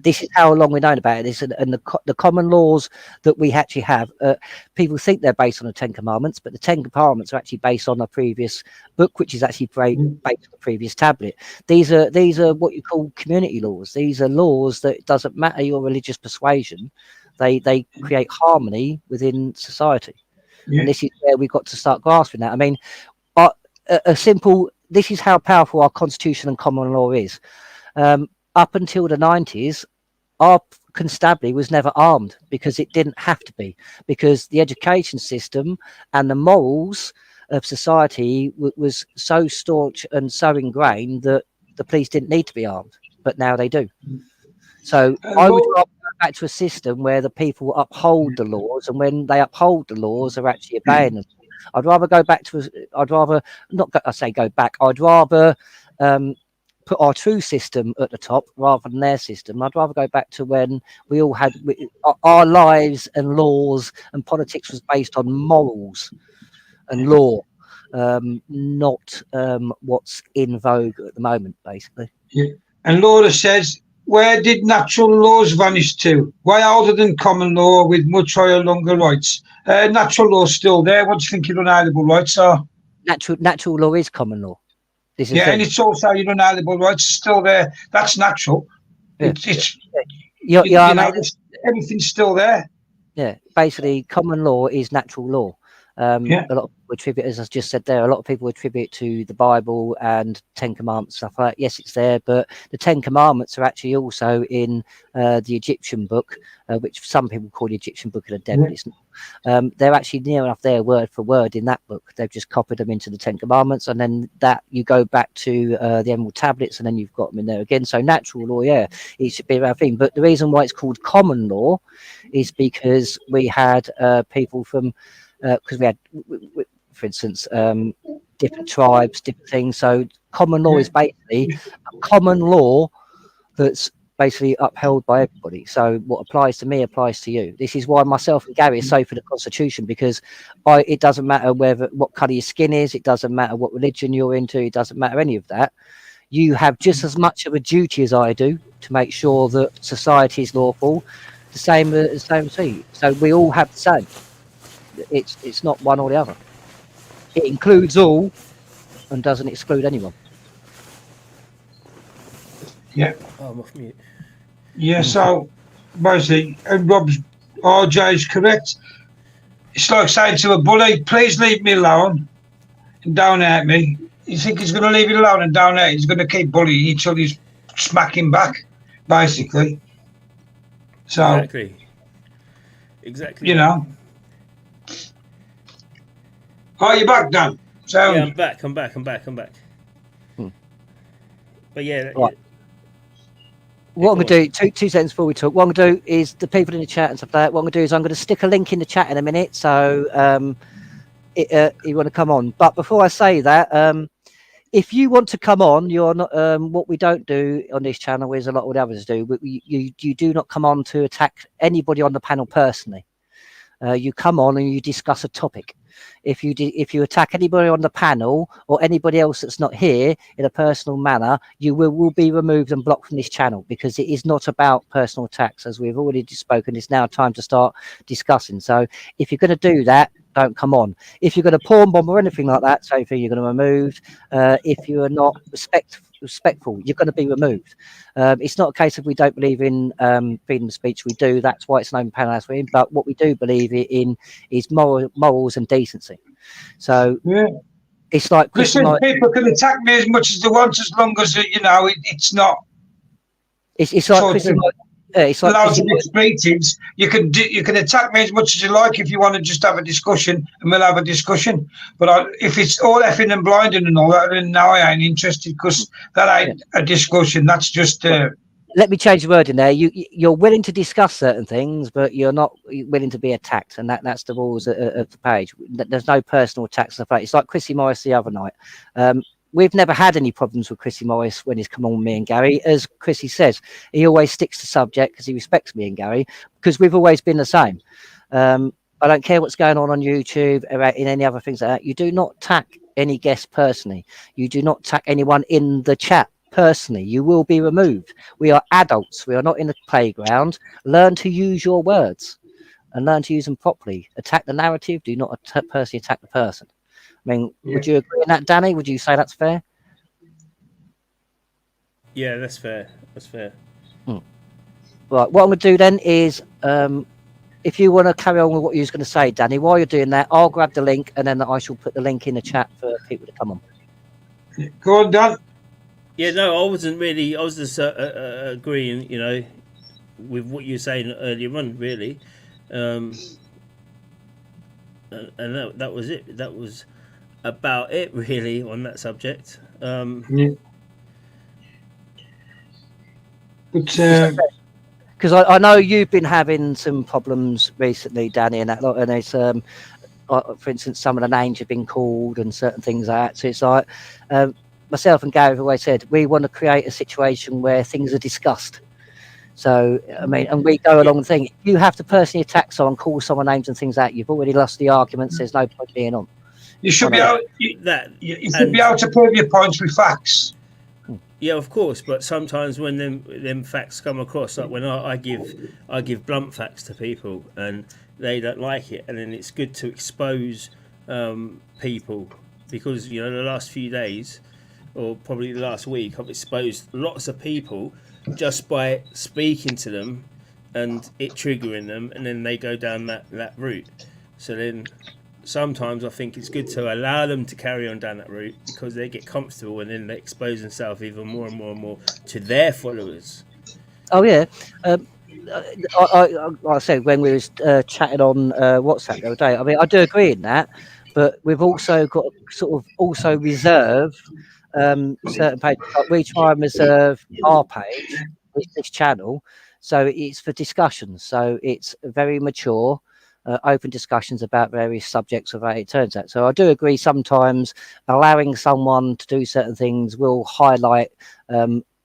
[SPEAKER 1] This is how long we've known about this, and the common laws that we actually have. People think they're based on the Ten Commandments, but the Ten Commandments are actually based on a previous book, which is actually based on the previous tablet. These are what you call community laws. These are laws that it doesn't matter your religious persuasion; they create harmony within society. And this is where we've got to start grasping that. I mean, this is how powerful our constitution and common law is. Up until the 90s, our constabulary was never armed because it didn't have to be, because the education system and the morals of society was so staunch and so ingrained that the police didn't need to be armed, but now they do. So I would rather go back to a system where the people uphold the laws, and when they uphold the laws, are actually obeying them. I'd rather go back to. I'd rather put our true system at the top rather than their system. I'd rather go back to when we all had our lives and laws and politics was based on morals and law, not what's in vogue at the moment, basically.
[SPEAKER 2] Yeah. And Laura says, where did natural laws vanish to? Why older than common law with much higher, longer rights? Natural law's still there. What do you think your unalienable rights are?
[SPEAKER 1] Natural law is common law.
[SPEAKER 2] And it's also your unalienable rights are still there. That's natural.
[SPEAKER 1] Yeah.
[SPEAKER 2] Everything's still there.
[SPEAKER 1] Yeah, basically, common law is natural law. A lot of people attribute, as I just said there, a lot of people attribute to the Bible and Ten Commandments stuff like that. Yes, it's there, but the Ten Commandments are actually also in the Egyptian book, which some people call the Egyptian book of the devil. It's not. They're actually near enough there, word for word, in that book. They've just copied them into the Ten Commandments, and then that you go back to the Emerald Tablets, and then you've got them in there again. So natural law, it should be a thing. But the reason why it's called common law is because we had people from because we had, for instance, different tribes, different things. So common law is basically a common law that's basically upheld by everybody. So what applies to me applies to you. This is why myself and Gary are so for the Constitution, because it doesn't matter what colour your skin is, it doesn't matter what religion you're into, it doesn't matter any of that. You have just as much of a duty as I do to make sure that society is lawful, the same as you. So we all have the same. It's not one or the other. It includes all and doesn't exclude anyone.
[SPEAKER 2] Yeah.
[SPEAKER 3] Oh, I'm off mute.
[SPEAKER 2] Yeah, so basically, and Rob's RJ is correct. It's like saying to a bully, please leave me alone and down at me. You think he's going to leave you alone and down at you? He's going to keep bullying you until he's smacking back, basically. So
[SPEAKER 3] Exactly.
[SPEAKER 2] You know. Oh, you're back, Dan. So
[SPEAKER 3] yeah, I'm back. But yeah.
[SPEAKER 1] Right. what I'm going to do, two seconds before we talk, what I'm going to do is the people in the chat and stuff like that, what I'm going to do is I'm going to stick a link in the chat in a minute. So you want to come on. But before I say that, if you want to come on, you're not. What we don't do on this channel is a lot of what others do. You do not come on to attack anybody on the panel personally. You come on and you discuss a topic. If you attack anybody on the panel or anybody else that's not here in a personal manner, you will be removed and blocked from this channel, because it is not about personal attacks. As we've already spoken, it's now time to start discussing. So if you're going to do that, don't come on. If you're going to porn bomb or anything like that, so you're going to remove. If you are not respectful, you're going to be removed. It's not a case of we don't believe in freedom of speech. We do. That's why it's an open panel as we're in. But what we do believe in is morals and decency. So it's like
[SPEAKER 2] listen, people can attack me as much as they want, as long as it's not.
[SPEAKER 1] It's like it's like
[SPEAKER 2] loads of expletives. You can attack me as much as you like if you want to just have a discussion, and we'll have a discussion. But if it's all effing and blinding and all that, then now I ain't interested, because that ain't a discussion. That's just.
[SPEAKER 1] Let me change the word in there. You're willing to discuss certain things, but you're not willing to be attacked, and that's the rules of the page. There's no personal attacks. It's like Chrissy Morris the other night. We've never had any problems with Chrissy Morris when he's come on with me and Gary. As Chrissy says, he always sticks to subject because he respects me and Gary, because we've always been the same. I don't care what's going on YouTube or in any other things like that. You do not attack any guest personally. You do not attack anyone in the chat personally. You will be removed. We are adults. We are not in the playground. Learn to use your words and learn to use them properly. Attack the narrative. Do not personally attack the person. I mean, would you agree on that, Danny? Would you say that's fair?
[SPEAKER 3] Yeah, that's fair. That's fair.
[SPEAKER 1] Right. What I'm going to do then is, if you want to carry on with what you was going to say, Danny, while you're doing that, I'll grab the link and then I shall put the link in the chat for people to come on.
[SPEAKER 2] Go on, Dan.
[SPEAKER 3] Yeah, no, I wasn't really. I was just agreeing, with what you were saying earlier on, really. And that was it. That was about it, really, on that subject.
[SPEAKER 2] But
[SPEAKER 1] because I know you've been having some problems recently, Danny, and that lot, and it's for instance, some of the names have been called and certain things like that. So it's like myself and Gary have always said we want to create a situation where things are discussed. So I mean, and we go along the thing. If you have to personally attack someone, call someone names and things like that, you've already lost the arguments. There's no point being on.
[SPEAKER 2] You should be able. You should be able to prove your points with facts.
[SPEAKER 3] Yeah, of course, but sometimes when them facts come across, like when I give blunt facts to people and they don't like it, and then it's good to expose people, because the last few days, or probably the last week, I've exposed lots of people just by speaking to them and it triggering them, and then they go down that route. So then sometimes I think it's good to allow them to carry on down that route, because they get comfortable and then they expose themselves even more and more and more to their followers.
[SPEAKER 1] Oh yeah, I said when we was chatting on WhatsApp the other day. I mean, I do agree in that, but we've also got to sort of also reserve certain pages. Like we try and reserve our page, this channel, so it's for discussions. So it's very mature. Open discussions about various subjects of how it turns out. So I do agree sometimes allowing someone to do certain things will highlight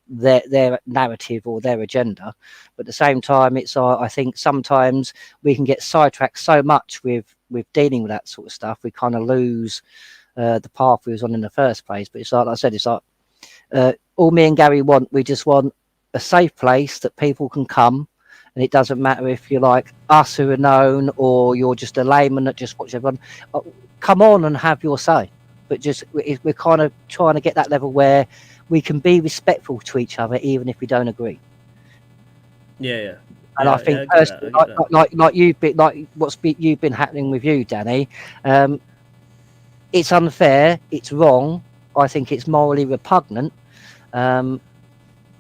[SPEAKER 1] their narrative or their agenda. But at the same time, it's I think sometimes we can get sidetracked so much with dealing with that sort of stuff, we kind of lose the path we was on in the first place. But it's like I said, it's like all me and Gary want. We just want a safe place that people can come. And it doesn't matter if you're like us who are known or you're just a layman that just watch everyone. Come on and have your say. But just we're kind of trying to get that level where we can be respectful to each other even if we don't agree.
[SPEAKER 3] Yeah.
[SPEAKER 1] And I think personally, like you've been, like you've been happening with you, Danny. It's unfair. It's wrong. I think it's morally repugnant.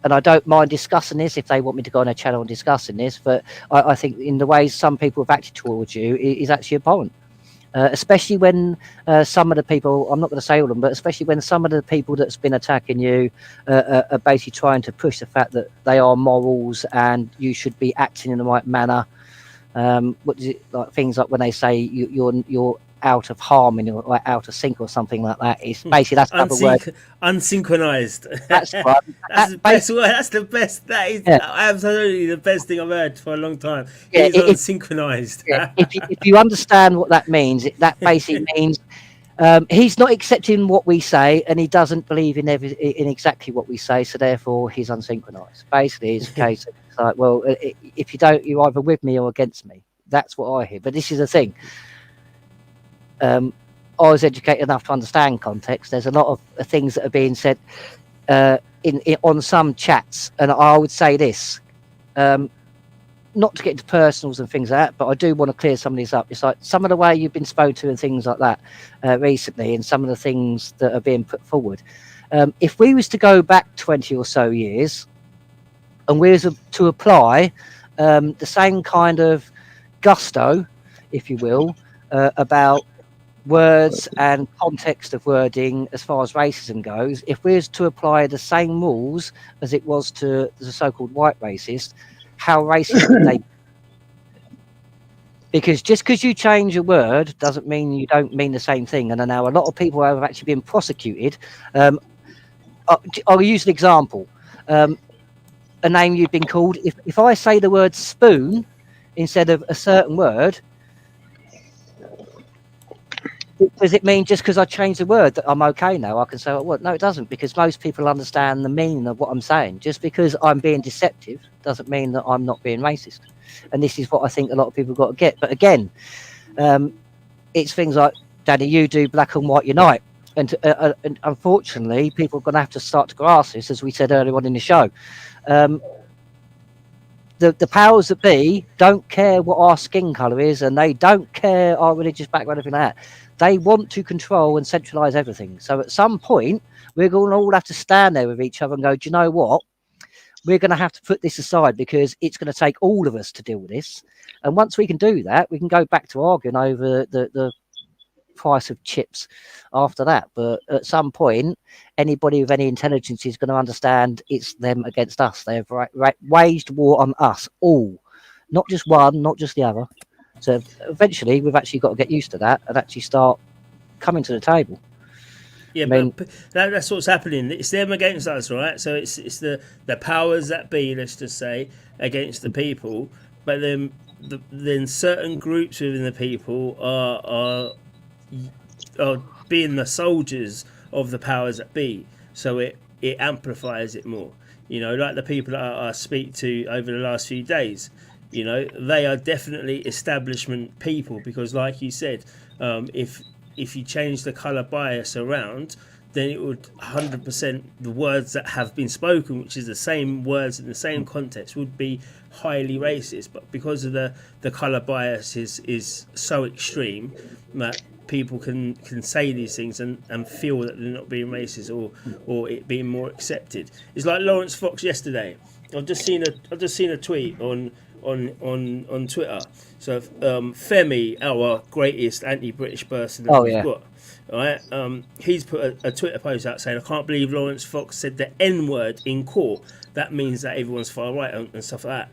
[SPEAKER 1] And I don't mind discussing this if they want me to go on a channel and discussing this, but I think in the ways some people have acted towards you is actually abhorrent. especially when some of the people, I'm not going to say all of them, but especially when some of the people that's been attacking you are basically trying to push the fact that they are morals and you should be acting in the right manner. What is it, like things like when they say you're out of harmony or out of sync or something like that? It's basically that's another word.
[SPEAKER 3] Unsynchronized.
[SPEAKER 1] That's right.
[SPEAKER 3] That's the best word. That's the best. That is
[SPEAKER 1] Yeah.
[SPEAKER 3] absolutely the best thing I've heard for a long time.
[SPEAKER 1] Yeah,
[SPEAKER 3] He's unsynchronized.
[SPEAKER 1] Yeah, if you understand what that means, that basically means he's not accepting what we say, and he doesn't believe in exactly what we say. So therefore, he's unsynchronized. Basically, it's a case of it's like, well, if you don't, you're either with me or against me. That's what I hear. But this is the thing. I was educated enough to understand context. There's a lot of things that are being said on some chats, and I would say this. Not to get into personals and things like that, but I do want to clear some of these up. It's like some of the way you've been spoken to and things like that recently, and some of the things that are being put forward. If we was to go back 20 or so years, and we was to apply the same kind of gusto, if you will, about words and context of wording as far as racism goes, if we was to apply the same rules as it was to the so-called white racist, how racist would they be? Because just because you change a word doesn't mean you don't mean the same thing. And I know a lot of people have actually been prosecuted. I'll use an example. A name you've been called. If I say the word spoon instead of a certain word, does it mean just because I changed the word that I'm okay now? I can say, well, no, it doesn't, because most people understand the meaning of what I'm saying. Just because I'm being deceptive doesn't mean that I'm not being racist. And this is what I think a lot of people got to get. But again, it's things like, Daddy, you do black and white unite. And unfortunately, people are going to have to start to grasp this, as we said earlier on in the show. The powers that be don't care what our skin colour is, and they don't care our religious background, anything like that. They want to control and centralise everything. So at some point, we're going to all have to stand there with each other and go, do you know what? We're going to have to put this aside, because it's going to take all of us to deal with this. And once we can do that, we can go back to arguing over the price of chips after that. But at some point, anybody with any intelligence is going to understand it's them against us. They've waged war on us all, not just one, not just the other. So eventually we've actually got to get used to that and actually start coming to the table.
[SPEAKER 3] Yeah, but that's what's happening. It's them against us, right? So it's the powers that be, let's just say, against the people. But then certain groups within the people are being the soldiers of the powers that be. So it amplifies it more. You know, like the people that I speak to over the last few days. You know, they are definitely establishment people, because, like you said, if you change the colour bias around, then it would 100% the words that have been spoken, which is the same words in the same context, would be highly racist. But because of the colour bias is so extreme that people can say these things and feel that they're not being racist or it being more accepted. It's like Lawrence Fox yesterday. I've just seen a tweet on Twitter. So Femi, our greatest anti-British person that we've got, right? He's put a Twitter post out saying, I can't believe Lawrence Fox said the N-word in court. That means that everyone's far right and stuff like that.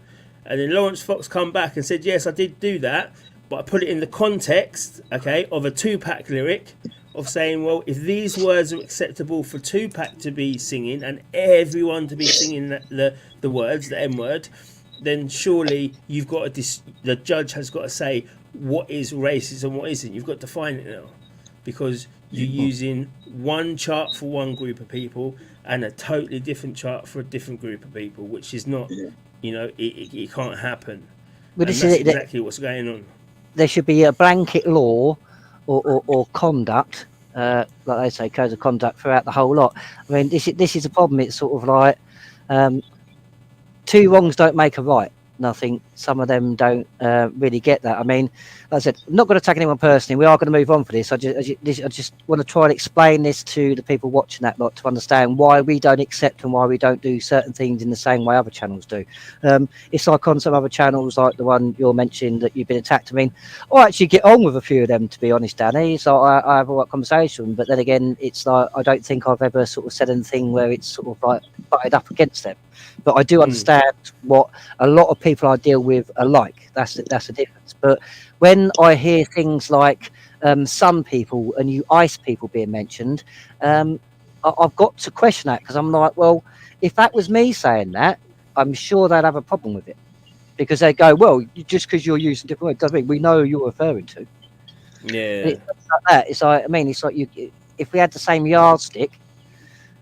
[SPEAKER 3] And then Lawrence Fox come back and said, yes, I did do that, but I put it in the context, okay, of a Tupac lyric of saying, well, if these words are acceptable for Tupac to be singing and everyone to be singing the words, the N-word, then surely you've got the judge has got to say what is racist and what isn't. You've got to find it now, because you're using one chart for one group of people and a totally different chart for a different group of people, which is not, you know, it can't happen.
[SPEAKER 1] But
[SPEAKER 3] that's exactly what's going on.
[SPEAKER 1] There should be a blanket law or conduct, like they say, codes of conduct throughout the whole lot. I mean, this is a problem. It's sort of like two wrongs don't make a right. And I think some of them don't really get that. I mean, like I said, I'm not going to attack anyone personally. We are going to move on for this. I just want to try and explain this to the people watching that lot to understand why we don't accept and why we don't do certain things in the same way other channels do. It's like on some other channels, like the one you're mentioning that you've been attacked. I mean, I actually get on with a few of them, to be honest, Danny. So I have a right conversation. But then again, it's like I don't think I've ever sort of said anything where it's sort of like butted up against them. But I do understand what a lot of people I deal with are like. That's the difference. But when I hear things like some people and you ICE people being mentioned, I've got to question that, because I'm like, well, if that was me saying that, I'm sure they'd have a problem with it, because they go, well, just because you're using different words doesn't mean we know who you're referring to.
[SPEAKER 3] Yeah.
[SPEAKER 1] And it's like that. It's like, I mean, it's like if we had the same yardstick,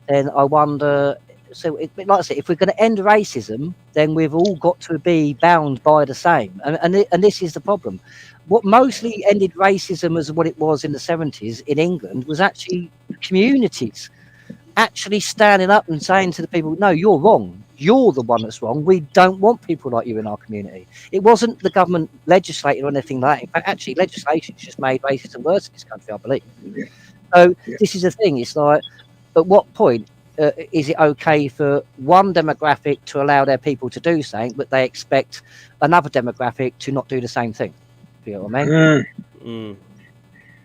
[SPEAKER 1] then I wonder. So, like I said, if we're going to end racism, then we've all got to be bound by the same. And this is the problem. What mostly ended racism as what it was in the 70s in England was actually communities actually standing up and saying to the people, no, you're wrong. You're the one that's wrong. We don't want people like you in our community. It wasn't the government legislating or anything like that. In fact, actually, legislation's just made racism worse in this country, I believe. So this is the thing. It's like, at what point is it okay for one demographic to allow their people to do something, but they expect another demographic to not do the same thing? You know what I mean?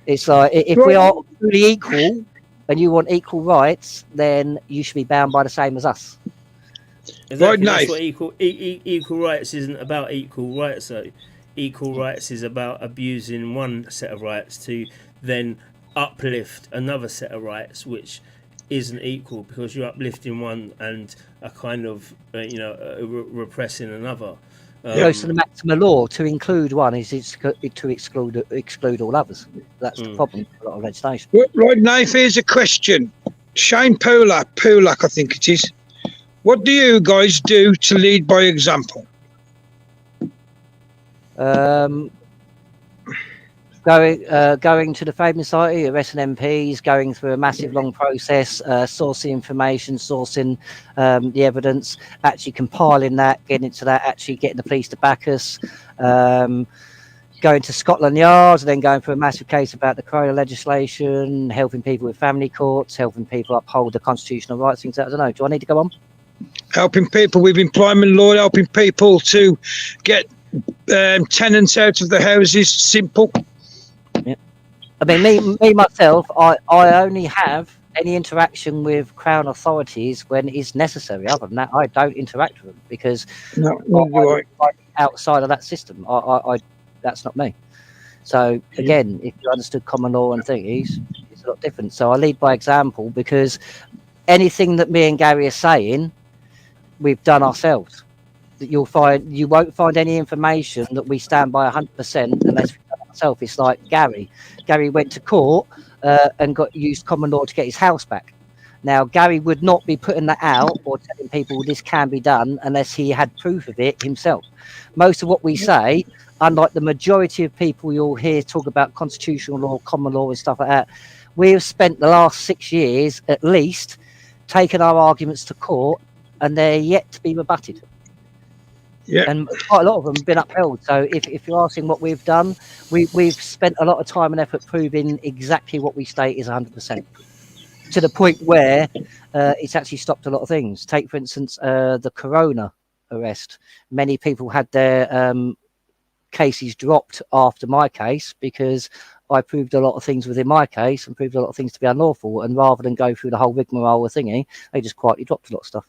[SPEAKER 1] It's like, if we are truly equal and you want equal rights, then you should be bound by the same as us.
[SPEAKER 3] Exactly. That's what equal rights isn't about. Equal rights, though. Equal rights is about abusing one set of rights to then uplift another set of rights, which isn't equal, because you're uplifting one and a kind of repressing another.
[SPEAKER 1] Goes to the maximum law. To include one is to exclude all others. That's the problem with a lot of legislation.
[SPEAKER 2] Right, now, here's a question. Shane Polak, I think it is. What do you guys do to lead by example?
[SPEAKER 1] Going to the Favourite Society, arresting MPs, going through a massive long process, sourcing information, sourcing the evidence, actually compiling that, getting into that, actually getting the police to back us, going to Scotland Yard, and then going through a massive case about the Corona legislation, helping people with family courts, helping people uphold the constitutional rights, things like that. I don't know. Do I need to go on?
[SPEAKER 2] Helping people with employment law, helping people to get tenants out of the houses. Simple.
[SPEAKER 1] Yeah. I mean, me myself, I only have any interaction with Crown authorities when it's necessary. Other than that, I don't interact with them, because I'm outside of that system. I that's not me. So again, if you understood common law and thingies, it's a lot different. So I lead by example, because anything that me and Gary are saying, we've done ourselves. You won't find any information that we stand by 100% unless we've done it ourselves. It's like Gary went to court and used common law to get his house back. Now, Gary would not be putting that out or telling people this can be done unless he had proof of it himself. Most of what we say, unlike the majority of people you'll hear talk about constitutional law, common law and stuff like that, we have spent the last 6 years at least taking our arguments to court, and they're yet to be rebutted. Yeah. And quite a lot of them have been upheld. So if you're asking what we've done, we've spent a lot of time and effort proving exactly what we state is 100%, to the point where it's actually stopped a lot of things. Take, for instance, the Corona arrest. Many people had their cases dropped after my case, because I proved a lot of things within my case and proved a lot of things to be unlawful. And rather than go through the whole rigmarole thingy, they just quietly dropped a lot of stuff.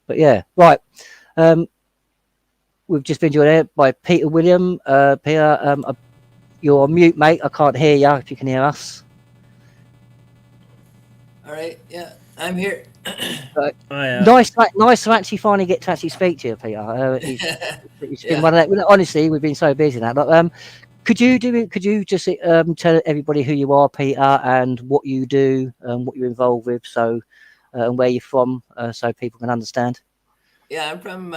[SPEAKER 1] But yeah, right. We've just been joined here by Peter William. Peter, you're on mute, mate. I can't hear you. If you can hear us.
[SPEAKER 5] All right. Yeah, I'm here.
[SPEAKER 1] Nice to actually finally get to actually speak to you, Peter. It's been one of that. Honestly, we've been so busy now. But, could you just tell everybody who you are, Peter, and what you do, what you're involved with, so and where you're from, so people can understand?
[SPEAKER 5] Yeah, I'm from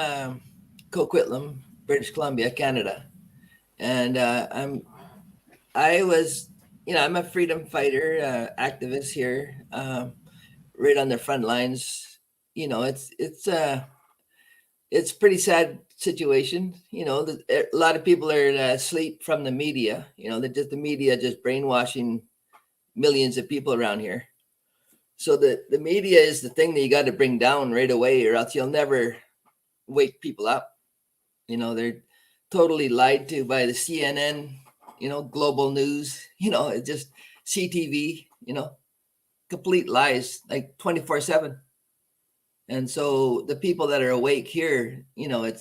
[SPEAKER 5] Coquitlam, British Columbia, Canada, and I'm a freedom fighter, activist here, right on the front lines. It's it's pretty sad situation. You know, a lot of people are asleep from the media. You know, the media just brainwashing millions of people around here. So the media is the thing that you got to bring down right away, or else you'll never wake people up. You know, they're totally lied to by the CNN, you know, global news, you know, it just CTV, you know, complete lies, like 24/7. And so the people that are awake here, you know,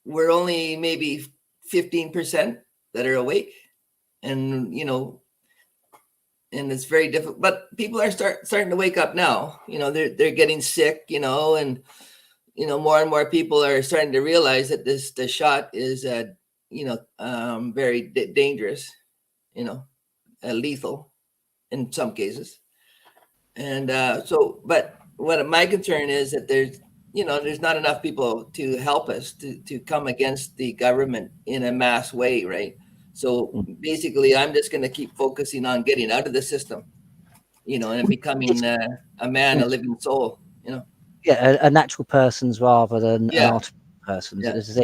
[SPEAKER 5] we're only maybe 15% that are awake. And, you know, and it's very difficult, but people are starting to wake up now. You know, they're getting sick, you know, and, you know, more and more people are starting to realize that the shot is, you know, very dangerous, you know, lethal in some cases. And so, but what my concern is that there's not enough people to help us to come against the government in a mass way, right? So basically, I'm just going to keep focusing on getting out of the system, you know, and becoming a man, a living soul, you know.
[SPEAKER 1] Yeah, a natural person's rather than an artificial person.
[SPEAKER 5] Yeah.
[SPEAKER 1] This is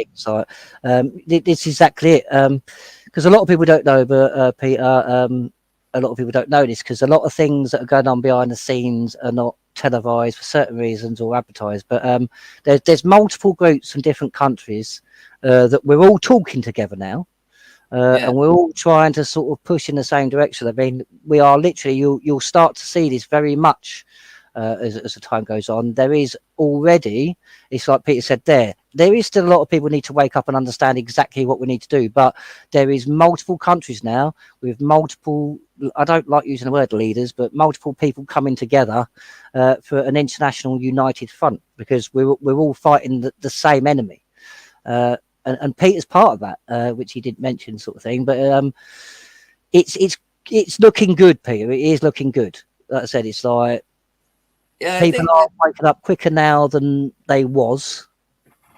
[SPEAKER 1] exactly it. Because a lot of people don't know, but Peter, a lot of people don't know this because a lot of things that are going on behind the scenes are not televised for certain reasons or advertised. But there's multiple groups from different countries that we're all talking together now. And we're all trying to sort of push in the same direction. I mean, we are literally, you'll start to see this very much as the time goes on. There is already, it's like Peter said there is still a lot of people need to wake up and understand exactly what we need to do. But there is multiple countries now with multiple, I don't like using the word leaders, but multiple people coming together for an international united front, because we're all fighting the same enemy. And Peter's part of that, which he didn't mention, sort of thing. But it's looking good, Peter. It is looking good. Like I said, it's like people are waking up quicker now than they was.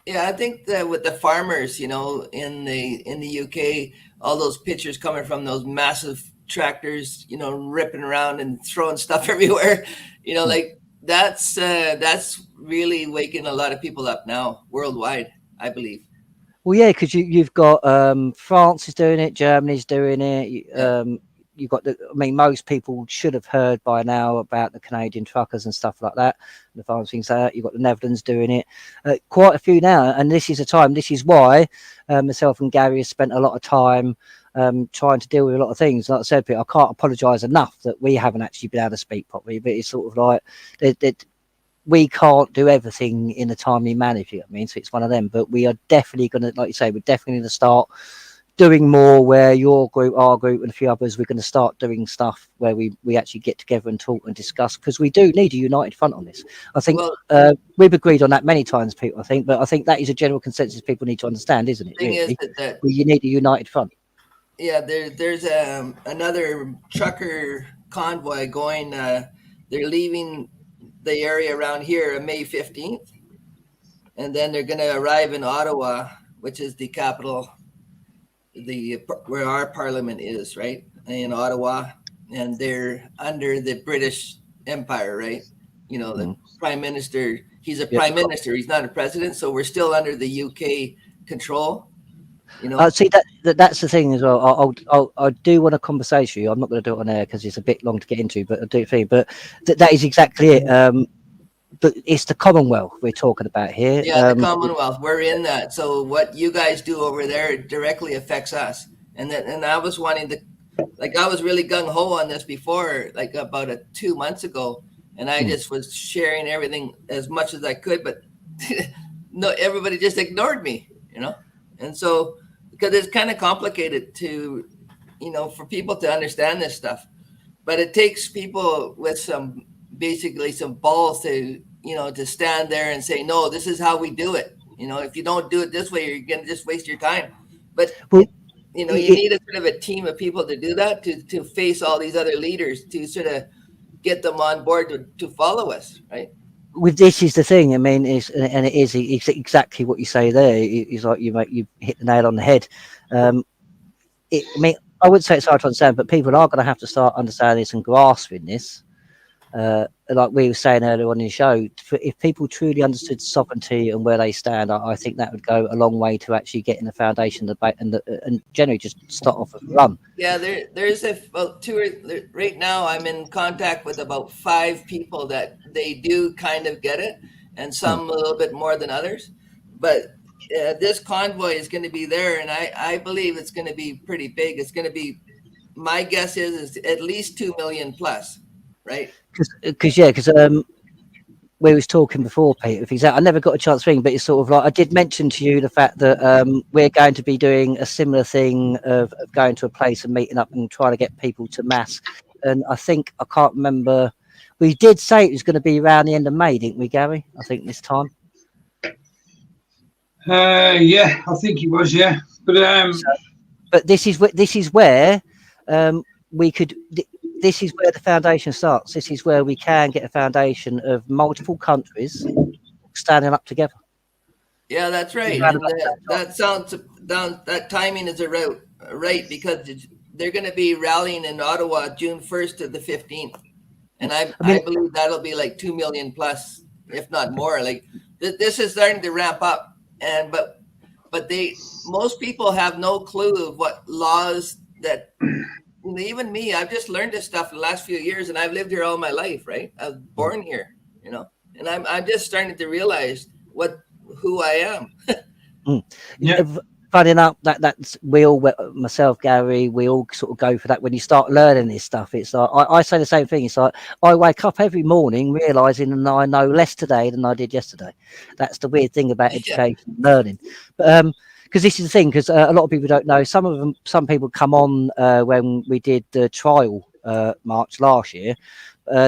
[SPEAKER 5] Yeah, I think that with the farmers, you know, in the UK, all those pictures coming from those massive tractors, you know, ripping around and throwing stuff everywhere, you know, like that's really waking a lot of people up now worldwide, I believe.
[SPEAKER 1] Well, yeah, because you've got France is doing it, Germany's doing it. You've got most people should have heard by now about the Canadian truckers and stuff like that. The farmers things like that. You've got the Netherlands doing it. Quite a few now, and this is a time. This is why myself and Gary have spent a lot of time trying to deal with a lot of things. Like I said, Peter, I can't apologise enough that we haven't actually been able to speak properly. But it's sort of like we can't do everything in a timely manner, if you know what I mean. So it's one of them. But we are definitely going to, like you say, we're definitely going to start doing more where your group, our group, and a few others, we're going to start doing stuff where we actually get together and talk and discuss, because we do need a united front on this. I think we've agreed on that many times, people, I think, but I think that is a general consensus people need to understand, isn't it?
[SPEAKER 5] Thing
[SPEAKER 1] really?
[SPEAKER 5] is that
[SPEAKER 1] you need a united front.
[SPEAKER 5] Yeah, there's another trucker convoy going, they're leaving the area around here on May 15th, and then they're going to arrive in Ottawa, which is the capital, where our parliament is, right, in Ottawa, and they're under the British Empire, right? You know, the prime minister, he's a prime minister, he's not a president, so we're still under the UK control. You know,
[SPEAKER 1] See that's the thing as well. I do want a conversation with you. I'm not going to do it on air because it's a bit long to get into, but I do think. But that is exactly it. But it's the Commonwealth we're talking about here.
[SPEAKER 5] Yeah, the Commonwealth. We're in that. So what you guys do over there directly affects us. And I was wanting to, like, I was really gung ho on this before, like about 2 months ago, and I just was sharing everything as much as I could, but no, everybody just ignored me, you know. And so, because it's kind of complicated to, you know, for people to understand this stuff, but it takes people with basically some balls to, you know, to stand there and say, no, this is how we do it. You know, if you don't do it this way, you're going to just waste your time. But, you know, you need a sort of a team of people to do that, to face all these other leaders, to sort of get them on board to follow us, right?
[SPEAKER 1] With this is the thing. I mean, it's exactly what you say there. It's like you hit the nail on the head. I mean, I wouldn't say it's hard to understand, but people are going to have to start understanding this and grasping this. like we were saying earlier on in the show, if people truly understood sovereignty and where they stand, I think that would go a long way to actually getting the foundation debate and generally just start off with a run.
[SPEAKER 5] Yeah, there's about right now. I'm in contact with about 5 people that they do kind of get it, and some a little bit more than others. But this convoy is going to be there, and I believe it's going to be pretty big. It's going to be, my guess is at least 2 million plus, right?
[SPEAKER 1] Because we was talking before, Peter. I never got a chance to ring, but it's sort of like I did mention to you the fact that we're going to be doing a similar thing of going to a place and meeting up and trying to get people to mass. And I can't remember. We did say it was going to be around the end of May, didn't we, Gary? I think this time.
[SPEAKER 2] Yeah, I think it was. Yeah,
[SPEAKER 1] but this is where we could. This is where the foundation starts. This is where we can get a foundation of multiple countries standing up together.
[SPEAKER 5] Yeah, that's right. And that timing is right, because they're going to be rallying in Ottawa June 1st to the 15th. And I believe that'll be like 2 million plus, if not more. Like this is starting to ramp up. But most people have no clue of what laws that, even me, I've just learned this stuff the last few years, and I've lived here all my life, right? I was born here, and I'm just starting to realize who I am.
[SPEAKER 1] Yeah. Funny enough, that's we all, myself, Gary, we all sort of go for that. When you start learning this stuff, it's like I say the same thing. It's like I wake up every morning realizing that I know less today than I did yesterday. That's the weird thing about education and learning. But because this is the thing, because a lot of people don't know. Some people come on when we did the trial march last year.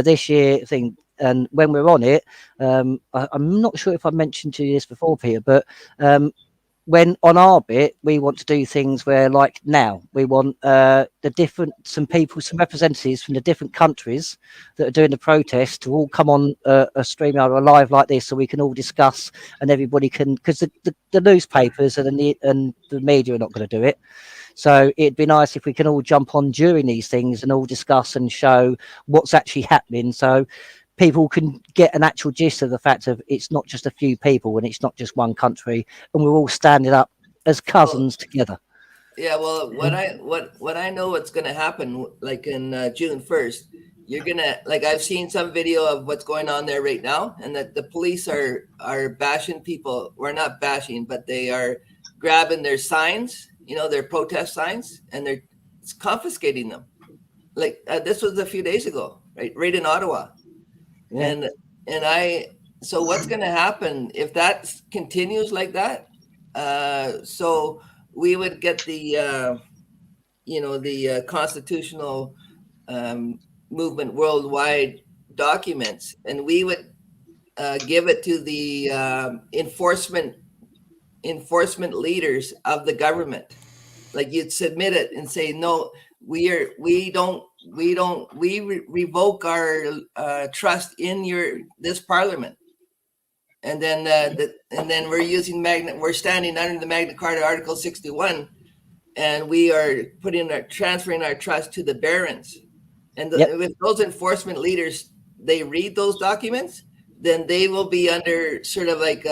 [SPEAKER 1] This year thing, and when we're on it, I'm not sure if I mentioned to you this before, Peter, but when on our bit, we want to do things where, like now, we want some representatives from the different countries that are doing the protest to all come on a stream or a live like this, so we can all discuss and everybody can, because the newspapers and the media are not going to do it. So it'd be nice if we can all jump on during these things and all discuss and show what's actually happening. So people can get an actual gist of the fact of it's not just a few people and it's not just one country, and we're all standing up as cousins together.
[SPEAKER 5] Yeah, well, what I know what's going to happen, like in June 1st, you're gonna, like, I've seen some video of what's going on there right now, and that the police are bashing people. We're not bashing, but they are grabbing their signs, their protest signs, and they're confiscating them. Like this was a few days ago, right in Ottawa. Yeah. So what's going to happen if that continues like that? So we would get the constitutional movement worldwide documents, and we would give it to the enforcement leaders of the government. Like you'd submit it and say, no, we revoke our trust in this parliament, and then we're standing under the Magna Carta Article 61, and we are transferring our trust to the barons. And if those enforcement leaders, they read those documents, then they will be under sort of like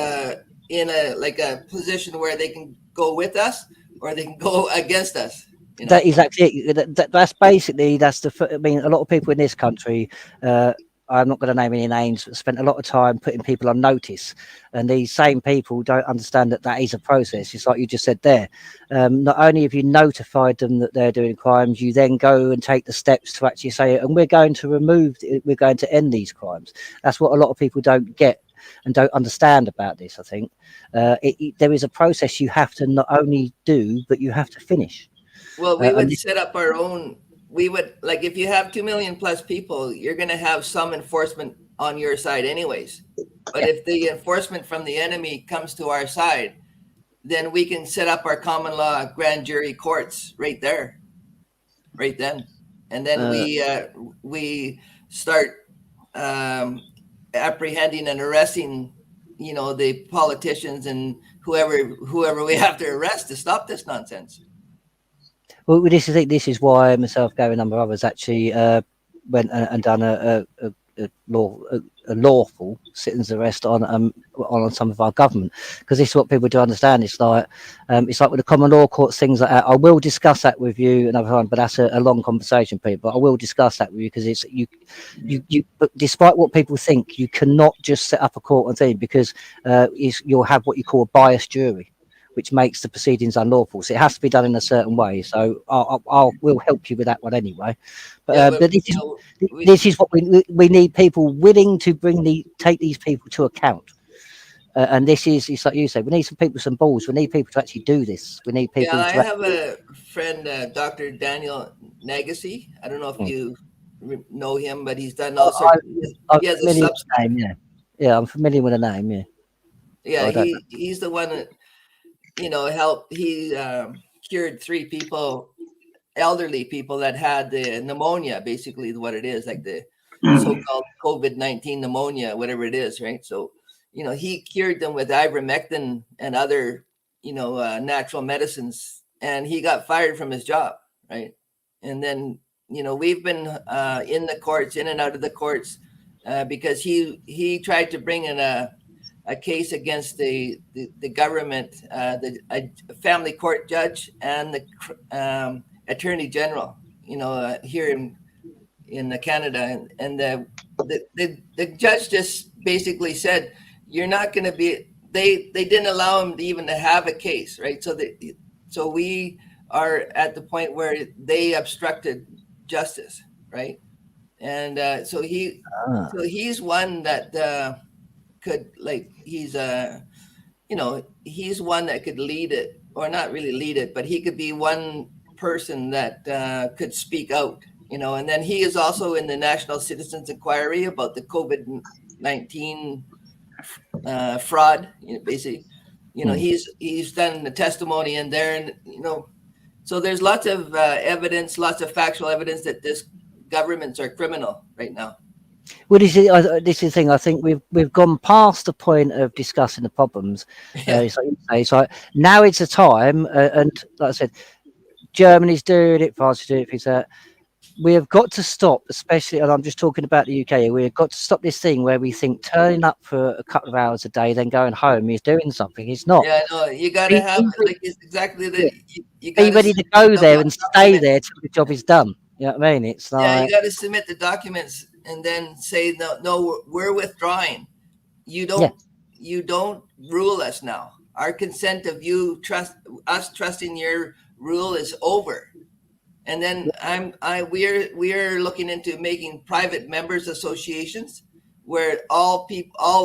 [SPEAKER 5] in a position where they can go with us or they can go against us.
[SPEAKER 1] That is exactly it. That's basically, I mean, a lot of people in this country, I'm not going to name any names, but spent a lot of time putting people on notice, and these same people don't understand that is a process. It's like you just said there. Not only have you notified them that they're doing crimes, you then go and take the steps to actually say, and we're going to end these crimes. That's what a lot of people don't get and don't understand about this. I think there is a process you have to not only do, but you have to finish.
[SPEAKER 5] Well, we would set up our own. We would, like, if you have 2 million plus people, you're going to have some enforcement on your side anyways. But if the enforcement from the enemy comes to our side, then we can set up our common law grand jury courts right there, right then. And then we start apprehending and arresting, the politicians and whoever we have to arrest to stop this nonsense.
[SPEAKER 1] Well, this is why myself, Gary, and a number of others actually went and done a lawful citizens arrest on some of our government, because this is what people do understand. It's like with the common law courts, things like that. I will discuss that with you another time, but that's a long conversation, people. But I will discuss that with you, because it's you. But despite what people think, you cannot just set up a court and thing, because you'll have what you call a biased jury, which makes the proceedings unlawful. So it has to be done in a certain way. So we'll help you with that one anyway. But this is what we need: people willing to take these people to account. And it's like you said, we need some people, some balls. We need people to actually do this. We need people.
[SPEAKER 5] I have a friend, Dr. Daniel Nagasi. I don't know if you know him, but he's done all sorts. He has a Substack.
[SPEAKER 1] Name, yeah, I'm familiar with the name.
[SPEAKER 5] Yeah, he's the one that helped. He cured 3 people, elderly people that had the pneumonia. Basically, what it is, like the so-called COVID-19 pneumonia, whatever it is, right? So. He cured them with ivermectin and other, natural medicines, and he got fired from his job, right? And then, we've been in the courts, in and out of the courts, because he tried to bring in a case against the government, a family court judge and the attorney general, here in Canada, and the judge just basically said, you're not going to be. They didn't allow him even to have a case, right? So we are at the point where they obstructed justice, right? And so he's one that could, like, he's one that could lead it, or not really lead it, but he could be one person that could speak out, And then he is also in the National Citizens Inquiry about the COVID-19 fraud, basically. He's done the testimony in there, and so there's lots of evidence, lots of factual evidence that this governments are criminal right now.
[SPEAKER 1] Well, this is the thing. I think we've gone past the point of discussing the problems. It's like now it's a time, and like I said, Germany's doing it, France is doing it, things like that. We have got to stop, especially, and I'm just talking about the UK, we have got to stop this thing where we think turning up for a couple of hours a day, then going home is doing something. It's not.
[SPEAKER 5] Yeah, no, you got to have, it's exactly that. You
[SPEAKER 1] be ready to go there and stay there till the job is done. You know what I mean? It's like,
[SPEAKER 5] you got to submit the documents and then say, no, we're withdrawing. You don't rule us now. Our consent of trusting your rule is over. And then we're looking into making private members associations where all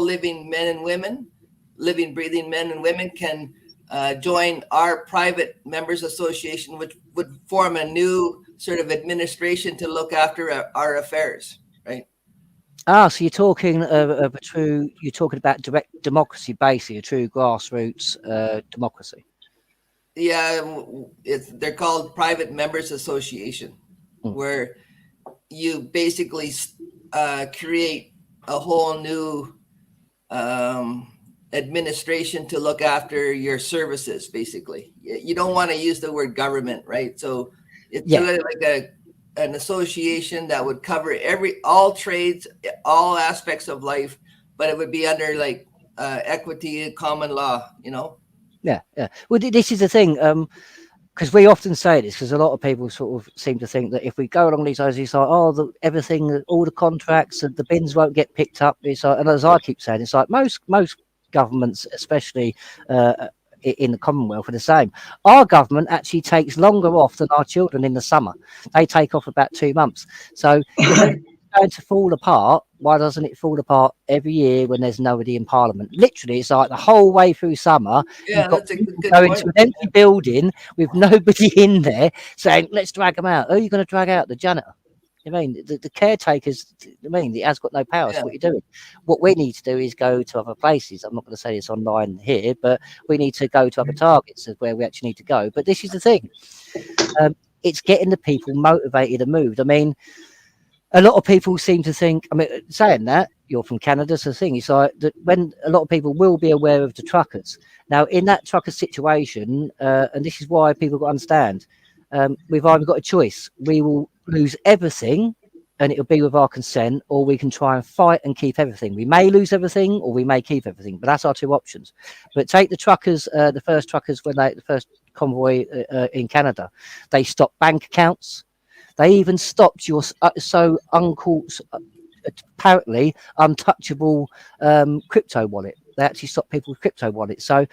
[SPEAKER 5] living men and women, living, breathing men and women can join our private members association, which would form a new sort of administration to look after our affairs, right?
[SPEAKER 1] So you're talking you're talking about direct democracy, basically a true grassroots democracy.
[SPEAKER 5] Yeah, they're called private members association, where you basically create a whole new administration to look after your services. Basically, you don't want to use the word government, right? So it's like an association that would cover all trades, all aspects of life, but it would be under like equity and common law,
[SPEAKER 1] Yeah. Well, this is the thing, because we often say this, because a lot of people sort of seem to think that if we go along these lines, it's like, everything, all the contracts and the bins won't get picked up. It's like, and as I keep saying, it's like most governments, especially in the Commonwealth, are the same. Our government actually takes longer off than our children in the summer. They take off about 2 months. So if going to fall apart, why doesn't it fall apart every year when there's nobody in Parliament? Literally, it's like the whole way through summer, you've got people go into an empty building with nobody in there saying, let's drag them out. Who are you going to drag out? The janitor. I mean, the caretakers, he has got no power. So what you're doing. What we need to do is go to other places. I'm not going to say this online here, but we need to go to other targets of where we actually need to go. But this is the thing. It's getting the people motivated and moved. I mean, a lot of people seem to think, saying that, you're from Canada, so the thing is like that when a lot of people will be aware of the truckers. Now, in that trucker situation, and this is why people got to understand, we've either got a choice. We will lose everything and it'll be with our consent, or we can try and fight and keep everything. We may lose everything, or we may keep everything, but that's our two options. But take the truckers, the first truckers, when the first convoy in Canada, they stopped bank accounts. They even stopped your so uncalled, apparently untouchable crypto wallet. They actually stopped people's crypto wallets. So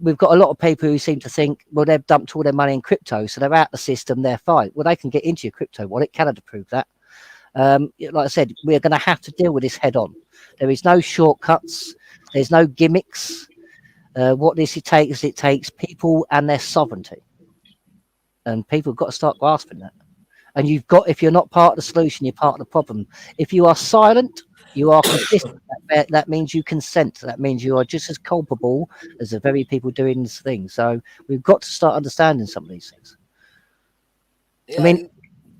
[SPEAKER 1] we've got a lot of people who seem to think, well, they've dumped all their money in crypto, so they're out the system, they're fine. Well, they can get into your crypto wallet. Canada proved that. Like I said, we're going to have to deal with this head on. There is no shortcuts. There's no gimmicks. What this it takes people and their sovereignty. And people have got to start grasping that. And you've got, if you're not part of the solution, you're part of the problem. If you are silent, you are consistent. That means you consent. That means you are just as culpable as the very people doing this thing. So we've got to start understanding some of these things.
[SPEAKER 5] Yeah,
[SPEAKER 1] I mean,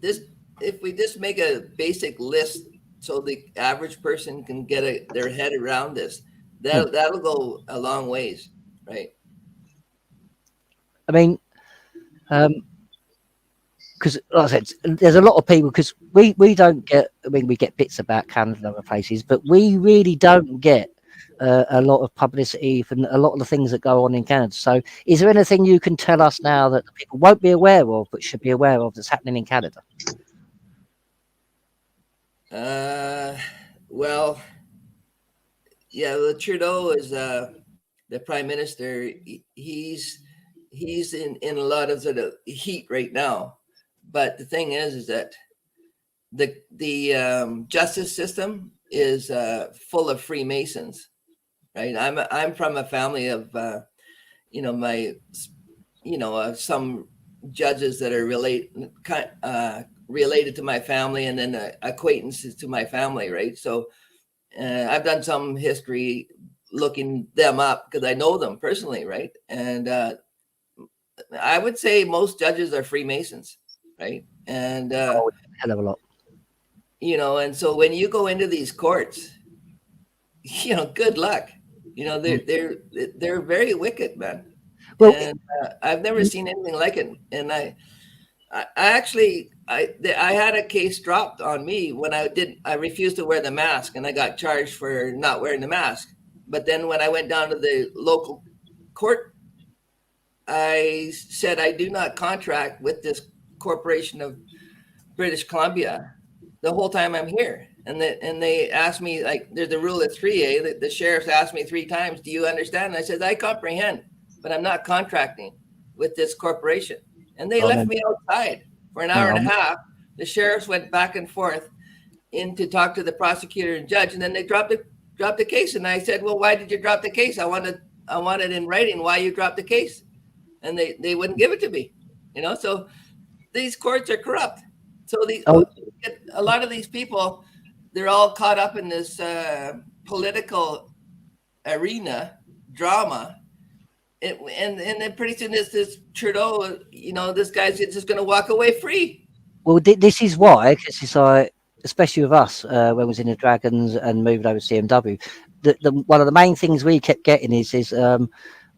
[SPEAKER 5] if we just make a basic list so the average person can get their head around this, that'll go a long ways, right?
[SPEAKER 1] I mean, because like I said, there's a lot of people, because we don't get, I mean, we get bits about Canada and other places, but we really don't get a lot of publicity from a lot of the things that go on in Canada. So is there anything you can tell us now that the people won't be aware of but should be aware of that's happening in Canada?
[SPEAKER 5] Well, yeah, well, Trudeau is the prime minister. He's in a lot of sort of heat right now. But the thing is that the justice system is full of Freemasons, right? I'm from a family of some judges that are related to my family, and then acquaintances to my family, right? So I've done some history looking them up because I know them personally, right? And I would say most judges are Freemasons. Right. And,
[SPEAKER 1] hell of a lot.
[SPEAKER 5] And so when you go into these courts, good luck. They're very wicked, man. Well, and I've never seen anything like it. And I had a case dropped on me when I refused to wear the mask, and I got charged for not wearing the mask. But then when I went down to the local court, I said, I do not contract with this corporation of British Columbia the whole time I'm here. And they asked me, like, there's a rule of 3A. The sheriffs asked me 3 times, do you understand? And I said, I comprehend, but I'm not contracting with this corporation. And they left me outside for an hour and a half. The sheriffs went back and forth in to talk to the prosecutor and judge, and then they dropped the case. And I said, well, why did you drop the case? I wanted in writing why you dropped the case. And they wouldn't give it to me, so these courts are corrupt. So a lot of these people, they're all caught up in this political arena drama. And then pretty soon this Trudeau, this guy's just going to walk away free.
[SPEAKER 1] Well, this is why, because it's like, especially with us, when we was in the Dragons and moved over to CMW, one of the main things we kept getting is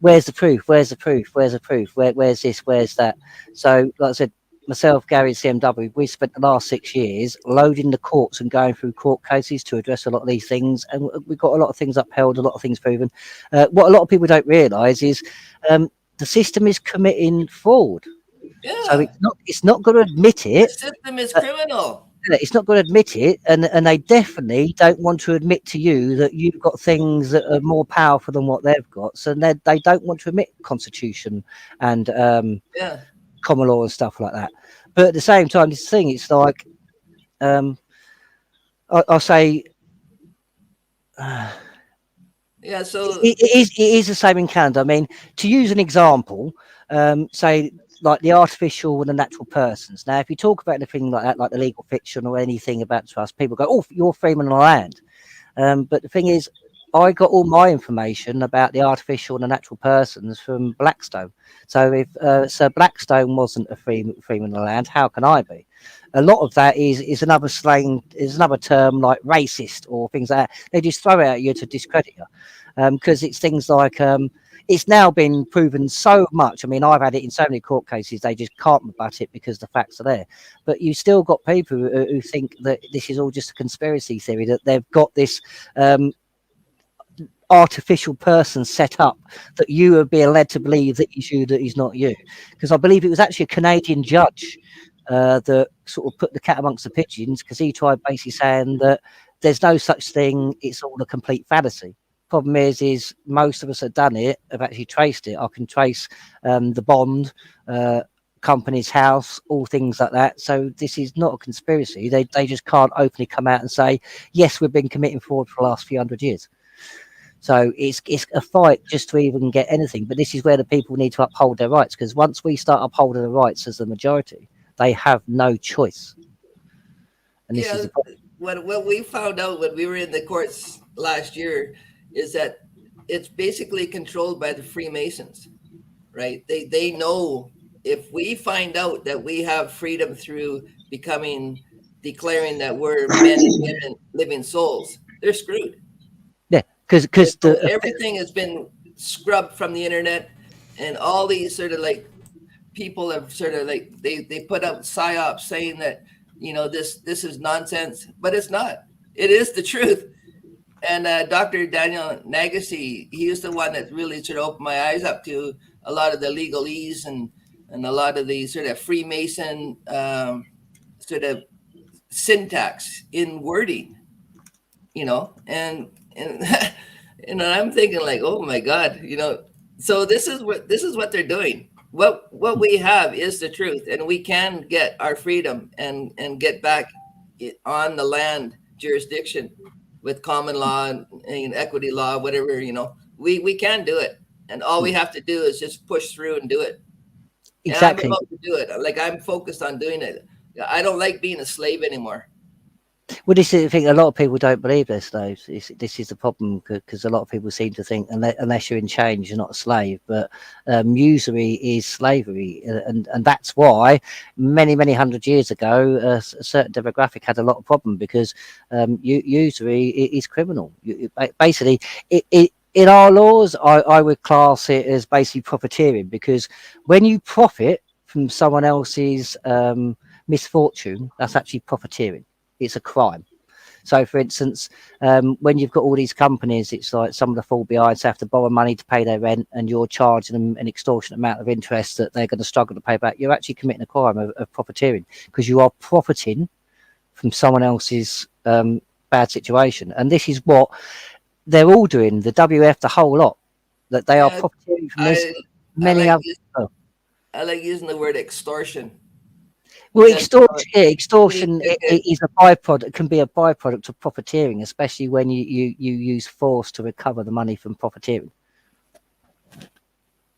[SPEAKER 1] where's the proof? Where's the proof? Where's the proof? Where's this? Where's that? So, like I said, myself, Gary, CMW, we spent the last 6 years loading the courts and going through court cases to address a lot of these things, and we got a lot of things upheld, a lot of things proven. What a lot of people don't realise is the system is committing fraud.
[SPEAKER 5] Yeah.
[SPEAKER 1] So it's not going to admit it.
[SPEAKER 5] The system is criminal.
[SPEAKER 1] It's not going to admit it, and they definitely don't want to admit to you that you've got things that are more powerful than what they've got. So they don't want to admit Constitution and common law and stuff like that. But at the same time, this thing, it's like I'll say
[SPEAKER 5] so
[SPEAKER 1] it is the same in Canada. I mean, to use an example, say like the artificial and the natural persons. Now, if you talk about anything like that, like the legal fiction or anything about trust, people go, oh, you're freeman of the land. But the thing is, I got all my information about the artificial and the natural persons from Blackstone. So if Sir Blackstone wasn't a freeman of the land, how can I be? A lot of that is another slang, is another term like racist or things like that. They just throw it at you to discredit you, because it's things like it's now been proven so much. I mean, I've had it in so many court cases, they just can't rebut it because the facts are there. But you still got people who think that this is all just a conspiracy theory, that they've got this artificial person set up that you are being led to believe that he's you, that he's not you. Because I believe it was actually a Canadian judge that sort of put the cat amongst the pigeons, because he tried basically saying that there's no such thing, it's all a complete fallacy. Problem is most of us have done it, have actually traced it. I can trace the bond, company's house, all things like that. So this is not a conspiracy. They just can't openly come out and say, yes, we've been committing fraud for the last few hundred years. So it's a fight just to even get anything. But this is where the people need to uphold their rights, because once we start upholding the rights as the majority, they have no choice. And this is the problem.
[SPEAKER 5] What we found out when we were in the courts last year is that it's basically controlled by the Freemasons, right? They know if we find out that we have freedom through declaring that we're men and women, living souls, they're screwed.
[SPEAKER 1] Yeah, because
[SPEAKER 5] everything has been scrubbed from the internet, and all these sort of like people have sort of like they put up psyops saying that, you know, this is nonsense, but it's not. It is the truth. And Dr. Daniel Nagasi, he is the one that really sort of opened my eyes up to a lot of the legalese and a lot of the sort of Freemason sort of syntax in wording, you know, and I'm thinking like, oh my God, you know, so this is what they're doing. What we have is the truth, and we can get our freedom and get back on the land jurisdiction with common law and equity law, whatever, you know, we can do it. And all we have to do is just push through and do it.
[SPEAKER 1] exactly.
[SPEAKER 5] And I'm about to do it. Like, I'm focused on doing it. I don't like being a slave anymore.
[SPEAKER 1] Well, this is the thing. A lot of people don't believe they're slaves. This is the problem, because a lot of people seem to think unless you're in chains, you're not a slave. But usury is slavery, and that's why many hundred years ago, a certain demographic had a lot of problem, because usury is criminal. Basically, in our laws, I would class it as basically profiteering, because when you profit from someone else's misfortune, that's actually profiteering. It's a crime. So, for instance, when you've got all these companies, it's like some of the fall behinds have to borrow money to pay their rent, and you're charging them an extortionate amount of interest that they're going to struggle to pay back. You're actually committing a crime of profiteering, because you are profiting from someone else's bad situation. And this is what they're all doing, the WF, the whole lot, that they are profiteering from this.
[SPEAKER 5] I like using the word extortion.
[SPEAKER 1] Well, extortion is a byproduct, can be a byproduct of profiteering, especially when you use force to recover the money from profiteering.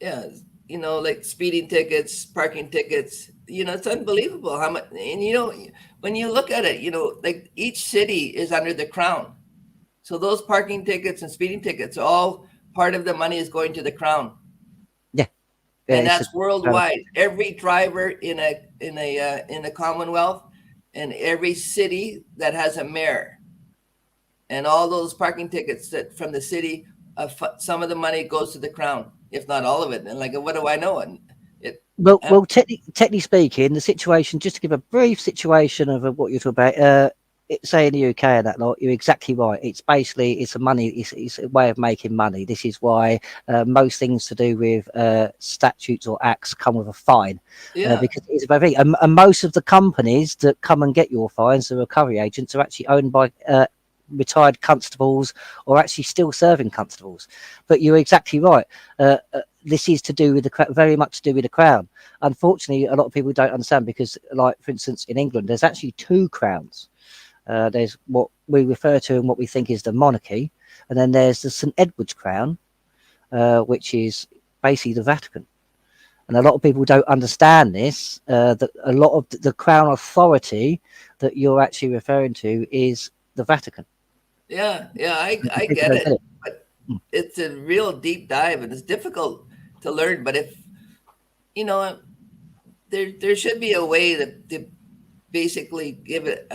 [SPEAKER 5] Yeah, you know, like speeding tickets, parking tickets, you know, it's unbelievable how much. And, you know, when you look at it, you know, like each city is under the crown. So those parking tickets and speeding tickets, all part of the money is going to the crown. And that's worldwide. Every driver in a Commonwealth, and every city that has a mayor, and all those parking tickets that from the city, some of the money goes to the crown, if not all of it. And like, what do I know? And
[SPEAKER 1] well, technically speaking, the situation, just to give a brief situation of what you're talking about, say in the UK and that lot, you're exactly right. It's basically, it's a way of making money. This is why most things to do with statutes or acts come with a fine, because it's a bad thing. And most of the companies that come and get your fines, the recovery agents, are actually owned by retired constables, or actually still serving constables. But you're exactly right. This is to do with very much to do with the crown. Unfortunately, a lot of people don't understand, because, like, for instance, in England, there's actually two crowns. There's what we refer to and what we think is the monarchy, and then there's the St. Edward's crown, which is basically the Vatican. And a lot of people don't understand this, that a lot of the crown authority that you're actually referring to is the Vatican.
[SPEAKER 5] Yeah, I get it. But it's a real deep dive, and it's difficult to learn. But if, you know, there should be a way to basically give it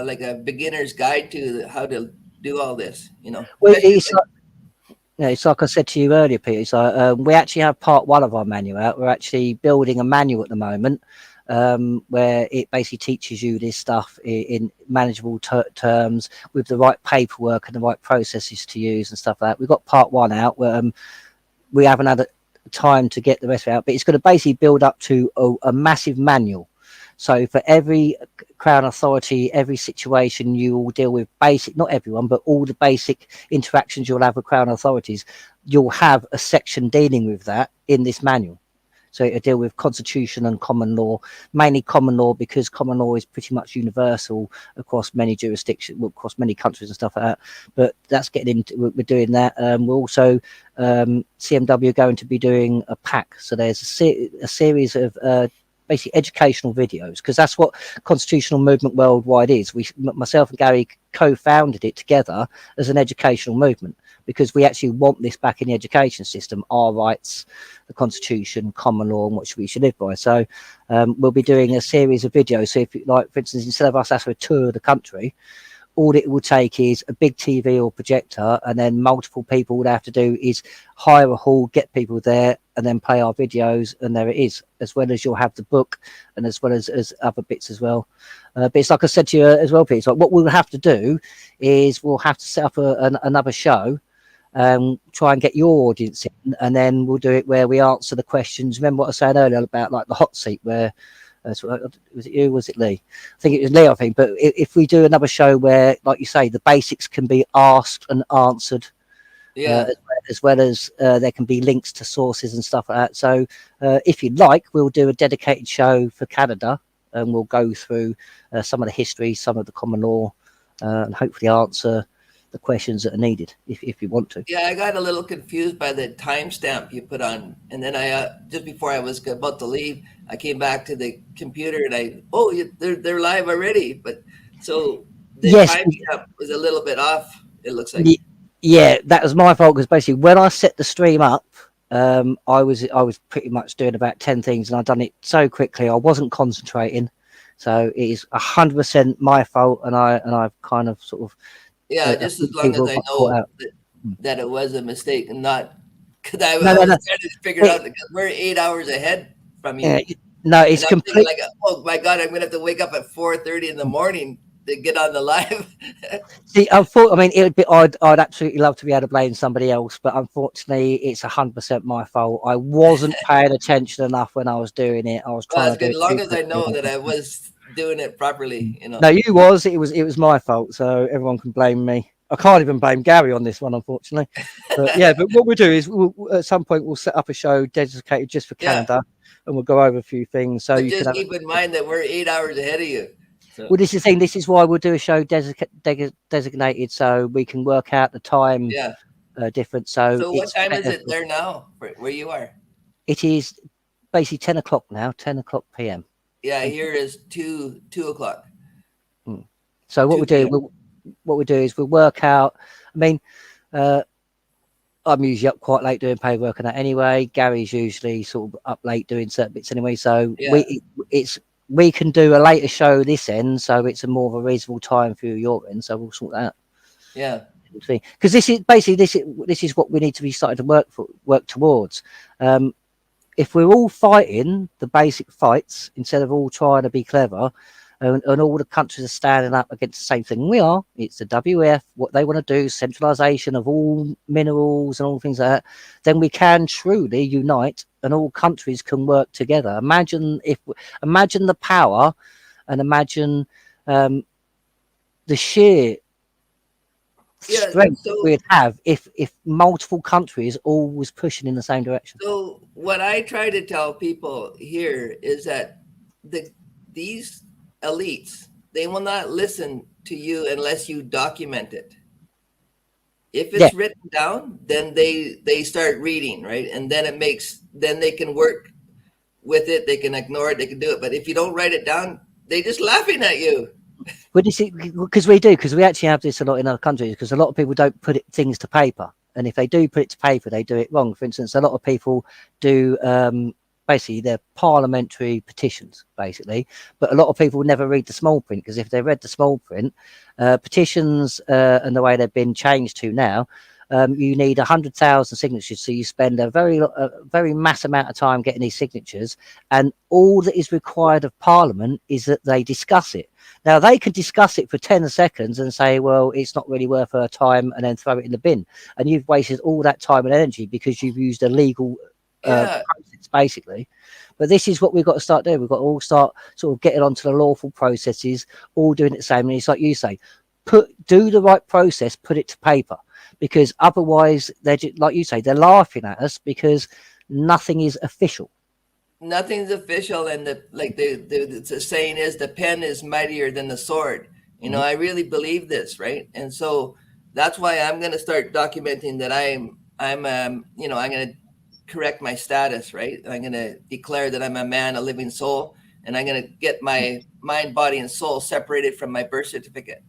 [SPEAKER 5] like a beginner's guide to how to do all this, you know.
[SPEAKER 1] Well, Yeah, it's like I said to you earlier, Peter. It's like, we actually have part 1 of our manual out. We're actually building a manual at the moment, where it basically teaches you this stuff in manageable terms with the right paperwork and the right processes to use and stuff like that. We've got part 1 out where we haven't had time to get the rest of it out, but it's going to basically build up to a massive manual. So for every Crown authority, every situation you will deal with, basic, not everyone, but all the basic interactions you'll have with Crown authorities, you'll have a section dealing with that in this manual. So it'll deal with constitution and common law, mainly common law, because common law is pretty much universal across many jurisdictions, across many countries and stuff like that. But that's getting into, we're doing that. We're also, CMW are going to be doing a pack. So there's a series of basically educational videos, because that's what Constitutional Movement Worldwide is. Myself and Gary co-founded it together as an educational movement, because we actually want this back in the education system, our rights, the Constitution, common law, and what we should live by. So we'll be doing a series of videos. So if, like, for instance, instead of us having a tour of the country, all it will take is a big TV or projector, and then multiple people, would have to do is hire a hall, get people there, and then play our videos, and there it is. As well as you'll have the book, and as well as other bits as well. But it's like I said to you as well, Pete, it's like what we'll have to do is we'll have to set up another show, try and get your audience in, and then we'll do it where we answer the questions. Remember what I said earlier about like the hot seat, where was it you? Was it Lee? I think it was Lee, I think. But if we do another show where, like you say, the basics can be asked and answered, as well as there can be links to sources and stuff like that. So if you like, we'll do a dedicated show for Canada, and we'll go through some of the history, some of the common law, and hopefully answer the questions that are needed if you want to.
[SPEAKER 5] Yeah, I got a little confused by the timestamp you put on, and then I just before I was about to leave, I came back to the computer and they're live already. But so the timestamp was a little bit off. It looks like.
[SPEAKER 1] Yeah, that was my fault, because basically when I set the stream up, I was pretty much doing about 10 things, and I'd done it so quickly I wasn't concentrating. So it is 100% my fault, and I've kind of sort of.
[SPEAKER 5] Yeah, just as long as I know that it was a mistake, and not because I was trying to figure out, because we're 8 hours ahead from you.
[SPEAKER 1] Yeah, no, it's completely
[SPEAKER 5] like, oh my God, I'm gonna have to wake up at 4:30 in the morning to get on the live.
[SPEAKER 1] See, I mean, I'd absolutely love to be able to blame somebody else, but unfortunately, it's 100% my fault. I wasn't paying attention enough when I was doing it. I was trying to do it.
[SPEAKER 5] As long as I know that I was doing it properly, you know.
[SPEAKER 1] No, it was my fault, so everyone can blame me. I can't even blame Gary on this one, unfortunately. But yeah, but what we'll do is at some point we'll set up a show dedicated just for Canada, and we'll go over a few things. So you
[SPEAKER 5] just keep in mind that we're 8 hours ahead of you. So.
[SPEAKER 1] Well, this is the thing. This is why we'll do a show designated, so we can work out the time difference. So
[SPEAKER 5] what time is it there now, where you are?
[SPEAKER 1] It is basically 10 o'clock now, 10 o'clock p.m.
[SPEAKER 5] Yeah, here is 2 o'clock.
[SPEAKER 1] So what we do is we'll work out. I mean, I'm usually up quite late doing paperwork and that anyway. Gary's usually sort of up late doing certain bits anyway. So we can do a later show this end, so it's a more of a reasonable time for your end. So we'll sort that out.
[SPEAKER 5] Yeah,
[SPEAKER 1] because this is basically this is what we need to be starting to work towards. If we're all fighting the basic fights instead of all trying to be clever, and all the countries are standing up against the same thing we are, it's the WF, what they want to do, centralisation of all minerals and all things like that, then we can truly unite and all countries can work together. Imagine the power, and imagine the sheer strength we'd have if multiple countries all was pushing in the same direction.
[SPEAKER 5] So what I try to tell people here is that these elites, they will not listen to you unless you document it. If it's written down, then they start reading, right? And then then they can work with it, they can ignore it, they can do it. But if you don't write it down, they just laughing at you.
[SPEAKER 1] Well, because we actually have this a lot in other countries, because a lot of people don't put things to paper, and if they do put it to paper, they do it wrong. For instance, a lot of people do basically they're parliamentary petitions, basically, but a lot of people never read the small print, because if they read the small print, petitions and the way they've been changed to now you need 100,000 signatures. So you spend a very mass amount of time getting these signatures, and all that is required of Parliament is that they discuss it. Now, they can discuss it for 10 seconds and say, well, it's not really worth our time, and then throw it in the bin. And you've wasted all that time and energy because you've used a legal process, basically. But this is what we've got to start doing. We've got to all start sort of getting onto the lawful processes, all doing it the same. And it's like you say, do the right process, put it to paper, because otherwise, they're just, like you say, they're laughing at us because nothing is official.
[SPEAKER 5] Nothing's official, and the saying is the pen is mightier than the sword. You know, I really believe this, right? And so that's why I'm going to start documenting that I'm going to correct my status, right? I'm going to declare that I'm a man, a living soul, and I'm going to get my mind, body, and soul separated from my birth certificate.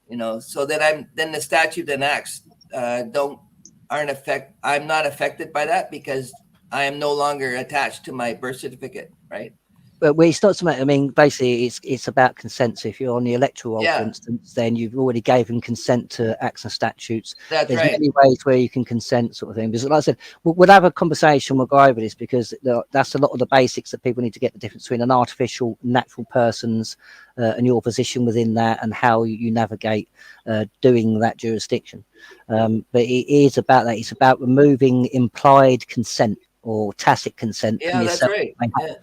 [SPEAKER 5] You know, so that then the statute and acts I'm not affected by that because I am no longer attached to my birth certificate, right?
[SPEAKER 1] But it's not so much. I mean, basically, it's about consent. So if you're on the electoral roll, for instance, then you've already given consent to acts and statutes.
[SPEAKER 5] That's
[SPEAKER 1] There's
[SPEAKER 5] right.
[SPEAKER 1] many ways where you can consent, sort of thing. Because, like I said, we'll have a conversation. We'll go over this because that's a lot of the basics that people need to get the difference between an artificial, natural person's and your position within that, and how you navigate doing that jurisdiction. But it is about that. It's about removing implied consent or tacit consent from yourself.
[SPEAKER 5] That's right.
[SPEAKER 1] But,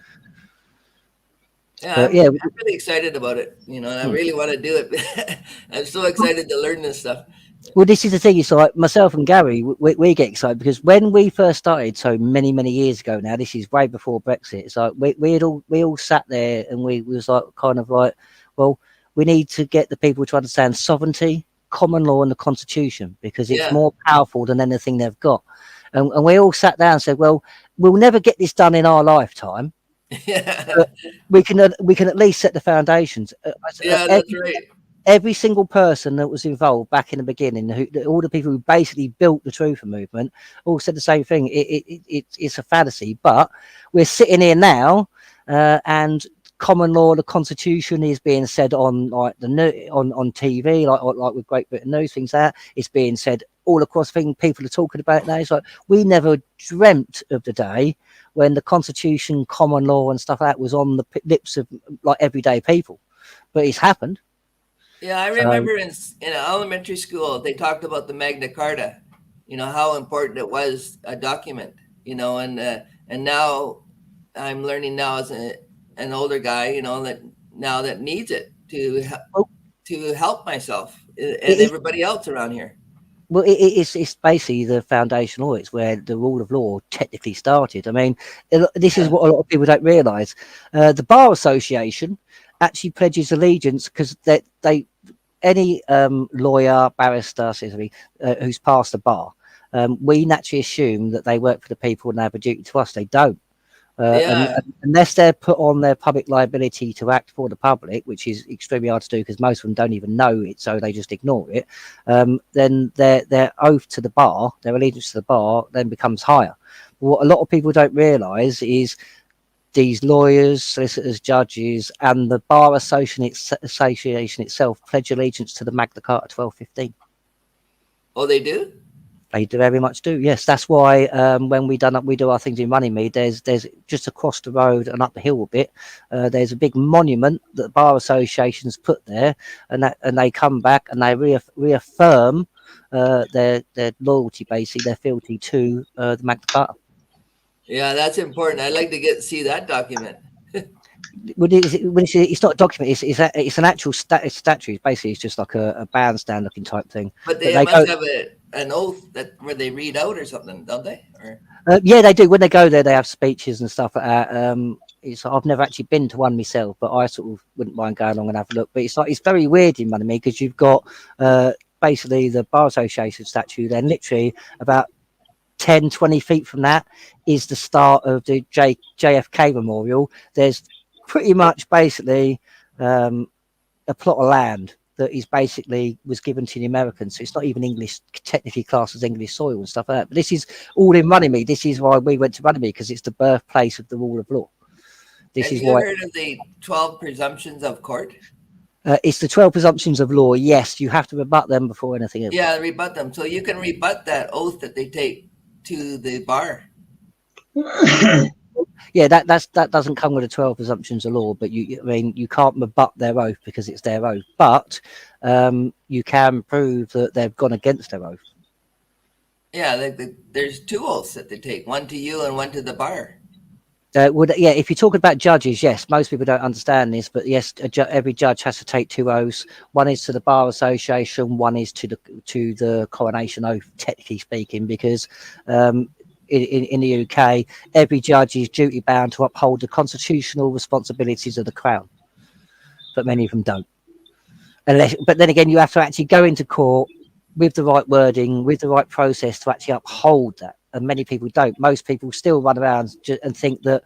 [SPEAKER 5] I'm really excited about it, you know, and I really want to do it. I'm so excited to learn this stuff.
[SPEAKER 1] Well, this is the thing. It's like myself and Gary, we get excited because when we first started, so many years ago now, this is way before Brexit. It's like we all sat there and we was like kind of like, well, we need to get the people to understand sovereignty, common law, and the Constitution because it's more powerful than anything they've got. And we all sat down and said, well, we'll never get this done in our lifetime. But we can at least set the foundations.
[SPEAKER 5] That's right.
[SPEAKER 1] Every single person that was involved back in the beginning, all the people who basically built the Truther movement, all said the same thing. It's a fantasy, but we're sitting here now, and common law, the Constitution is being said on like on TV, like with Great Britain News, things like that. It's being said all across things. People are talking about it now. It's like we never dreamt of the day when the Constitution, common law, and stuff like that was on the lips of like everyday people, but it's happened.
[SPEAKER 5] Yeah, I remember in elementary school they talked about the Magna Carta, you know, how important it was a document, you know, and now I'm learning now as an older guy, you know, that needs it to help myself and everybody else around here.
[SPEAKER 1] Well, it's basically the foundation law. It's where the rule of law technically started. I mean, this is what a lot of people don't realise. The Bar Association actually pledges allegiance because any lawyer, barrister, who's passed the bar, we naturally assume that they work for the people and they have a duty to us. They don't. Unless they're put on their public liability to act for the public, which is extremely hard to do because most of them don't even know it, so they just ignore it, then their oath to the bar, their allegiance to the bar, then becomes higher. What a lot of people don't realise is these lawyers, solicitors, judges, and the Bar Association itself pledge allegiance to the Magna Carta 1215.
[SPEAKER 5] Oh, they do?
[SPEAKER 1] They very much do. Yes, that's why when we do our things in Runnymede, there's just across the road and up the hill a bit. There's a big monument that the Bar Association's put there, and they come back and they reaffirm their loyalty, basically their fealty to the Magna Carta.
[SPEAKER 5] Yeah, that's important. I'd like to see that document.
[SPEAKER 1] It's not a document. It's an actual statue. Basically, it's just like a bandstand looking type thing.
[SPEAKER 5] But they must have an oath where they read out or something, don't they?
[SPEAKER 1] Yeah, they do. When they go there, they have speeches and stuff like that. I've never actually been to one myself, but I sort of wouldn't mind going along and have a look. But it's very weird in Runnymede because you've got basically the Bar Association statue. Then literally about 10-20 feet from that is the start of the JFK Memorial. There's pretty much basically a plot of land that is basically was given to the Americans. So it's not even English, technically classed as English soil and stuff like that. But this is all in Runnymede. This is why we went to Runnymede, because it's the birthplace of the rule of law.
[SPEAKER 5] Have you heard of the 12 presumptions of court?
[SPEAKER 1] It's the 12 presumptions of law. Yes, you have to rebut them before anything else.
[SPEAKER 5] Yeah, rebut them. So you can rebut that oath that they take to the bar.
[SPEAKER 1] Yeah, that doesn't come with the 12 presumptions of law, but I mean, you can't rebut their oath because it's their oath, but you can prove that they've gone against their oath.
[SPEAKER 5] Yeah, there's 2 oaths that they take, one to you and one to the bar.
[SPEAKER 1] Yeah, if you're talking about judges, yes, most people don't understand this, but yes, every judge has to take 2 oaths. One is to the Bar Association, one is to the coronation oath, technically speaking, because in the UK, every judge is duty bound to uphold the constitutional responsibilities of the Crown, but many of them don't. But then again, you have to actually go into court with the right wording, with the right process to actually uphold that. And many people don't. Most people still run around and think that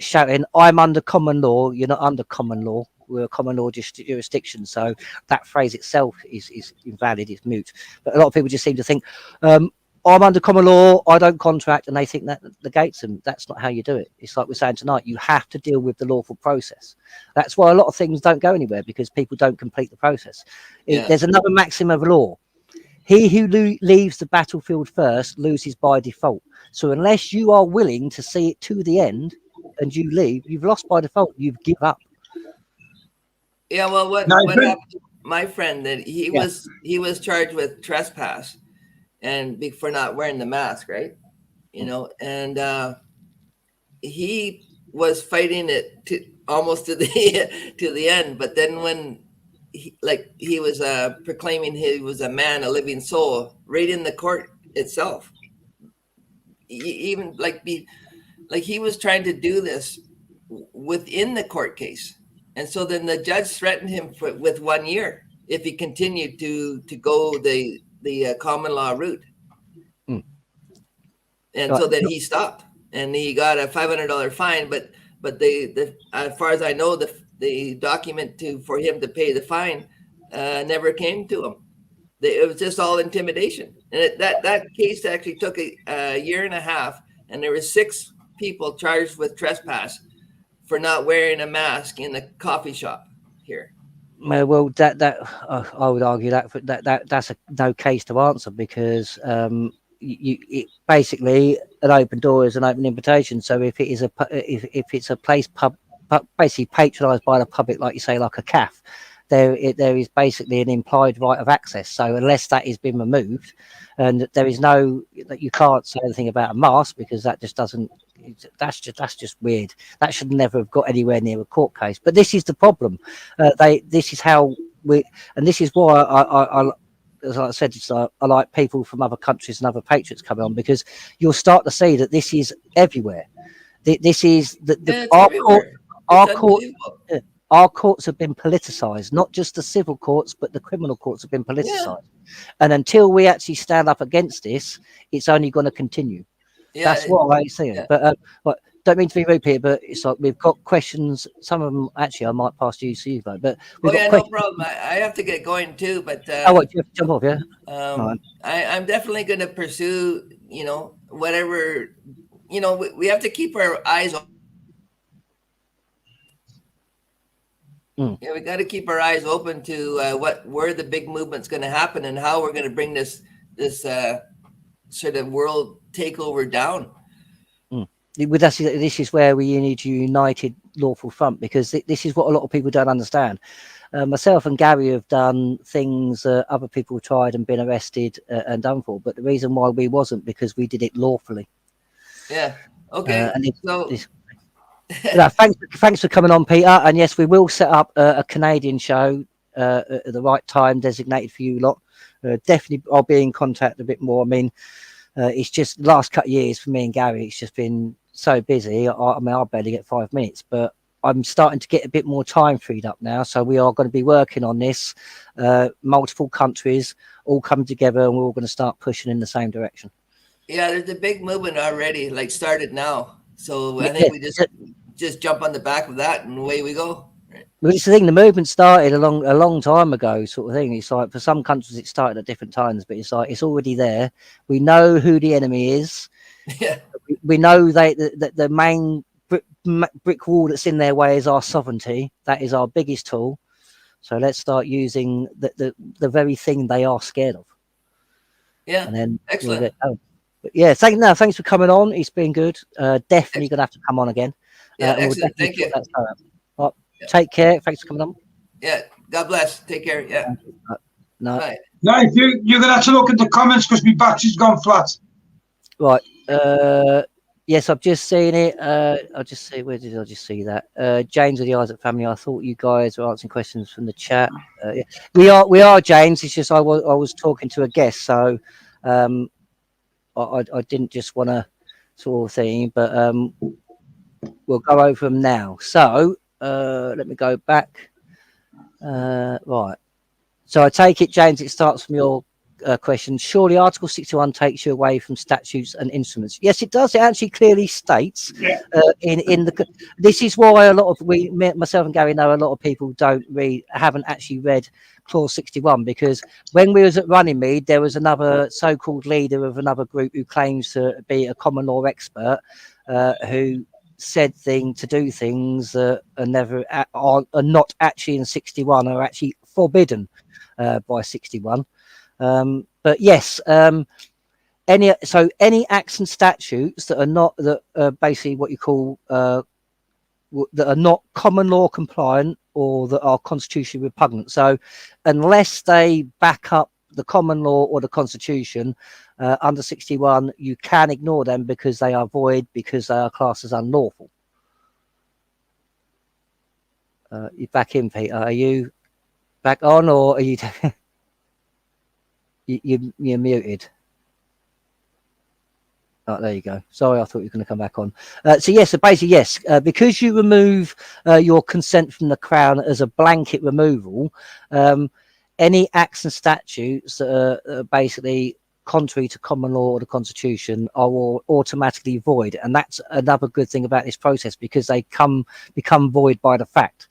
[SPEAKER 1] shouting, "I'm under common law," you're not under common law. We're a common law jurisdiction. So that phrase itself is invalid, it's moot. But a lot of people just seem to think, I'm under common law, I don't contract, and they think that negates them. That's not how you do it. It's like we're saying tonight, you have to deal with the lawful process. That's why a lot of things don't go anywhere, because people don't complete the process.
[SPEAKER 5] Yeah.
[SPEAKER 1] There's another maxim of law. He who leaves the battlefield first loses by default. So unless you are willing to see it to the end and you leave, you've lost by default. You've given up.
[SPEAKER 5] Yeah, well, what happened to my friend, that he was charged with trespass and for not wearing the mask, right? You know, and he was fighting it almost to the end. But then when he was proclaiming he was a man, a living soul, right in the court itself, even he was trying to do this within the court case. And so then the judge threatened him with 1 year if he continued to go the common law route. And so then he stopped, and he got a $500 fine. But as far as I know, the document for him to pay the fine never came to him. It was just all intimidation. And that case actually took a year and a half, and there were 6 people charged with trespass for not wearing a mask in the coffee shop here.
[SPEAKER 1] Well, I would argue that's no case to answer, because it basically, an open door is an open invitation. So if it's a place basically patronised by the public, like you say, like a cafe, there is basically an implied right of access. So unless that has been removed, and there is that you can't say anything about a mask, because that just doesn't. That's just weird. That should never have got anywhere near a court case. But this is the problem. This is how and this is why I as I said, I like people from other countries and other patriots coming on, because you'll start to see that this is everywhere. This is our courts have been politicised, not just the civil courts, but the criminal courts have been politicised. Yeah. And until we actually stand up against this, it's only going to continue. Yeah, that's what I see. Yeah. But don't mean to be rude, Peter, but it's like we've got questions. Some of them, actually, I might pass to you, but
[SPEAKER 5] no problem. I have to get going too. But
[SPEAKER 1] you have to jump off, yeah.
[SPEAKER 5] I'm definitely going to pursue, whatever, we have to keep our eyes open. Yeah, we got to keep our eyes open to where the big movement's going to happen, and how we're going to bring this sort of world takeover down.
[SPEAKER 1] This is where we need a united lawful front, because this is what a lot of people don't understand. Myself and Gary have done things other people tried and been arrested and done for, but the reason why we wasn't, because we did it lawfully.
[SPEAKER 5] Yeah. Okay.
[SPEAKER 1] Thanks for coming on, Peter. And yes, we will set up a Canadian show at the right time designated for you lot. Definitely, I'll be in contact a bit more. I mean, it's just the last couple of years for me and Gary, it's just been so busy. I barely get 5 minutes, but I'm starting to get a bit more time freed up now. So we are going to be working on this, multiple countries all coming together, and we're all going to start pushing in the same direction.
[SPEAKER 5] Yeah, there's a big movement already, started now. So I think we just jump on the back of that, and away we go.
[SPEAKER 1] Well, it's the thing. The movement started a long time ago, sort of thing. It's like for some countries it started at different times, but it's like it's already there. We know who the enemy is.
[SPEAKER 5] Yeah.
[SPEAKER 1] We know that the main brick wall that's in their way is our sovereignty. That is our biggest tool. So let's start using the very thing they are scared of.
[SPEAKER 5] Yeah,
[SPEAKER 1] And then
[SPEAKER 5] excellent.
[SPEAKER 1] We'll get, but yeah, thanks for coming on. It's been good. Definitely gonna have to come on again.
[SPEAKER 5] Yeah,
[SPEAKER 1] And we'll
[SPEAKER 5] excellent.
[SPEAKER 1] definitely
[SPEAKER 5] Thank you.
[SPEAKER 1] sort that stuff out. Right,
[SPEAKER 5] Yeah.
[SPEAKER 1] take care. Thanks for coming on.
[SPEAKER 5] Yeah, God bless. Take care. Yeah.
[SPEAKER 1] No,
[SPEAKER 5] Bye.
[SPEAKER 2] Now, if you're gonna have to look at the comments because my battery's gone flat.
[SPEAKER 1] right. Yes, I've just seen it. I'll just see, where did I just see that? James of the Isaac family. I thought you guys were answering questions from the chat. Yeah. We are James. It's just I was talking to a guest, so I didn't just want to sort of thing, but we'll go over them now. So let me go back. Right. So I take it, James, it starts from your question. Surely Article 61 takes you away from statutes and instruments. Yes, it does. It actually clearly states in the. This is why a lot of myself and Gary know a lot of people haven't actually read Clause 61, because when we was at Runnymede, there was another so-called leader of another group who claims to be a common law expert who said to do things that are not actually in 61, are actually forbidden by 61. But yes, any acts and statutes that are not basically what you call that are not common law compliant or that are constitutionally repugnant. So unless they back up the common law or the constitution under 61, you can ignore them because they are void, because they are classed as unlawful. You're back in, Peter. Are you back on, or are you you're muted? Oh, there you go. Sorry, I thought you were going to come back on. So yes, so basically yes, because you remove your consent from the Crown as a blanket removal, any acts and statutes that are basically contrary to common law or the Constitution are all automatically void, and that's another good thing about this process, because they become void by the fact.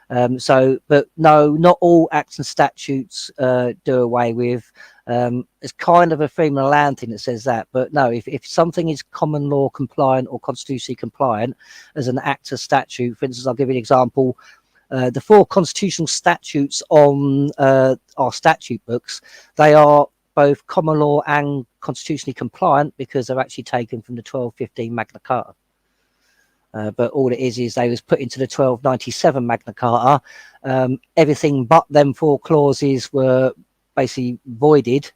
[SPEAKER 1] But no, not all acts and statutes do away with. It's kind of a freedom of land thing that says that, but no, if something is common law compliant or constitutionally compliant as an act or statute, for instance, I'll give you an example. The 4 constitutional statutes on our statute books, they are both common law and constitutionally compliant because they're actually taken from the 1215 Magna Carta. But all it is they was put into the 1297 Magna Carta. Everything but them 4 clauses were basically voided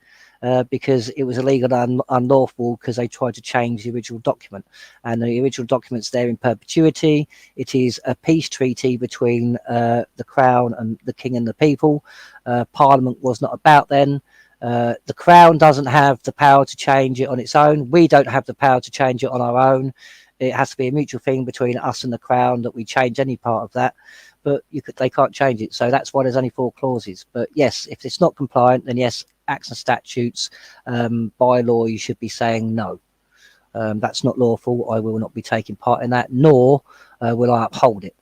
[SPEAKER 1] because it was illegal and unlawful, because they tried to change the original document. And the original document's there in perpetuity. It is a peace treaty between the Crown and the King and the people. Parliament was not about then. The Crown doesn't have the power to change it on its own. We don't have the power to change it on our own. It has to be a mutual thing between us and the Crown that we change any part of that, but they can't change it. So that's why there's only 4 clauses. But yes, if it's not compliant, then yes, acts and statutes by law, you should be saying no. That's not lawful. I will not be taking part in that, nor will I uphold it.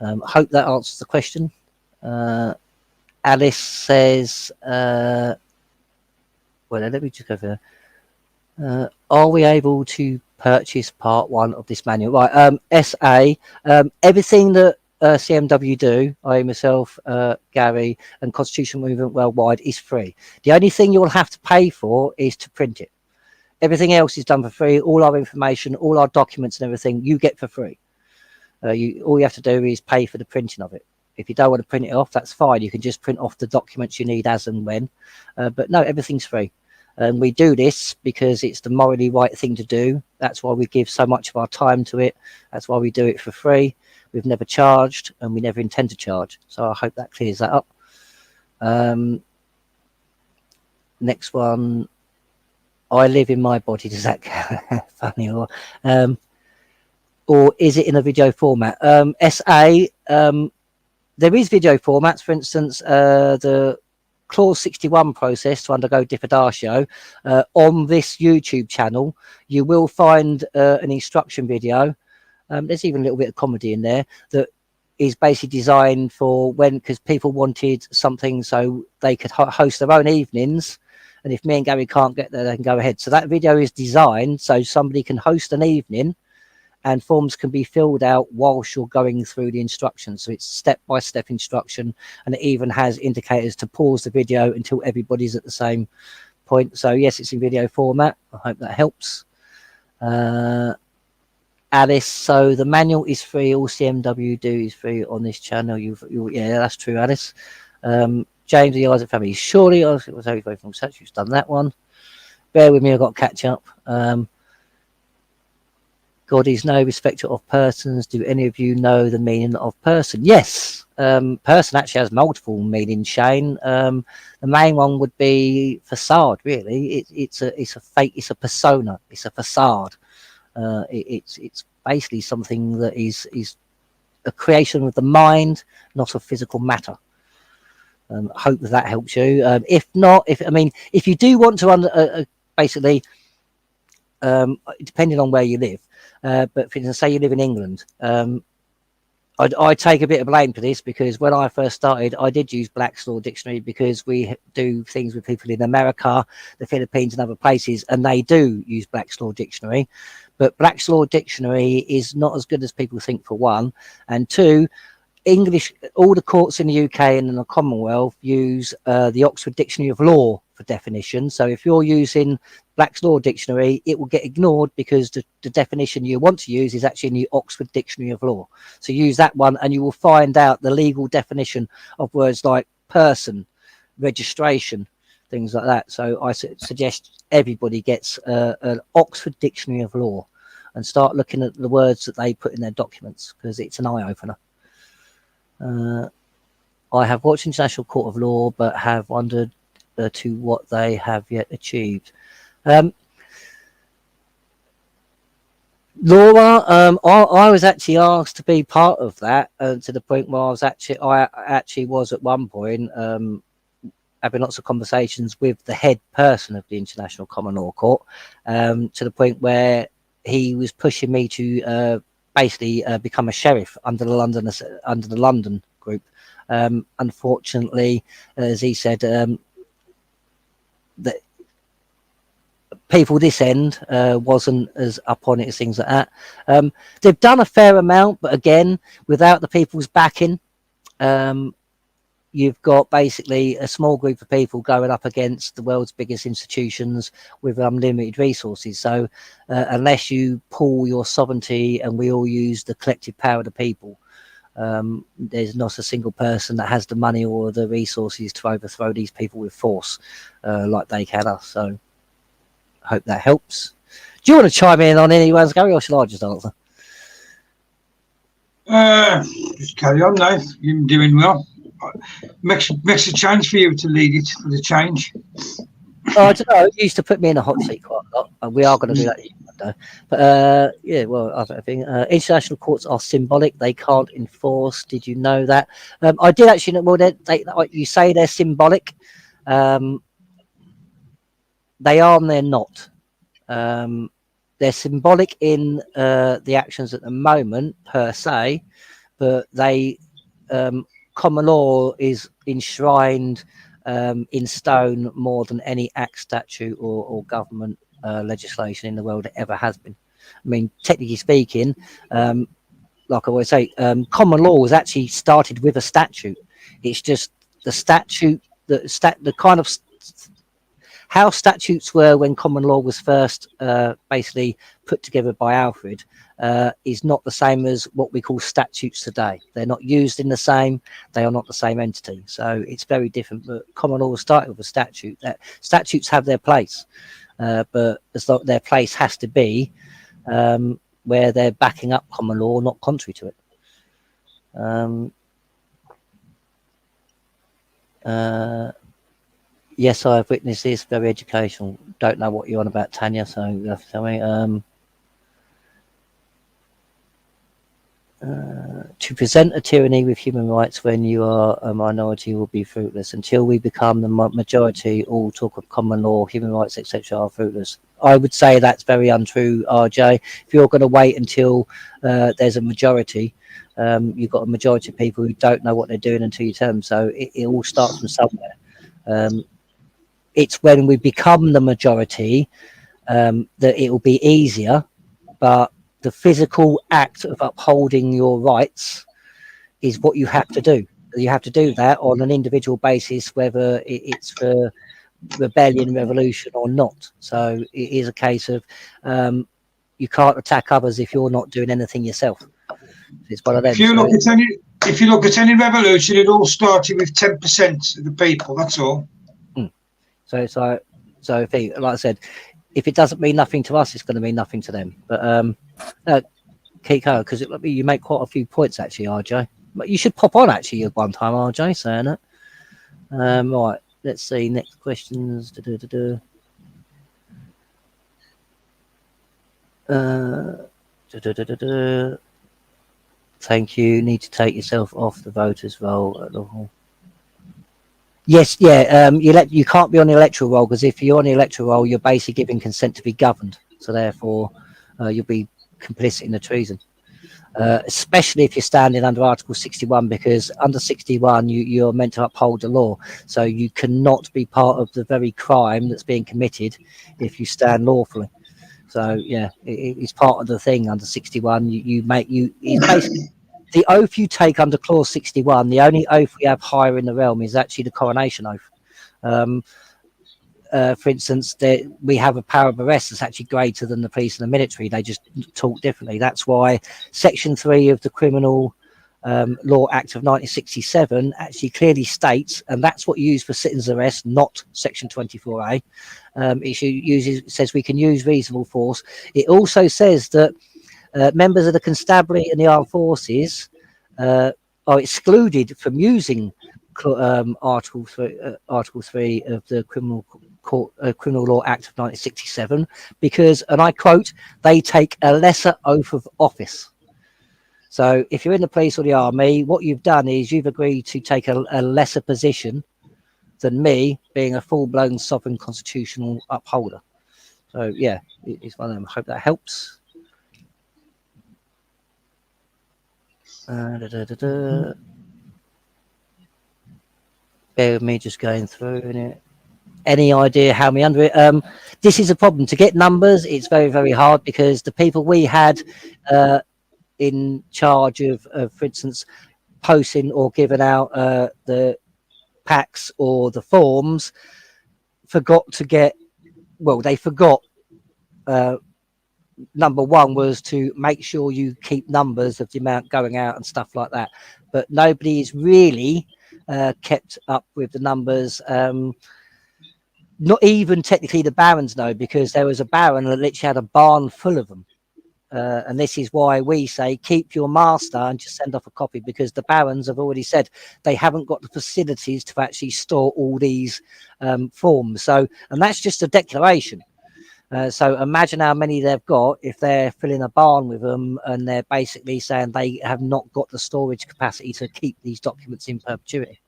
[SPEAKER 1] I hope that answers the question. Alice says, well, let me just go there. Are we able to purchase part 1 of this manual? Right. SA, everything that CMW do, I myself, Gary, and Constitution Movement Worldwide, is free. The only thing you'll have to pay for is to print it. Everything else is done for free. All our information, all our documents and everything, you get for free. All you have to do is pay for the printing of it. If you don't want to print it off, that's fine. You can just print off the documents you need as and when. But no, everything's free. And we do this because it's the morally right thing to do. That's why we give so much of our time to it. That's why we do it for free. We've never charged, and we never intend to charge. So I hope that clears that up. Next one. I live in my body. Does that funny? Or is it in a video format? SA, there is video formats. For instance, the Clause 61 process to undergo diffidatio, on this YouTube channel, you will find an instruction video. There's even a little bit of comedy in there that is basically designed for because people wanted something so they could host their own evenings. And if me and Gary can't get there, they can go ahead. So that video is designed so somebody can host an evening and forms can be filled out whilst you're going through the instructions. So it's step-by-step instruction, and it even has indicators to pause the video until everybody's at the same point. So yes, it's in video format. I hope that helps. Alice, so the manual is free. All CMW do is free on this channel. Yeah, that's true, Alice. James, the Isaac family. Surely, I was very from Satch's done that one. Bear with me, I've got to catch up. God is no respecter of persons. Do any of you know the meaning of person? Yes. Person actually has multiple meanings, Shane. The main one would be facade, really. It's a fake, it's a persona, it's a facade. It's basically something that is a creation of the mind, not of physical matter. Hope that helps you. If not, if you do want to basically, depending on where you live, but for instance, say you live in England, I take a bit of blame for this, because when I first started, I did use Black's Law Dictionary, because we do things with people in America, the Philippines and other places, and they do use Black's Law Dictionary. But Black's Law Dictionary is not as good as people think, for one, and two, English, all the courts in the UK and in the Commonwealth use the Oxford Dictionary of Law for definition. So if you're using Black's Law Dictionary, it will get ignored, because the definition you want to use is actually in the Oxford Dictionary of Law. So use that one, and you will find out the legal definition of words like person, registration, things like that. So I suggest everybody gets an Oxford Dictionary of Law and start looking at the words that they put in their documents, because it's an eye-opener. I have watched International Court of Law, but have wondered to what they have yet achieved. Laura, I was actually asked to be part of that, to the point where I actually was at one point having lots of conversations with the head person of the International Common Law Court, to the point where he was pushing me to basically become a sheriff under the London group. Unfortunately, as he said, that people this end wasn't as up on it as things like that. They've done a fair amount, but again, without the people's backing, you've got basically a small group of people going up against the world's biggest institutions with unlimited resources. So unless you pull your sovereignty and we all use the collective power of the people, there's not a single person that has the money or the resources to overthrow these people with force like they can us. So hope that helps. Do you want to chime in on anyone's going, or shall I just answer?
[SPEAKER 2] Just carry on now. You're doing well. Makes a change for you to lead it, for the change.
[SPEAKER 1] I don't know. It used to put me in a hot seat quite a lot. We are going to do that though. But yeah, well, I think international courts are symbolic. They can't enforce. Did you know that? I did actually know. Well, you say they're symbolic. They are and they're not. They're symbolic in the actions at the moment per se, but they common law is enshrined in stone more than any act, statute, or government legislation in the world it ever has been. I mean, technically speaking, like I always say, common law was actually started with a statute. It's just the statute, the kind of how statutes were when common law was first basically put together by Alfred is not the same as what we call statutes today. They're not used in the same, they are not the same entity. So it's very different. But common law started with a statute. That statutes have their place, but as though their place has to be where they're backing up common law, not contrary to it. Yes, I've witnessed this. Very educational. Don't know what you're on about, Tanya. So you have to tell me. To present a tyranny with human rights when you are a minority will be fruitless. Until we become the majority, all talk of common law, human rights, etc., are fruitless. I would say that's very untrue, RJ. If you're going to wait until there's a majority, you've got a majority of people who don't know what they're doing until you tell them. So it all starts from somewhere. It's when we become the majority that it will be easier, but the physical act of upholding your rights is what you have to do. You have to do that on an individual basis, whether it's for rebellion, revolution, or not. So it is a case of you can't attack others if you're not doing anything yourself. It's one of them.
[SPEAKER 2] If you look at any revolution, it all started with 10% of the people. That's all.
[SPEAKER 1] So it's like, like I said, if it doesn't mean nothing to us, it's going to mean nothing to them. But Kiko, because you make quite a few points actually, RJ. But you should pop on actually at one time, RJ, saying it. Right, let's see. Next questions. Thank you. Need to take yourself off the voters' roll at Lawful. Yes, yeah. You can't be on the electoral roll, because if you're on the electoral roll, you're basically giving consent to be governed. So therefore, you'll be complicit in the treason. Especially if you're standing under Article 61, because under 61 you're meant to uphold the law, so you cannot be part of the very crime that's being committed if you stand lawfully. So yeah, it's part of the thing under 61. It's basically the oath you take under clause 61. The only oath we have higher in the realm is actually the coronation oath. For instance, we have a power of arrest that's actually greater than the police and the military. They just talk differently. That's why Section 3 of the Criminal Law Act of 1967 actually clearly states, and that's what you use for citizen's arrest, not Section 24A. It says we can use reasonable force. It also says that members of the constabulary and the armed forces are excluded from using Article 3 of the Criminal Law Act of 1967 because, and I quote, they take a lesser oath of office. So if you're in the police or the army, what you've done is you've agreed to take a lesser position than me being a full-blown sovereign constitutional upholder. So yeah, it's one of them. I hope that helps. Bear with me, just going through it. Any idea how many under it? This is a problem. To get numbers, it's very, very hard because the people we had in charge of, for instance, posting or giving out the packs or the forms forgot to get, well, they forgot. Number one was to make sure you keep numbers of the amount going out and stuff like that. But nobody's really kept up with the numbers. Not even technically the barons know, because there was a baron that literally had a barn full of them. And this is why we say keep your master and just send off a copy, because the barons have already said they haven't got the facilities to actually store all these forms. So, and that's just a declaration. So imagine how many they've got if they're filling a barn with them, and they're basically saying they have not got the storage capacity to keep these documents in perpetuity.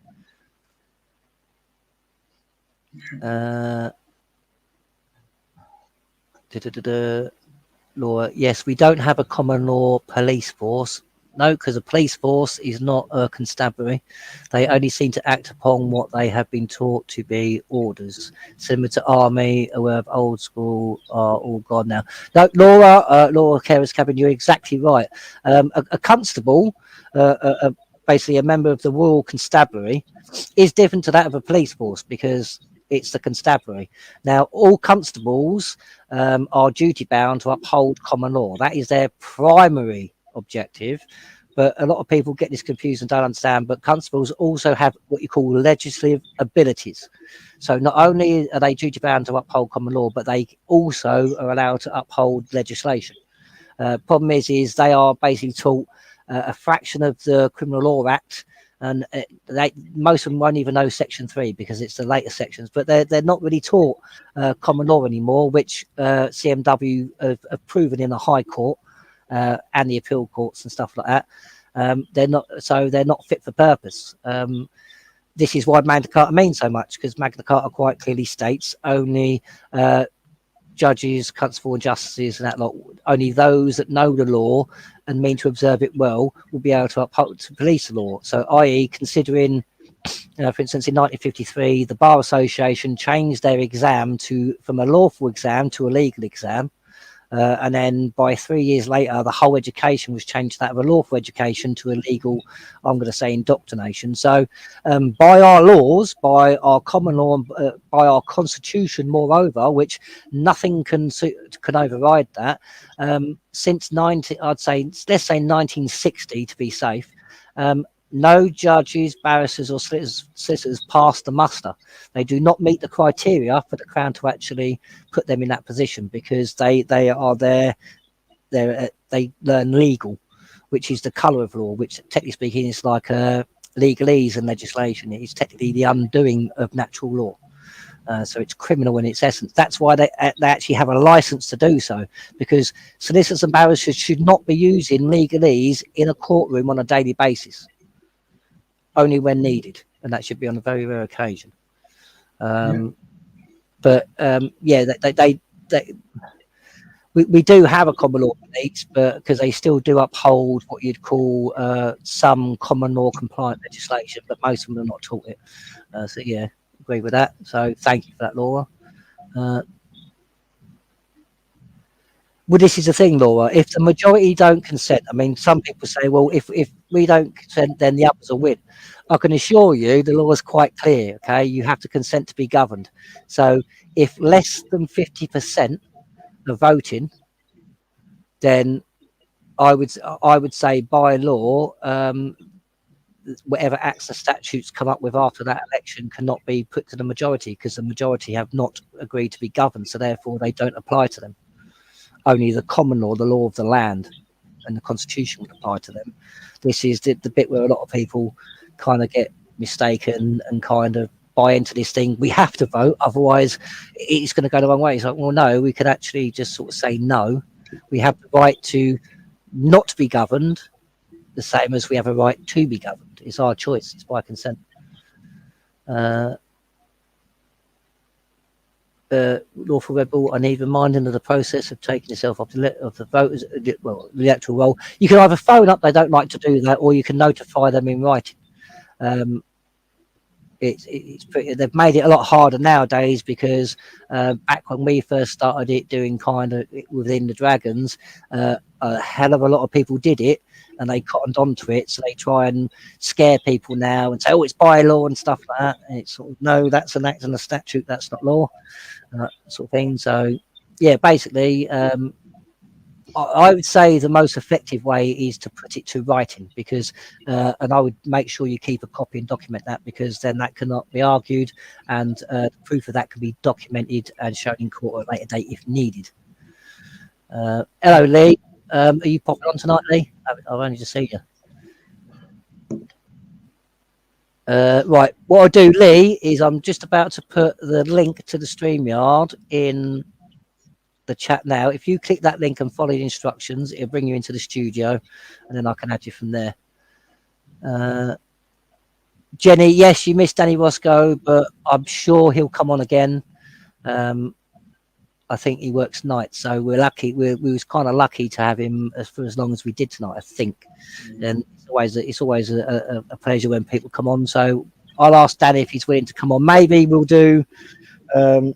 [SPEAKER 1] Law. Yes, we don't have a common law police force. No, because a police force is not a constabulary. They only seem to act upon what they have been taught to be orders. Similar to army, where old school are all gone now. No, Laura Carer's Cabin, you're exactly right. A constable, basically a member of the Royal Constabulary, is different to that of a police force because it's the constabulary. Now, all constables are duty bound to uphold common law. That is their primary objective, but a lot of people get this confused and don't understand. But constables also have what you call legislative abilities. So not only are they duty bound to uphold common law, but they also are allowed to uphold legislation. Problem is they are basically taught a fraction of the Criminal Law Act, and most of them won't even know Section 3 because it's the later sections. But they're not really taught common law anymore, which CMW have proven in the High Court. And the appeal courts and stuff like that. They're not fit for purpose. This is why Magna Carta means so much, because Magna Carta quite clearly states only judges, constables and justices and that lot, only those that know the law and mean to observe it well will be able to uphold to police the law. So i.e. considering, for instance, in 1953, the Bar Association changed their exam from a lawful exam to a legal exam. And then by 3 years later, the whole education was changed to that of a lawful education to a legal, I'm going to say, indoctrination. So by our laws, by our common law, by our constitution, moreover, which nothing can override that, since I'd say, let's say 1960 to be safe, no judges, barristers or solicitors pass the muster. They do not meet the criteria for the Crown to actually put them in that position, because they are there, they learn legal, which is the colour of law, which technically speaking is like legalese and legislation. It is technically the undoing of natural law. So it's criminal in its essence. That's why they actually have a license to do so, because solicitors and barristers should not be using legalese in a courtroom on a daily basis, only when needed, and that should be on a very rare occasion. But yeah, we do have a common law police, but because they still do uphold what you'd call some common law compliant legislation, but most of them are not taught it. So yeah, agree with that. So thank you for that, Laura. Well, this is the thing, Laura. If the majority don't consent, I mean, some people say, well, if we don't consent, then the others will win. I can assure you the law is quite clear, okay? You have to consent to be governed. So if less than 50% are voting, then I would say by law, whatever acts and statutes come up with after that election cannot be put to the majority, because the majority have not agreed to be governed, so therefore they don't apply to them. Only the common law, the law of the land, and the constitution would apply to them. This is the bit where a lot of people kind of get mistaken and kind of buy into this thing. We have to vote, otherwise it's going to go the wrong way. It's like, well, no, we could actually just sort of say no. We have the right to not be governed, the same as we have a right to be governed. It's our choice. It's by consent. Lawful rebel, I need reminding of the process of taking yourself off the voters, well, the electoral roll. You can either phone up, they don't like to do that, or you can notify them in writing. It's pretty, they've made it a lot harder nowadays, because back when we first started it, doing kind of within the Dragons, a hell of a lot of people did it, and they cottoned onto it, so they try and scare people now and say, oh, it's by law and stuff like that. And it's sort of, no, that's an act and a statute, that's not law, sort of thing. So yeah, basically I would say the most effective way is to put it to writing, because and I would make sure you keep a copy and document that, because then that cannot be argued, and proof of that can be documented and shown in court at a later date if needed. Hello, Lee. Are you popping on tonight, Lee? I've only just seen you. Right, what I'll do, Lee, is I'm just about to put the link to the StreamYard in the chat now. If you click that link and follow the instructions, it'll bring you into the studio, and then I can add you from there. Jenny, yes, you missed Danny Roscoe, but I'm sure he'll come on again. I think he works nights, so we're lucky. We was kind of lucky to have him for as long as we did tonight, I think. And it's always a pleasure when people come on. So I'll ask Danny if he's willing to come on. Maybe we'll do the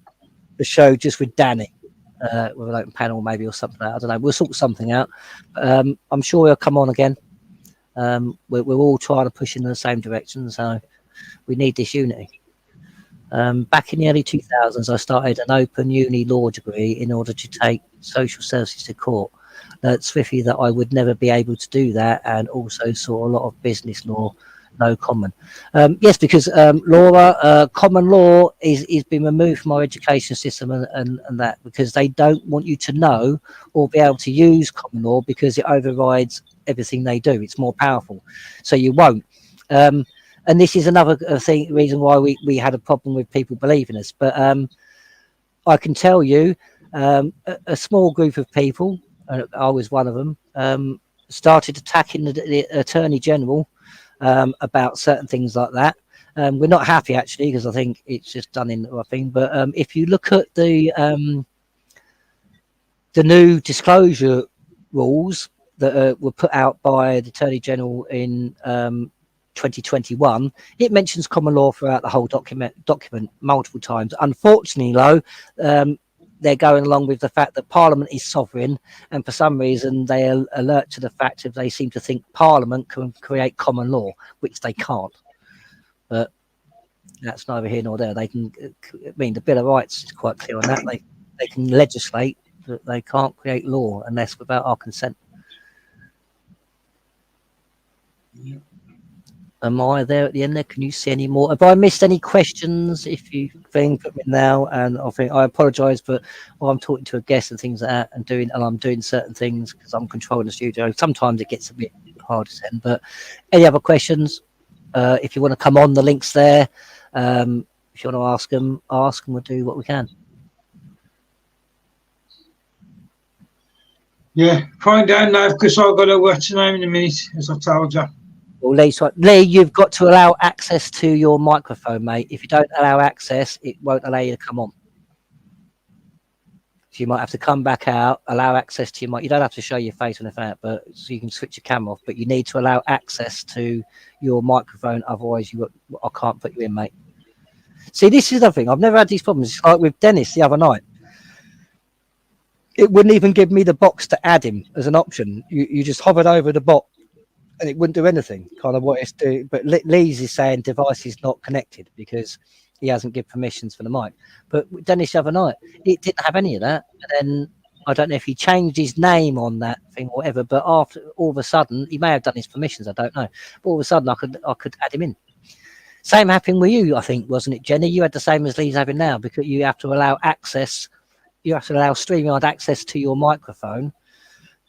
[SPEAKER 1] show just with Danny, with an open panel, maybe, or something like that. I don't know. We'll sort something out. I'm sure he'll come on again. We're all trying to push in the same direction, so we need this unity. Back in the early 2000s, I started an open uni law degree in order to take social services to court. It's swiftly that I would never be able to do that, and also saw a lot of business law, no common. Yes, because Laura, common law is been removed from our education system, and that because they don't want you to know or be able to use common law, because it overrides everything they do. It's more powerful, so you won't. And this is another reason why we had a problem with people believing us. But I can tell you, a small group of people, I was one of them, started attacking the Attorney General about certain things like that. We're not happy, actually, because I think it's just done in the right thing. But if you look at the new disclosure rules that were put out by the Attorney General in 2021, it mentions common law throughout the whole document multiple times. Unfortunately, though, they're going along with the fact that Parliament is sovereign, and for some reason they alert to the fact that they seem to think Parliament can create common law, which they can't. But that's neither here nor there. They can, I mean, the Bill of Rights is quite clear on that. They can legislate, but they can't create law unless without our consent.
[SPEAKER 2] Yeah.
[SPEAKER 1] Am I there at the end there? Can you see any more? Have I missed any questions? If you think, put me now, and I think I apologise, but I'm talking to a guest and things like that, and I'm doing certain things because I'm controlling the studio. Sometimes it gets a bit hard to send. But any other questions? If you want to come on, the link's there. If you want to ask them, and we'll do what we can.
[SPEAKER 2] Yeah, find out now because I've got to watch the name in a minute, as I told you.
[SPEAKER 1] Well, Lee, you've got to allow access to your microphone, mate. If you don't allow access, it won't allow you to come on. So you might have to come back out, allow access to your mic. You don't have to show your face or anything, but so you can switch your camera off. But you need to allow access to your microphone, otherwise I can't put you in, mate. See, this is the thing. I've never had these problems. It's like with Dennis the other night. It wouldn't even give me the box to add him as an option. You just hovered over the bot, and it wouldn't do anything. Kind of what it's doing. But Lee's is saying device is not connected because he hasn't given permissions for the mic. But Dennis the other night, it didn't have any of that. And then I don't know if he changed his name on that thing or whatever. But after all of a sudden, he may have done his permissions. I don't know. But all of a sudden, I could add him in. Same happened with you, I think, wasn't it, Jenny? You had the same as Lee's having now because you have to allow access. You have to allow StreamYard access to your microphone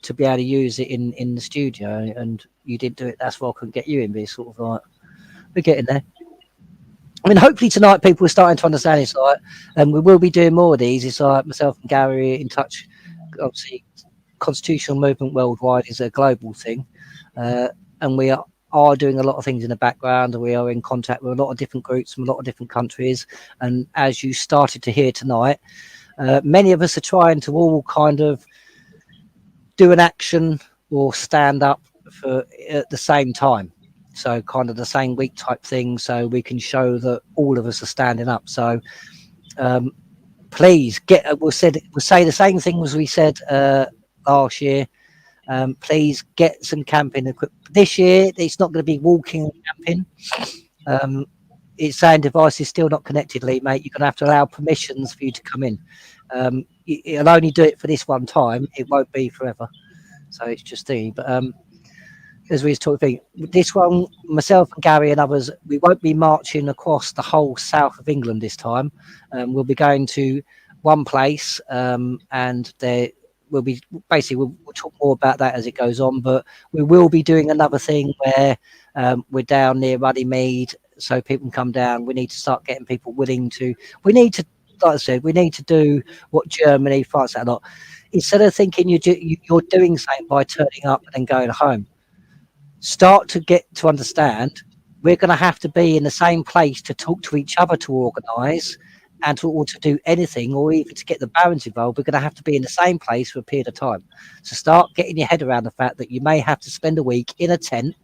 [SPEAKER 1] to be able to use it in the studio, and you didn't do it. That's why I couldn't get you in. But it's sort of like we're getting there. I mean, hopefully tonight people are starting to understand it's like, and we will be doing more of these. It's like myself and Gary are in touch. Obviously, constitutional movement worldwide is a global thing, and we are doing a lot of things in the background, and we are in contact with a lot of different groups from a lot of different countries. And as you started to hear tonight, many of us are trying to all kind of do an action or stand up for at the same time. So kind of the same week type thing, so we can show that all of us are standing up. So please we'll say the same thing as we said last year. Please get some camping equipment. This year, it's not going to be walking and camping. It's saying device is still not connected, Lee, mate. You're going to have to allow permissions for you to come in. It'll only do it for this one time. It won't be forever. So it's just the. But as we was talking, this one, myself and Gary and others, we won't be marching across the whole south of England this time. We'll be going to one place, and there will be basically we'll talk more about that as it goes on. But we will be doing another thing where we're down near Runnymede, so people can come down. We need to start getting people willing to. We need to, like I said, we need to do what Germany, France, a lot. Instead of thinking you're doing something by turning up and then going home, start to get to understand we're going to have to be in the same place to talk to each other, to organise, and to do anything, or even to get the barons involved. We're going to have to be in the same place for a period of time. So start getting your head around the fact that you may have to spend a week in a tent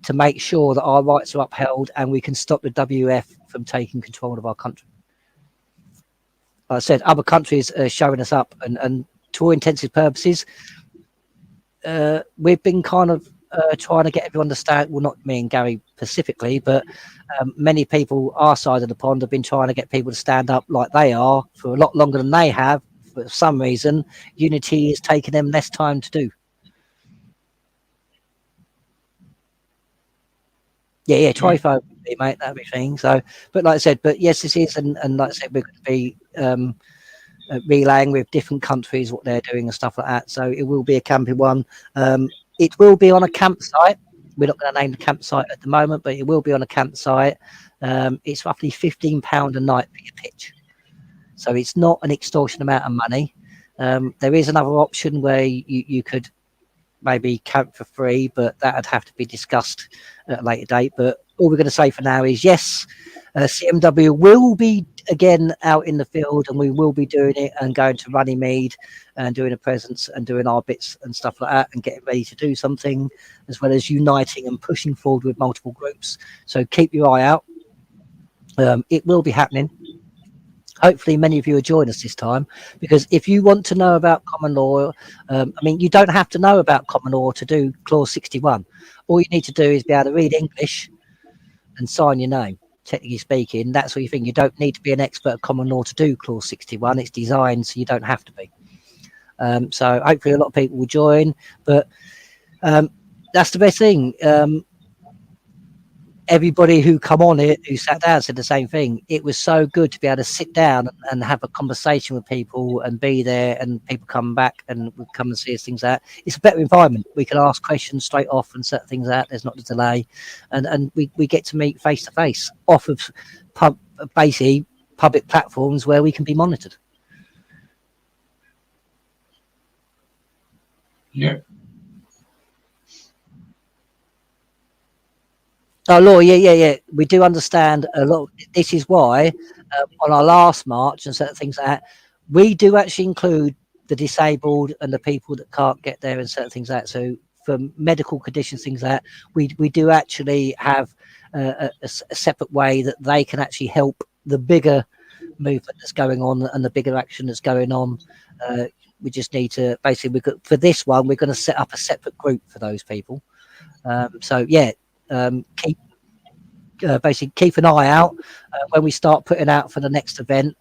[SPEAKER 1] to make sure that our rights are upheld and we can stop the WF from taking control of our country. Like I said, other countries are showing us up, and to all intensive purposes, we've been kind of trying to get everyone to stand. Well, not me and Gary specifically, but many people our side of the pond have been trying to get people to stand up like they are for a lot longer than they have. For some reason, unity is taking them less time to do. Yeah, try phone, mate. That'd be thing. So, but like I said, but yes, this is, and like I said, we're going to be relaying with different countries what they're doing and stuff like that. So it will be a camping one. It will be on a campsite. We're not going to name the campsite at the moment, but it will be on a campsite. It's roughly £15 a night for your pitch. So it's not an extortion amount of money. There is another option where you could maybe camp for free, but that would have to be discussed at a later date. But all we're going to say for now is yes, CMW will be again out in the field, and we will be doing it and going to Runnymede and doing a presence and doing our bits and stuff like that, and getting ready to do something, as well as uniting and pushing forward with multiple groups. So keep your eye out. It will be happening. hopefully many of you will join us this time, because if you want to know about common law, I mean, you don't have to know about common law to do clause 61. All you need to do is be able to read English and sign your name. Technically speaking, that's what you think. You don't need to be an expert at common law to do clause 61. It's designed so you don't have to be. So hopefully a lot of people will join, but that's the best thing. Everybody who come on it, who sat down, said the same thing. It was so good to be able to sit down and have a conversation with people and be there, and people come back and will come and see us, things like that. It's a better environment. We can ask questions straight off and set things out. There's not a delay, and we get to meet face to face off of basically public platforms where we can be monitored.
[SPEAKER 2] Yeah.
[SPEAKER 1] Oh, Law, yeah. We do understand a lot. This is why on our last march and certain things like that, we do actually include the disabled and the people that can't get there and certain things like that. So for medical conditions, things like that, we do actually have a separate way that they can actually help the bigger movement that's going on and the bigger action that's going on. We just need to basically, for this one, we're going to set up a separate group for those people. So yeah. Basically keep an eye out when we start putting out for the next event.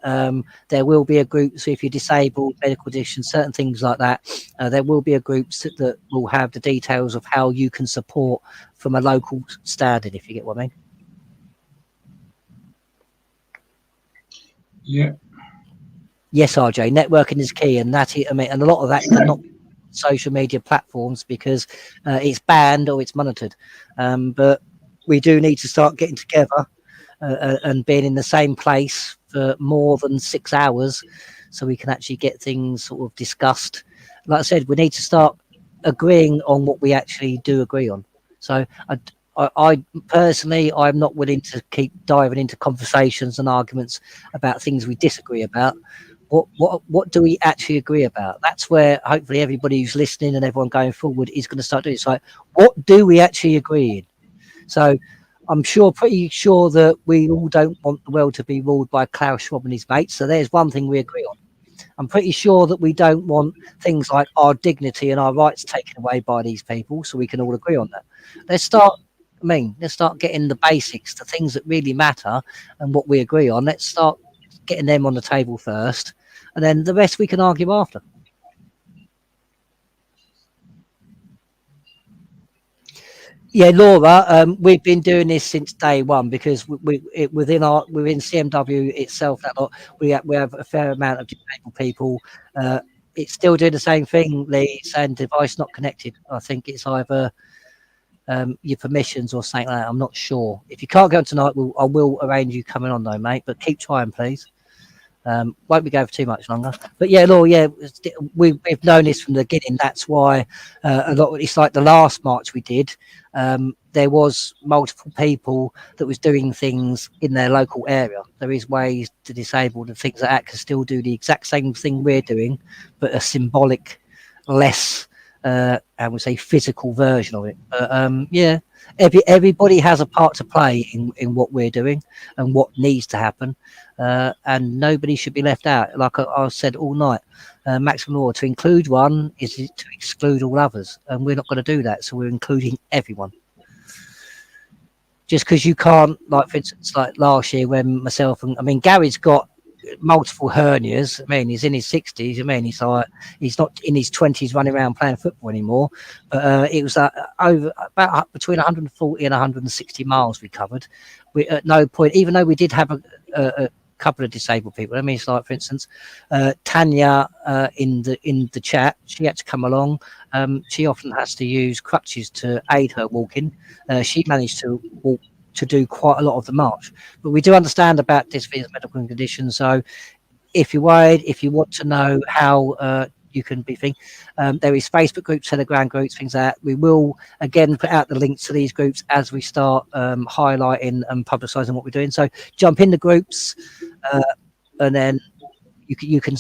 [SPEAKER 1] There will be a group, so if you're disabled, medical conditions, certain things like that, there will be a group that will have the details of how you can support from a local standard, if you get what I mean.
[SPEAKER 2] Yeah.
[SPEAKER 1] Yes, RJ, networking is key, and that, I mean, and a lot of that cannot be social media platforms because it's banned or it's monitored, but we do need to start getting together and being in the same place for more than 6 hours so we can actually get things sort of discussed. Like I said, we need to start agreeing on what we actually do agree on. So I personally, I'm not willing to keep diving into conversations and arguments about things we disagree about. What do we actually agree about? That's where hopefully everybody who's listening and everyone going forward is going to start doing it. It's like, what do we actually agree in? So I'm pretty sure that we all don't want the world to be ruled by Klaus Schwab and his mates. So there's one thing we agree on. I'm pretty sure that we don't want things like our dignity and our rights taken away by these people. So we can all agree on that. Let's start getting the basics, the things that really matter and what we agree on. Let's start getting them on the table first. And then the rest we can argue after. Yeah, Laura, we've been doing this since day one because within CMW itself, we have a fair amount of disabled people. It's still doing the same thing, Lee, saying device not connected. I think it's either your permissions or something like that. I'm not sure. If you can't go on tonight, I will arrange you coming on though, mate. But keep trying, please. Won't be going for too much longer, but yeah, Law, yeah, we've known this from the beginning. That's why it's like the last march we did. There was multiple people that was doing things in their local area. There is ways to disabled and things like that can still do the exact same thing we're doing, but a symbolic, less, I would say, physical version of it. But yeah, everybody has a part to play in what we're doing and what needs to happen. And nobody should be left out. Like I said all night, maximum law, to include one is to exclude all others. And we're not going to do that. So we're including everyone. Just because you can't, like, for instance, like last year when myself and, I mean, Gary's got multiple hernias. I mean, he's in his 60s. I mean, he's not in his 20s running around playing football anymore. But it was about between 140 and 160 miles we covered. We, at no point, even though we did have a couple of disabled people. I mean, it's like, for instance, Tanya in the chat, she had to come along. She often has to use crutches to aid her walking. She managed to walk to do quite a lot of the march. But we do understand about disabilities, medical conditions. So if you're worried, if you want to know how you can be thinking, there is Facebook groups, Telegram groups, things like that. We will again put out the links to these groups as we start highlighting and publicising what we're doing. So jump in the groups, and then you can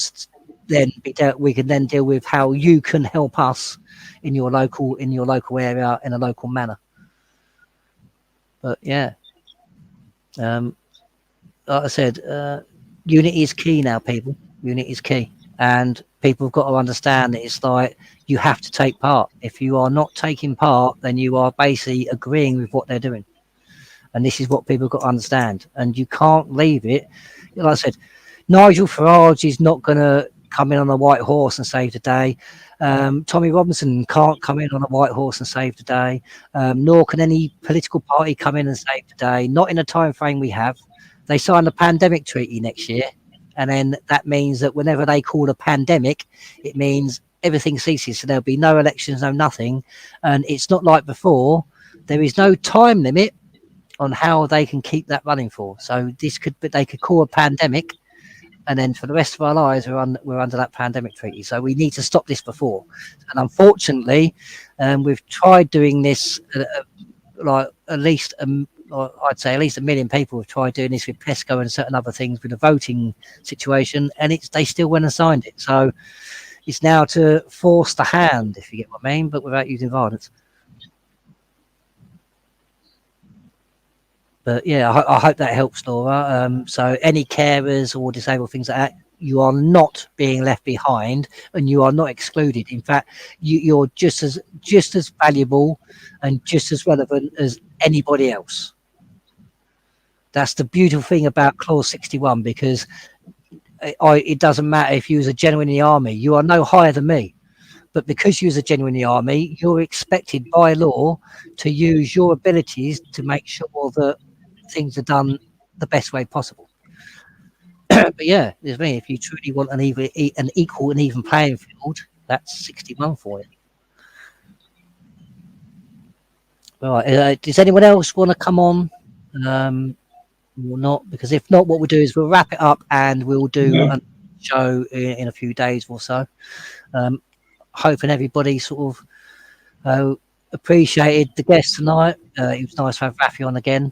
[SPEAKER 1] then we can then deal with how you can help us in your local area in a local manner. But yeah, like I said, unity is key now, people. Unity is key. And people have got to understand that it's like you have to take part. If you are not taking part, then you are basically agreeing with what they're doing. And this is what people have got to understand. And you can't leave it. Like I said, Nigel Farage is not going to come in on a white horse and save the day. Tommy Robinson can't come in on a white horse and save the day. Nor can any political party come in and save the day. Not in the time frame we have. They signed a pandemic treaty next year. And then that means that whenever they call a pandemic, it means everything ceases. So there'll be no elections, no nothing. And it's not like before. There is no time limit on how they can keep that running for. So this could be, they could call a pandemic, and then for the rest of our lives we're under that pandemic treaty. So we need to stop this before. And unfortunately, we've tried doing this like at least I'd say at least 1 million people have tried doing this with PESCO and certain other things with the voting situation, and they still went and signed it. So it's now to force the hand, if you get what I mean, but without using violence. But yeah, I hope that helps, Laura. So any carers or disabled things like that, you are not being left behind, and you are not excluded. In fact, you're just as valuable and just as relevant as anybody else. That's the beautiful thing about Clause 61, because it doesn't matter if you was a general in the army. You are no higher than me. But because you was a general in the army, you're expected by law to use your abilities to make sure that things are done the best way possible. But yeah, there's me. If you truly want an equal and even playing field, that's 61 for you. Right. Does anyone else want to come on? Or not? Because if not, what we'll do is we'll wrap it up and we'll do a show in a few days or so. Hoping everybody sort of appreciated the guest tonight. It was nice to have Rafy on again.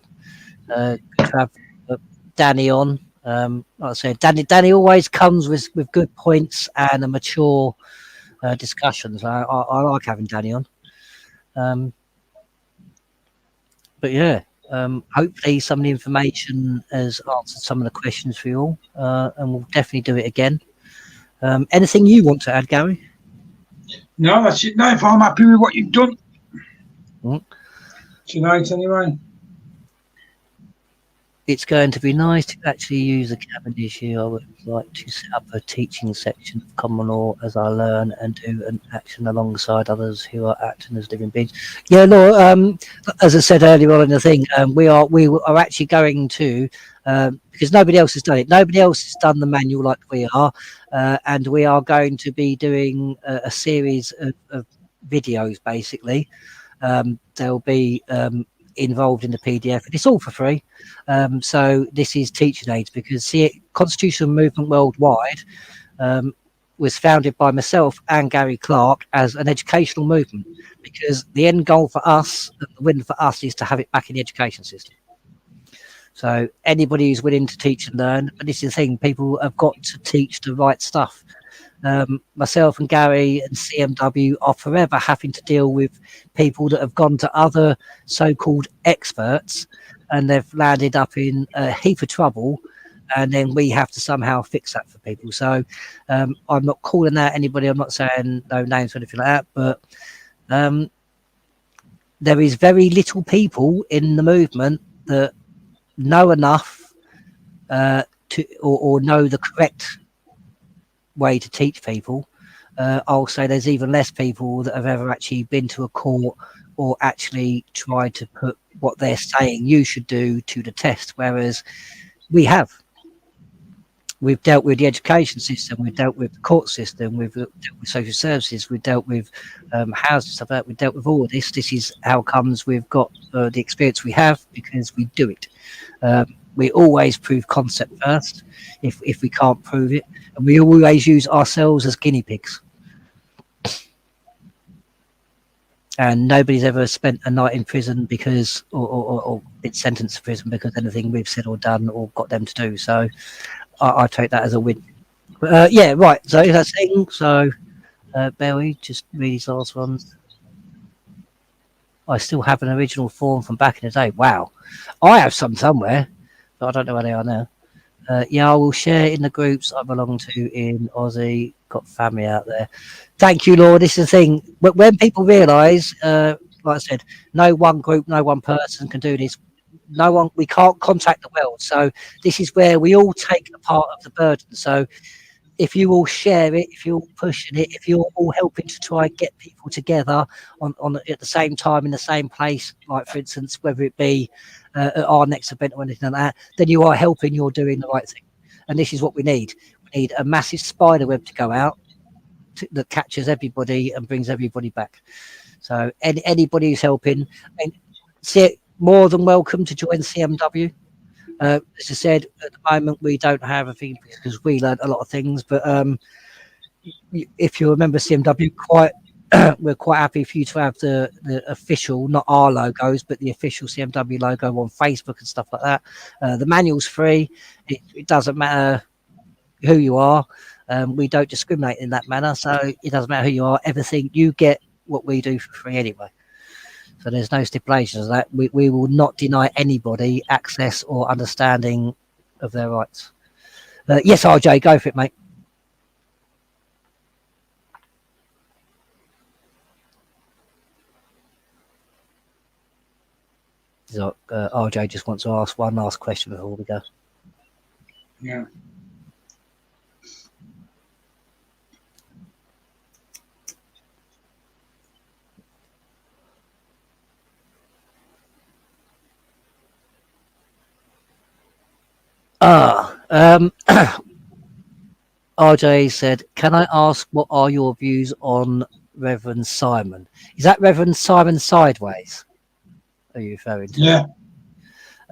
[SPEAKER 1] Good to have Danny on. Like I said, Danny always comes with good points and a mature discussions. I like having Danny on. But yeah, hopefully some of the information has answered some of the questions for you all, and we'll definitely do it again. Anything you want to add, Gary?
[SPEAKER 2] No, that's it. No, if I'm happy with what you've done tonight, anyway.
[SPEAKER 1] It's going to be nice to actually use a Cavendish here. I would like to set up a teaching section of common law as I learn and do an action alongside others who are acting as living beings. Yeah, Laura, as I said earlier on in the thing, we are actually going to, because nobody else has done it. Nobody else has done the manual like we are, and we are going to be doing a series of videos, basically. They'll be involved in the PDF, and it's all for free. So this is teaching aids, because Constitutional Movement Worldwide was founded by myself and Gary Clarke as an educational movement, because the end goal for us, the win for us, is to have it back in the education system. So anybody who's willing to teach and learn, but this is the thing, people have got to teach the right stuff. Myself and Gary and CMW are forever having to deal with people that have gone to other so-called experts and they've landed up in a heap of trouble, and then we have to somehow fix that for people. So I'm not calling out anybody, I'm not saying no names or anything like that, but there is very little people in the movement that know enough to or know the correct way to teach people. I'll say there's even less people that have ever actually been to a court or actually tried to put what they're saying you should do to the test, whereas we've dealt with the education system, we've dealt with the court system, we've dealt with social services, we've dealt with housing, stuff like that. We've dealt with all of this. This is how comes we've got the experience we have, because we do it. We always prove concept first if we can't prove it, and we always use ourselves as guinea pigs. And nobody's ever spent a night in prison because or been sentenced to prison because anything we've said or done or got them to do. So I take that as a win. But, yeah, right. So that's thing. So Barry, just read these last ones. I still have an original form from back in the day. Wow. I have some somewhere, but I don't know where they are now. Yeah, I will share in the groups I belong to in Aussie. Got family out there. Thank you, Lord. This is the thing. When people realise, like I said, no one group, no one person can do this. No one, we can't contact the world. So this is where we all take a part of the burden. So if you all share it, if you're all pushing it, if you're all helping to try and get people together on at the same time in the same place, like for instance, whether it be at our next event or anything like that, then you are helping. You're doing the right thing, and this is what we need. We need a massive spider web to go out that catches everybody and brings everybody back. So anybody who's helping, I mean, more than welcome to join CMW. As I said, at the moment we don't have a thing because we learned a lot of things. But if you remember CMW, we're quite happy for you to have the official, not our logos, but the official CMW logo on Facebook and stuff like that. The manual's free. It doesn't matter who you are. We don't discriminate in that manner, so it doesn't matter who you are. Everything you get, what we do for free anyway. So there's no stipulations of that. We will not deny anybody access or understanding of their rights. Yes, RJ, go for it, mate. So, RJ just wants to ask one last question before we go.
[SPEAKER 2] Yeah.
[SPEAKER 1] RJ said, can I ask what are your views on Reverend Simon? Is that Reverend Simon Sideways? Are you referring to?
[SPEAKER 2] Yeah.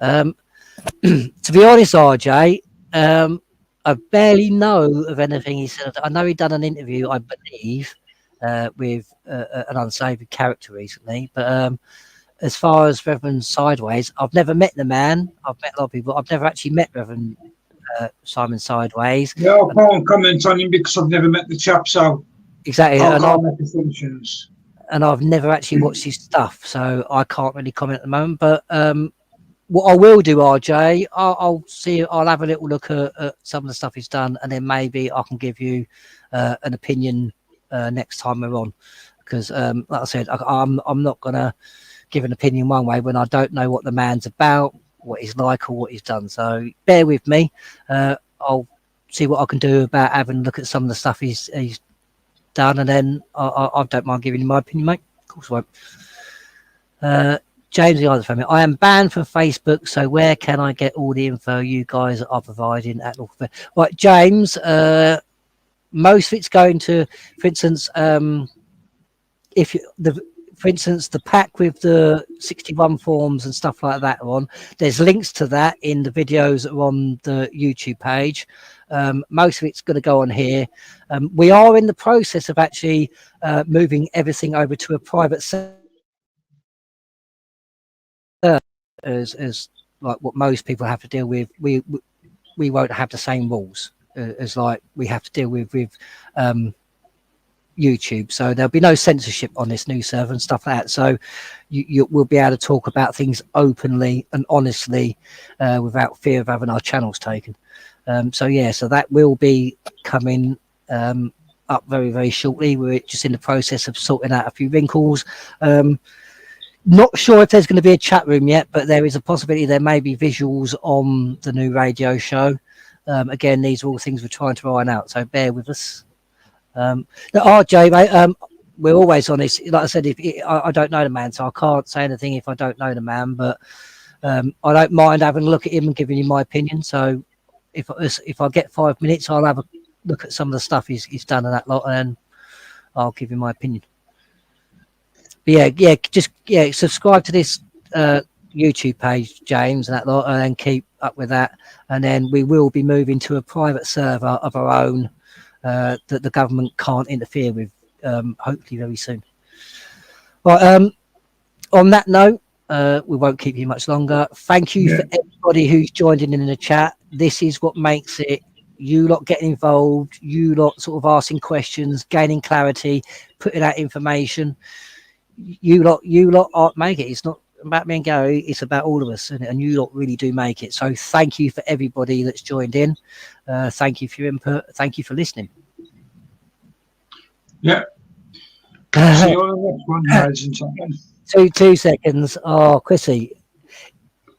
[SPEAKER 1] To be honest, RJ, I barely know of anything he said. I know he done an interview, I believe, with an unsaved character recently, but as far as Reverend Sideways, I've never met the man. I've met a lot of people. I've never actually met Reverend Simon Sideways.
[SPEAKER 2] Yeah, I can't comment on him because I've never met the chap, so
[SPEAKER 1] Exactly.
[SPEAKER 2] I can't make assumptions.
[SPEAKER 1] And I've never actually watched his stuff, so I can't really comment at the moment. But what I will do, RJ, I'll see. I'll have a little look at some of the stuff he's done, and then maybe I can give you an opinion next time we're on. Because, like I said, I'm not gonna give an opinion one way when I don't know what the man's about, what he's like, or what he's done. So bear with me. I'll see what I can do about having a look at some of the stuff he's done, and then I don't mind giving you my opinion, mate. Of course I won't. James the other family. I am banned from Facebook, so where can I get all the info you guys are providing at Lawful? Right, James. Most of it's going to, for instance, for instance, the pack with the 61 forms and stuff like that are on. There's links to that in the videos that are on the YouTube page. Most of it's going to go on here. We are in the process of actually moving everything over to a private server, as like what most people have to deal with. We won't have the same rules as like we have to deal with YouTube, so there'll be no censorship on this new server and stuff like that. So you will be able to talk about things openly and honestly without fear of having our channels taken. So yeah, so that will be coming up very, very shortly. We're just in the process of sorting out a few wrinkles. Not sure if there's going to be a chat room yet, but there is a possibility there may be visuals on the new radio show. Again, these are all things we're trying to iron out, so bear with us. RJ, mate, we're always honest. Like I said, I don't know the man, so I can't say anything if I don't know the man. But I don't mind having a look at him and giving you my opinion. So if I get 5 minutes, I'll have a look at some of the stuff he's done and that lot, and I'll give you my opinion. But yeah, subscribe to this YouTube page, James, and that lot, and then keep up with that. And then we will be moving to a private server of our own. That the government can't interfere with, hopefully very soon. Right, on that note, we won't keep you much longer. Thank you for everybody who's joined in the chat. This is what makes it, you lot getting involved, you lot sort of asking questions, gaining clarity, putting out information. You lot aren't make it. about me and Gary, it's about all of us, and you lot really do make it. So thank you for everybody that's joined in. Thank you for your input. Thank you for listening.
[SPEAKER 2] Yeah. See you on the next one, ladies and gentlemen.
[SPEAKER 1] 2 seconds. Oh, Chrissy,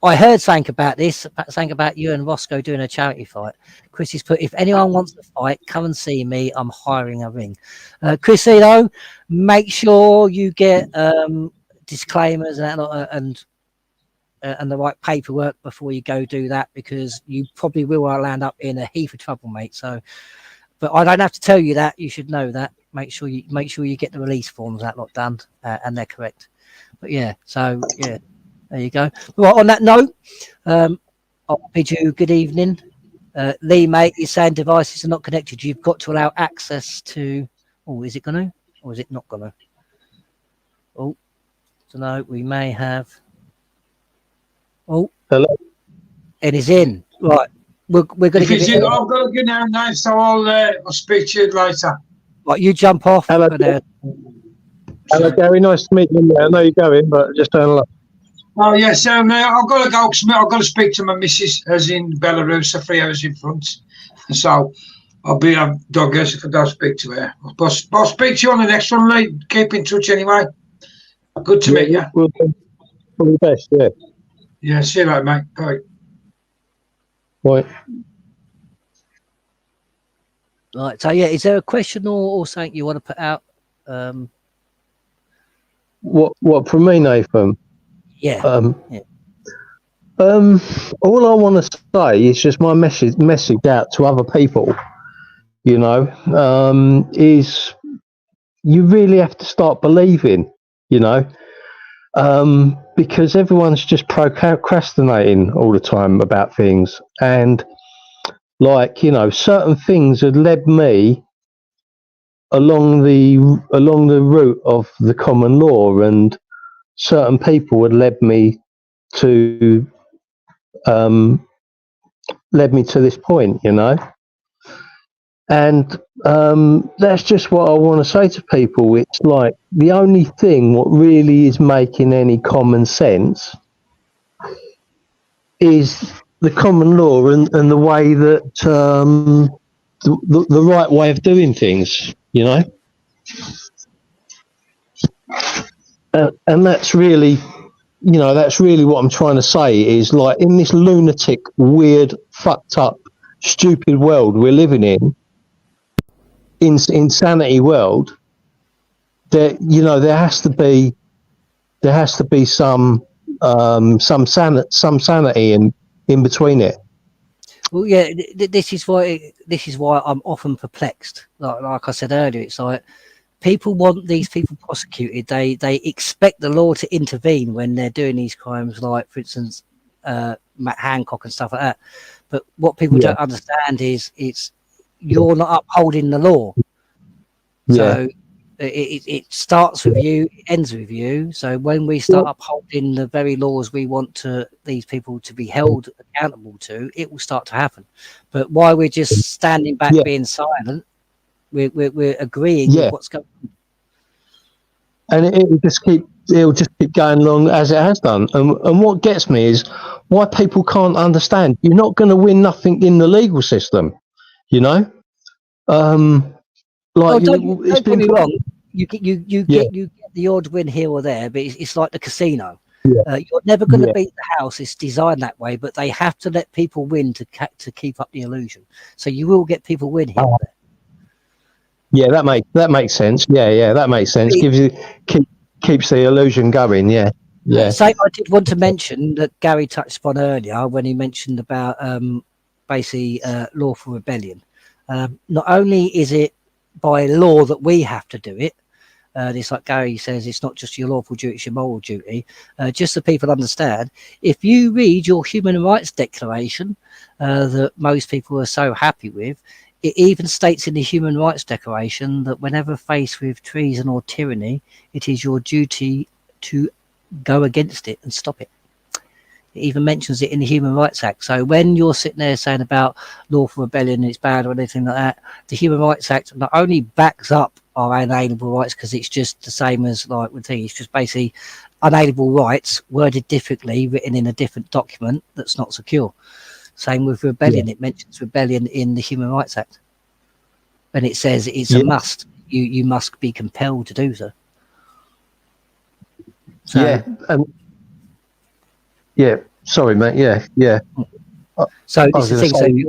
[SPEAKER 1] I heard something about this, something about you and Roscoe doing a charity fight. Chrissy's put, if anyone wants to fight, come and see me. I'm hiring a ring. Chrissy, though, make sure you get disclaimers and the right paperwork before you go do that, because you probably will land up in a heap of trouble, mate. So, but I don't have to tell you that. You should know that. Make sure you get the release forms that lot done and they're correct. But yeah, so yeah, there you go. Right, on that note, I'll bid you good evening. Lee, mate, you're saying devices are not connected. You've got to allow access to. Oh, is it gonna or is it not gonna? Oh, don't know. We may have. Oh,
[SPEAKER 6] hello.
[SPEAKER 1] It is in. Right, we're going to give it.
[SPEAKER 2] I've got to go now, so I'll speak to you later.
[SPEAKER 1] Right, you jump off.
[SPEAKER 6] Hello. Hello, Gary. Nice to meet you. I know you're going, but just turn up.
[SPEAKER 2] Oh yeah, so I've got to go because I've got to speak to my missus, as in Belarus, 3 hours in front. So I'll be on doggers if I don't speak to her. But I'll speak to you on the next one, Lee. Keep in touch anyway. Good to meet you.
[SPEAKER 6] All the best, yeah.
[SPEAKER 2] Yeah, see you later, mate. Bye.
[SPEAKER 6] Bye.
[SPEAKER 1] Right, so yeah, is there a question or something you want to put out?
[SPEAKER 6] What from me, Nathan?
[SPEAKER 1] Yeah.
[SPEAKER 6] All I want to say is just my message out to other people, is you really have to start believing, because everyone's just procrastinating all the time about things. And certain things had led me along the route of the common law, and certain people had led me to this point, and that's just what I want to say to people. It's like the only thing what really is making any common sense is the common law and the way that the right way of doing things, and that's really what I'm trying to say is, like, in this lunatic, weird, fucked up, stupid world we're living in insanity world, there has to be some sanity in between it.
[SPEAKER 1] Well, yeah, this is why I'm often perplexed. Like I said earlier, it's like people want these people prosecuted. They expect the law to intervene when they're doing these crimes, like, for instance, Matt Hancock and stuff like that. But what people don't understand is you're not upholding the law. So it starts with you, it ends with you. So when we start upholding the very laws we want these people to be held accountable to, it will start to happen. But while we're just standing back being silent, we're agreeing with what's going on.
[SPEAKER 6] And it'll just keep going along as it has done. And what gets me is why people can't understand. You're not going to win nothing in the legal system, Don't get me wrong. You get the odd win here or there, but it's like the casino. You're never going to beat the house. It's designed that way, but they have to let people win to keep up the illusion. So you will get people win here or there. Yeah, that makes sense. Yeah, that makes sense. Keeps the illusion going. Yeah.
[SPEAKER 1] Same, I did want to mention that Gary touched upon earlier when he mentioned about basically lawful rebellion. Not only is it by law that we have to do it, it's like Gary says, it's not just your lawful duty, it's your moral duty. Just so people understand, if you read your human rights declaration that most people are so happy with, it even states in the Human Rights Declaration that whenever faced with treason or tyranny, it is your duty to go against it and stop it. It even mentions it in the Human Rights Act. So when you're sitting there saying about lawful rebellion, it's bad or anything like that, the Human Rights Act not only backs up
[SPEAKER 6] are unalienable rights, because it's just the same as like with things. It's just basically unalienable rights worded differently, written in a different document that's not secure. Same with rebellion. It mentions rebellion in the Human Rights Act, and it says it's a must. You must be compelled to do so. So,
[SPEAKER 7] sorry, mate.
[SPEAKER 6] So this is the thing.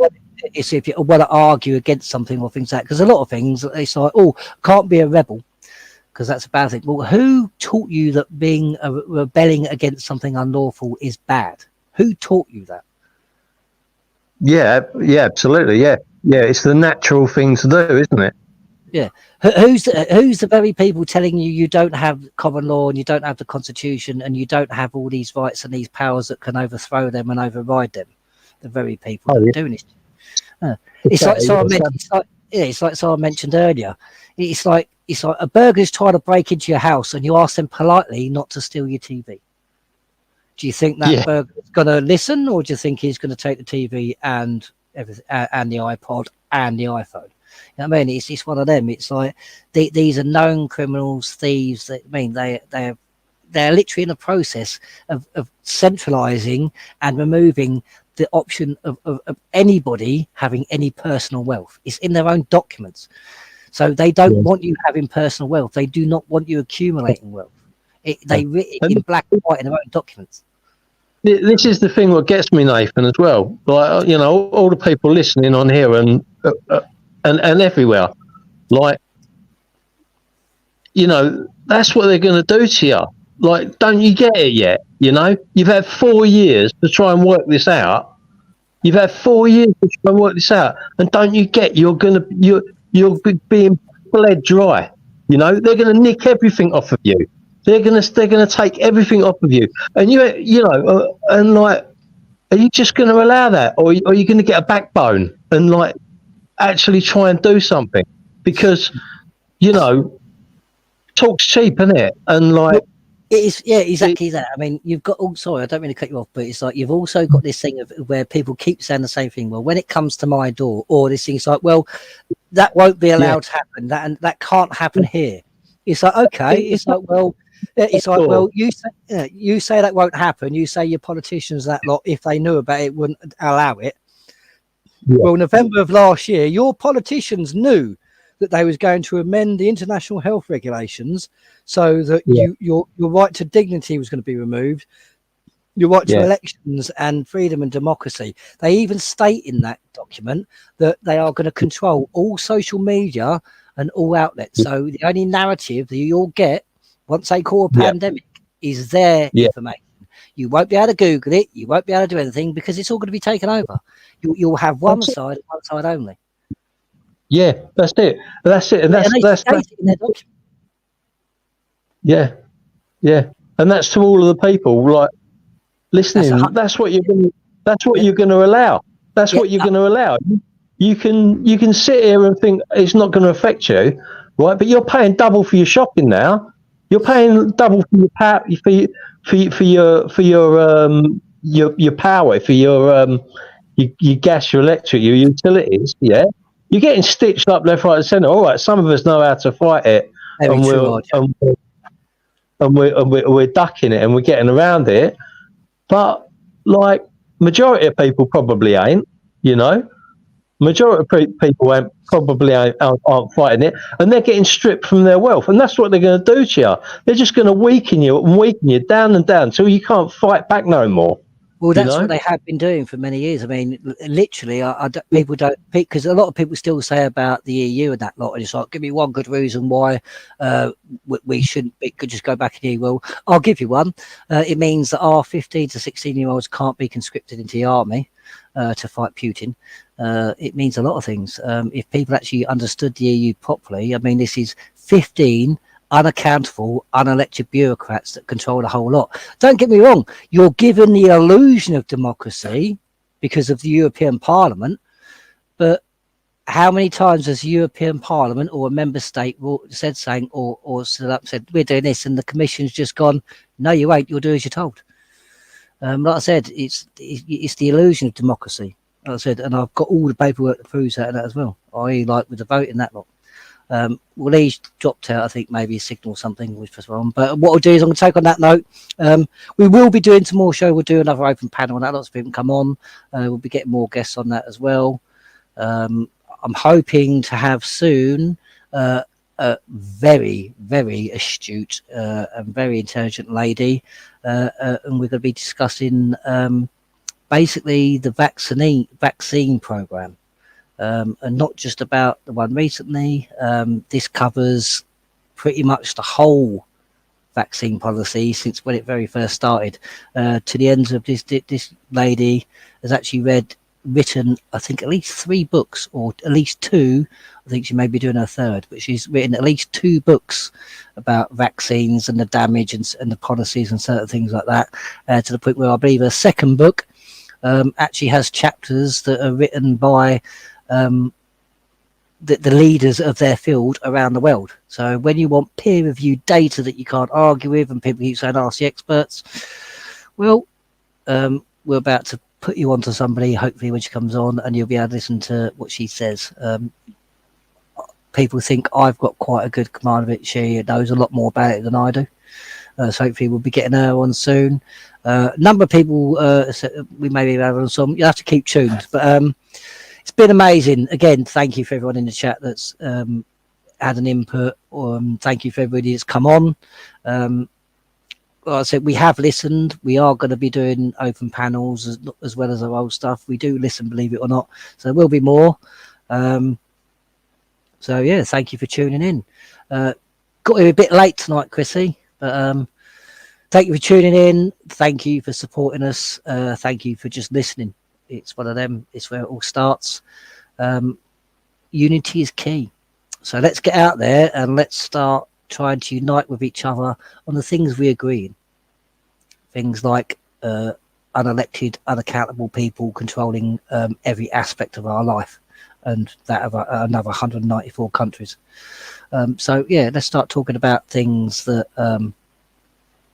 [SPEAKER 6] So if you want to argue against something or things like that, because a lot of things it's like, oh, can't be a rebel because that's a bad thing. Well, who taught you that being rebelling against something unlawful is bad? Who taught you that?
[SPEAKER 7] Yeah, absolutely. Yeah, it's the natural thing to do, isn't it?
[SPEAKER 6] Yeah. Who's the very people telling you you don't have common law and you don't have the Constitution and you don't have all these rights and these powers that can overthrow them and override them? The very people that are doing this. It's like someone mentioned earlier. It's like a burglar's trying to break into your house and you ask them politely not to steal your TV. Do you think that burglar's going to listen, or do you think he's going to take the TV and everything and the iPod and the iPhone? You know what I mean? It's one of them. It's like these are known criminals, thieves. They're literally in a process of centralising and removing the option of anybody having any personal wealth. It's in their own documents. So they don't want you having personal wealth. They do not want you accumulating wealth. They written it in black and white in their own documents.
[SPEAKER 7] This is the thing that gets me, Nathan, as well. Like, you know, all the people listening on here and everywhere, like, you know, that's what they're going to do to you. Like, don't you get it yet? You know, you've had 4 years to try and work this out. You've had 4 years to try and work this out, and don't you get you're being bled dry. You know, they're going to nick everything off of you. They're going to take everything off of you, and you know, and like, are you just going to allow that, or are you going to get a backbone and like actually try and do something? Because, you know, talk's cheap, isn't it? And like,
[SPEAKER 6] it is, yeah, exactly that. I mean, you've got. Oh, sorry, I don't mean to cut you off, but it's like you've also got this thing of where people keep saying the same thing. Well, when it comes to my door, or this thing, it's like, well, that won't be allowed to happen. That can't happen here. It's like, okay. It's like, well. It's like, well, you say that won't happen. You say your politicians that lot, if they knew about it, wouldn't allow it. Well, November of last year, your politicians knew that they was going to amend the international health regulations so that your right to dignity was going to be removed, your right to elections and freedom and democracy. They even state in that document that they are going to control all social media and all outlets. So the only narrative that you'll get once they call a pandemic is their information. You won't be able to Google it. You won't be able to do anything because it's all going to be taken over. You'll have one side and one side only.
[SPEAKER 7] Yeah, that's it. That's it. And that's in their document. Yeah. And that's to all of the people like listening. That's what you're going to allow. That's what you're going to allow. You can sit here and think it's not going to affect you, right? But you're paying double for your shopping now. You're paying double for your power, for your power, for your gas, your electric, your utilities. Yeah, you're getting stitched up left, right, and centre. All right, some of us know how to fight it, and we're ducking it and we're getting around it. But like majority of people probably ain't. You know. Majority of people aren't fighting it, and they're getting stripped from their wealth, and that's what they're going to do to you. They're just going to weaken you down and down until you can't fight back no more.
[SPEAKER 6] Well, that's what they have been doing for many years. I mean, literally, people don't, because a lot of people still say about the EU and that lot, and it's like, give me one good reason why we shouldn't could just go back in the EU. Well, I'll give you one. It means that our 15 to 16-year-olds can't be conscripted into the army to fight Putin. It means a lot of things. If people actually understood the EU properly, I mean, this is 15 unaccountable, unelected bureaucrats that control the whole lot. Don't get me wrong, you're given the illusion of democracy because of the European Parliament, but how many times has the European Parliament or a member state said something or stood up and said, we're doing this, and the Commission's just gone, no, you ain't, you'll do as you're told. Like I said, it's the illusion of democracy. Like I said, and I've got all the paperwork that proves that and that as well. I like with the vote in that lot. Well, he's dropped out. I think maybe a signal or something, which was wrong. But what I'll do is I'm going to take on that note. We will be doing some more show. We'll do another open panel on that. Lots of people come on. We'll be getting more guests on that as well. I'm hoping to have soon a very, very astute and very intelligent lady, and we're going to be discussing basically the vaccine program, and not just about the one recently. This covers pretty much the whole vaccine policy since when it very first started, to the end of this lady has actually written I think at least 3 books, or at least 2. I think she may be doing her 3rd, but she's written at least 2 books about vaccines and the damage and the policies and certain things like that, to the point where I believe her 2nd book actually has chapters that are written by the leaders of their field around the world. So when you want peer-reviewed data that you can't argue with, and people keep saying ask the experts, well, we're about to put you onto somebody hopefully when she comes on, and you'll be able to listen to what she says. People think I've got quite a good command of it. She knows a lot more about it than I do. So hopefully we'll be getting her on soon. Number of people we may be having on some. You have to keep tuned, but it's been amazing. Again, thank you for everyone in the chat that's had an input. Thank you for everybody that's come on. Like I said, we have listened. We are going to be doing open panels as well as our old stuff. We do listen, believe it or not. So there will be more. So yeah, thank you for tuning in. Got here a bit late tonight, Chrissy, but thank you for tuning in. Thank you for supporting us. Thank you for just listening. It's one of them. It's where it all starts. Unity is key. So let's get out there and let's start trying to unite with each other on the things we agree in. Things like unelected, unaccountable people controlling every aspect of our life, and that of another 194 countries. So yeah, let's start talking about things that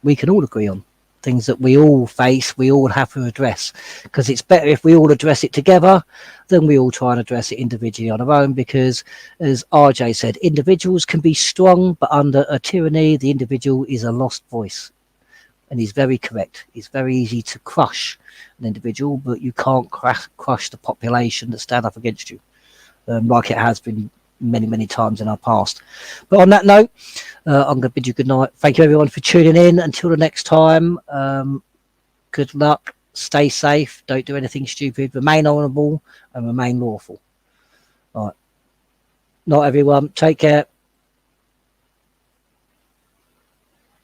[SPEAKER 6] we can all agree on. Things that we all face, we all have to address, because it's better if we all address it together than we all try and address it individually on our own, because as RJ said, individuals can be strong, but under a tyranny the individual is a lost voice. And he's very correct. It's very easy to crush an individual, but you can't crush the population that stand up against you, like it has been many times in our past. But on that note, I'm going to bid you good night. Thank you everyone for tuning in. Until the next time, good luck, stay safe, don't do anything stupid, remain honourable and remain lawful. All right, not everyone, take care.